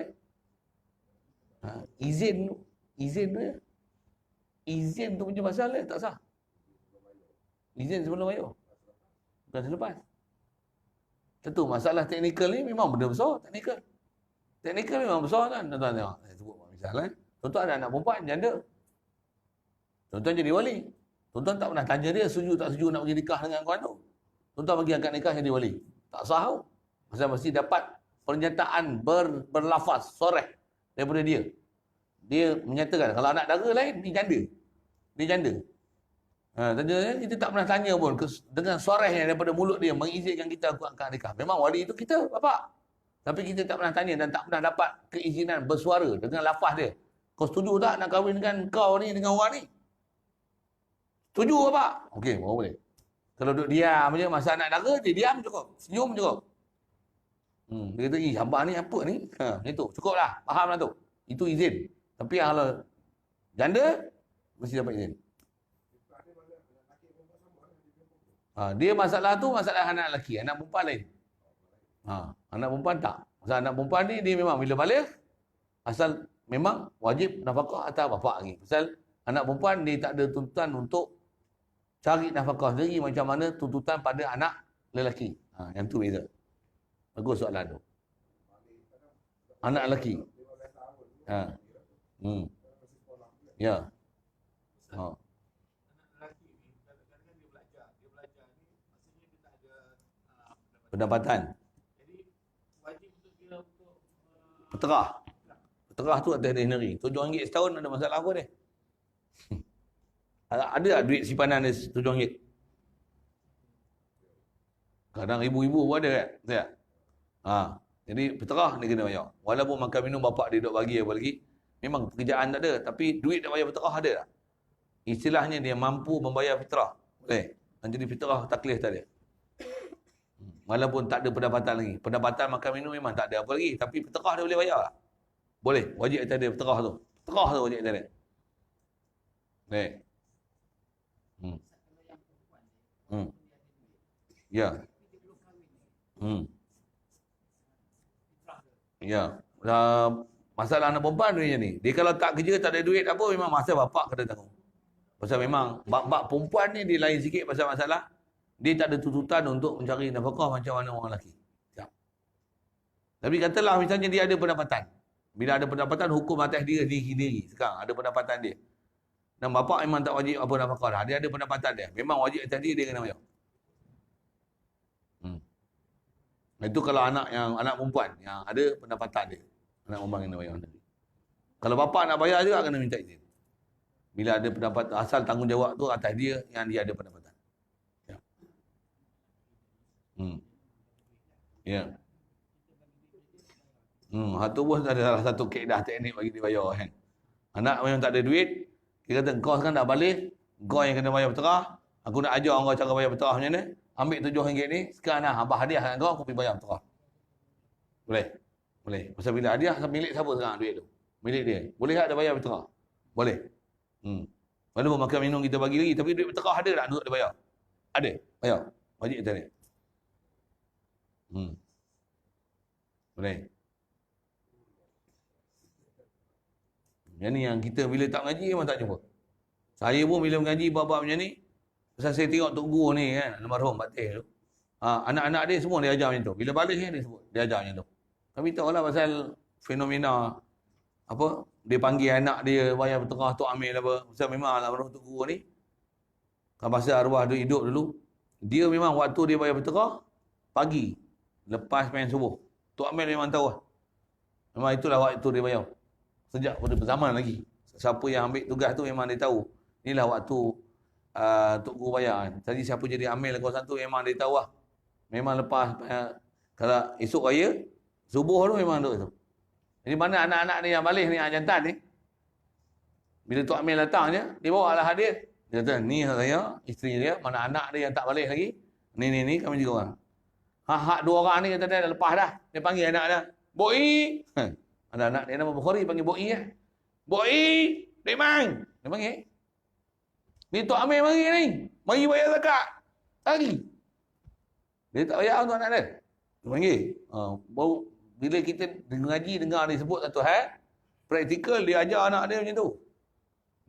izin tu. Izin tu punya masalah tak sah. Izin sebelum bayar. Bukan selepas. Tentu masalah teknikal ni memang benda besar. Teknikal memang besar kan. Tuan-tuan tengok. Saya sebut misalnya. Tuan-tuan ada anak perempuan, janda. Tuan-tuan jadi wali. Tuan-tuan tak pernah tanya dia setuju tak setuju nak pergi nikah dengan kawan tu. Tuan-tuan bagi akad nikah jadi wali. Tak sah tau. Pasal mesti dapat pernyataan berlafaz, soreh daripada dia. Dia menyatakan kalau anak dara lain, ni janda. Dia janda. Tanya kita tak pernah tanya pun dengan sorehnya daripada mulut dia mengizinkan kita akad nikah. Memang wali itu kita, bapak. Tapi kita tak pernah tanya dan tak pernah dapat keizinan bersuara dengan lafaz dia. Kau setuju tak nak kahwin dengan kau ni, dengan orang ni? Setuju bapak? Okey, baru boleh. Kalau duduk diam je, masa anak dara, dia diam cukup. Senyum cukup. Dia kata, hamba ni apa ni? Itu, cukup lah. Faham lah tu. Itu izin. Tapi kalau janda, mesti dapat izin. Dia masalah tu, masalah anak lelaki. Anak perempuan lain. Anak perempuan tak. Pasal anak perempuan ni, dia memang bila balik, asal memang wajib nafkah atas bapak lagi. Pasal anak perempuan, dia tak ada tuntutan untuk cari nafkah sendiri macam mana tuntutan pada anak lelaki. Yang tu beza. Bagus soalan tu. Anak lelaki. Ya. pendapatan. Peterah. Peterah tu ordinary. RM7 setahun ada masalah apa dia? Ada tak duit simpanan dia RM7? Kadang ibu-ibu pun ada kan? Tak? Jadi peterah dia kena bayar. Walaupun makan minum bapak dia duk bagi apa lagi, memang pekerjaan tak ada, tapi duit nak bayar peterah ada tak? Istilahnya dia mampu membayar fitrah. Boleh. Jadi fitrah taklif tak ada. Walaupun tak ada pendapatan lagi. Pendapatan makan minum memang tak ada apa lagi. Tapi fitrah dia boleh bayar tak? Boleh. Wajib atas dia fitrah tu. Fitrah tu wajib atas dia. Boleh. Ya. Ya. Masalah anak perempuan dia ni. Dia kalau tak kerja, tak ada duit apa, memang masa bapak kena tanggung. Pasal memang bab perempuan ni dia lain sikit pasal masalah dia tak ada tuntutan untuk mencari nafkah macam mana orang lelaki. Ya. Tapi katalah misalnya dia ada pendapatan. Bila ada pendapatan, hukum atas dia sendiri. Sekarang ada pendapatan dia. Dan bapak memang tak wajib apa nafkah dah. Dia ada pendapatan dia. Memang wajib atas dia kena bayar. Itu kalau anak perempuan yang ada pendapatan dia. Anak perempuan kena bayar nanti. Kalau bapak nak bayar juga kena minta izin. Bila ada pendapatan, asal tanggungjawab tu atas dia yang dia ada pendapatan. Ya. Ya. Itu pun ada salah satu kaedah teknik bagi dia bayar kan. Anak memang tak ada duit, dia kata kau sekarang dah balik, kau yang kena bayar peterah, aku nak ajar kau cara bayar peterah macam mana, ambil RM7 ni, sekarang dah abah hadiah kat kau, aku pergi bayar peterah. Boleh? Boleh. Pasal bila hadiah, milik siapa sekarang duit tu? Milik dia. Boleh tak dia bayar peterah? Boleh. Walaupun makan minum kita bagi lagi, tapi duit peterah ada tak untuk dia bayar? Ada. Bayar. Wajib atas dia. Boleh. Yang ni yang kita bila tak mengaji memang tak jumpa. Saya pun bila mengaji bab-bab macam ni, pasal saya tengok Tok Guru ni kan, almarhum Patih tu. Anak-anak dia semua dia ajar macam tu. Bila balik dia sebut, dia ajar macam tu. Kami tahu lah pasal fenomena apa, dia panggil anak dia bayar peterah Tok Amil apa. Pasal memang almarhum Tok Guru ni, kan pasal arwah dia hidup dulu, dia memang waktu dia bayar peterah, pagi, lepas main subuh. Tok Amil memang tahu lah. Memang itulah waktu dia bayar. Sejak pada zaman lagi. Siapa yang ambil tugas tu memang dia tahu. Inilah waktu Tok Guru bayar. Tadi siapa jadi amil kawasan tu memang dia tahu lah. Memang lepas, kalau esok raya, subuh tu memang duduk tu. Jadi mana anak-anak ni yang balik ni, anak jantan ni, bila Tok Amil datang je, dia bawa lah hadiah. Dia kata, ni saya, isteri dia, mana anak dia yang tak balik lagi. Ni, kami juga orang. Hak dua orang ni kata dia dah lepas dah. Dia panggil anak dia, Boi! Ada anak dia nama Bukhari panggil Boi lah. Boi! Dek Mang! Dia panggil. Ni Tok Amil mari ni. Mari bayar zakat. Lagi. Dia tak bayar untuk anak dia. Dia panggil. Baru bila kita ngaji dengar dia sebut satu hal, praktikal dia ajar anak dia macam tu.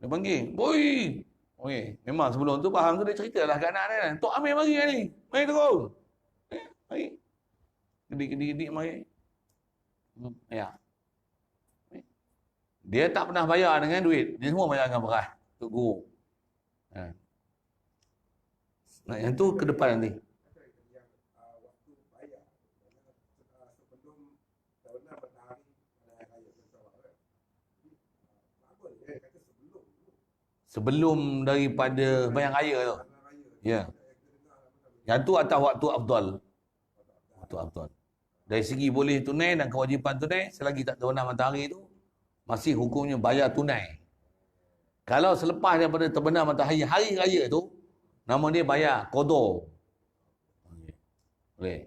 Dia panggil. Boi! Okey. Memang sebelum tu faham tu dia ceritalah kat anak dia. Tok Amil mari ni. Mari turun. Mari. Gedik-gedik mari. Ya. Dia tak pernah bayar dengan duit. Dia semua bayar dengan beras. Tok Guru. Nah, yang tu ke depan nanti. Sebelum daripada bayang raya tu. Ya. Yang tu atas waktu afdal. Waktu afdal. Dari segi boleh tunai dan kewajipan tunai, selagi tak terbenam matahari tu, masih hukumnya bayar tunai. Kalau selepas daripada terbenam matahari hari raya tu, nama dia bayar qada. Boleh.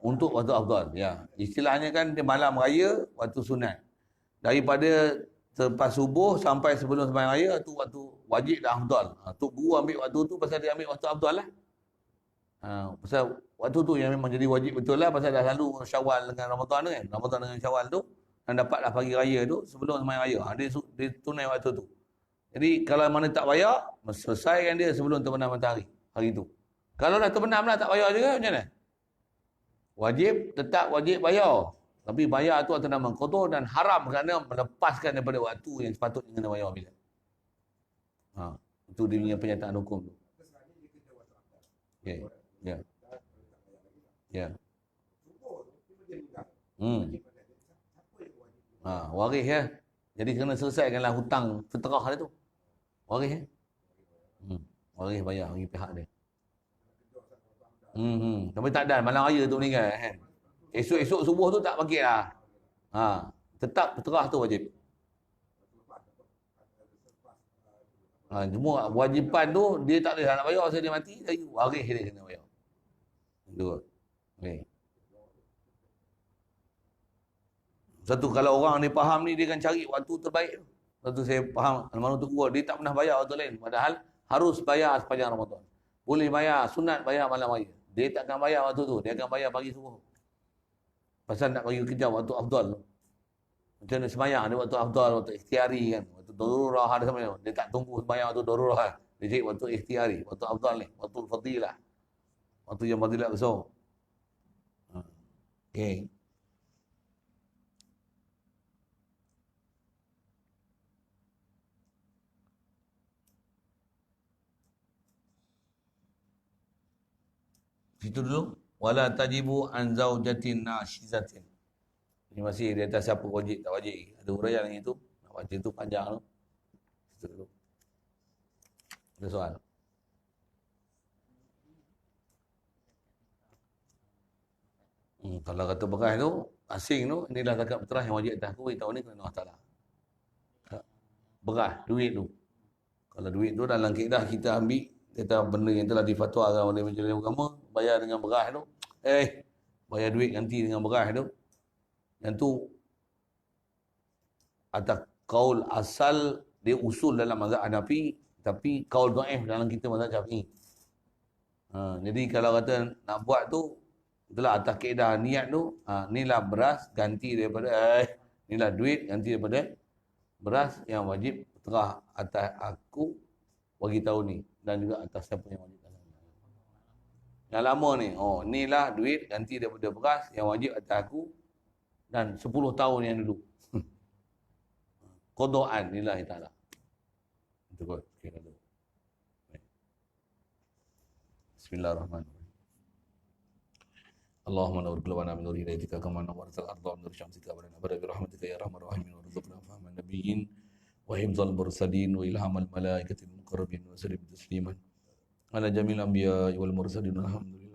Untuk waktu afdal, ya. Istilahnya kan dia malam raya, waktu sunat. Daripada selepas subuh sampai sebelum sembahyang raya tu waktu wajib dan afdal. Tok Guru ambil waktu tu pasal dia ambil waktu afdal lah. Pasal waktu tu yang memang jadi wajib betul lah, pasal dah lalu Syawal dengan Ramadan tu kan. Ramadan dengan Syawal tu dan dapatlah pagi raya tu sebelum sembahyang raya. Dia tunai waktu tu. Jadi kalau mana tak bayar, selesaikan dia sebelum terbenam matahari hari tu. Kalau dah terbenam lah tak bayar juga macam mana? Wajib, tetap wajib bayar. Tapi bayar tu atas nama qada dan haram kerana melepaskan daripada waktu yang sepatutnya kena bayar bila. Itu dia punya pernyataan hukum tu. Okay. Ya. Ya. Hmm. Waris ya. Jadi kena selesaikanlah hutang fitrah dia tu. Waris ya. Hmm. Waris bayar bagi pihak dia. Tapi tak ada malam raya tu meninggal kan. Esok-esok subuh tu tak bagi lah. Tetap fitrah tu wajib. Cuma wajipan tu dia tak boleh nak bayar sebab dia mati, jadi waris dia kena bayar. Itu. Okay. Satu kalau orang ni faham ni, dia akan cari waktu terbaik. Satu saya faham almarhum tu gua, dia tak pernah bayar waktu lain. Padahal harus bayar sepanjang Ramadan. Boleh bayar, sunat bayar malam raya. Dia tak akan bayar waktu tu, dia akan bayar pagi subuh. Pasal nak bagi kerja waktu afdal. Macam mana semayang, dia waktu afdal, waktu ikhtiari kan. Waktu darurah ada sama dia tak tunggu semayang waktu darurah kan. Dia cari waktu ikhtiari, waktu afdal ni, waktu fadilah. Waktu yang fadilah besar. Okay. Situ dulu. Wala tajibu an zaujatin nashizatin. Ini masih di atas siapa wajib tak wajib. Ada huraian yang itu. Nak baca itu panjang tu. Situ dulu. Ada soal? Kalau kata beras tu, asing tu, inilah zakat fitrah yang wajib atas aku tahun ni kerana Allah Ta'ala. Beras, duit tu. Kalau duit tu dalam kaedah kita ambil, kita benda yang telah difatwakan oleh majlis agama, bayar dengan beras tu. Bayar duit ganti dengan beras tu. Yang tu atas kaul asal dia usul dalam mazhab Hanafi, tapi kaul dhaif dalam kita mazhab Syafi'i. Jadi kalau kata nak buat tu, itulah atas kaedah niat tu, inilah beras ganti daripada inilah duit ganti daripada beras yang wajib fitrah atas aku bagi tahun ni, dan juga atas siapa yang wajib tahun ni. Yang lama ni, inilah duit ganti daripada beras yang wajib atas aku dan 10 tahun yang dulu. Qadaan lillahi ta'ala. Itu kot. Bismillahirrahmanirrahim. Allahumma nawwir qulubana min nuri hidayyatika kama nawwartal arda min nuri syamsika wa lana bi rahmatika ya arhamar rahimin warzuqna fahman nabiyyin wa hifdzal mursalin wa ilhamal malaikatil muqarrabin wa sallim tasliman ala jamil anbiya wal mursalin alhamdulillah.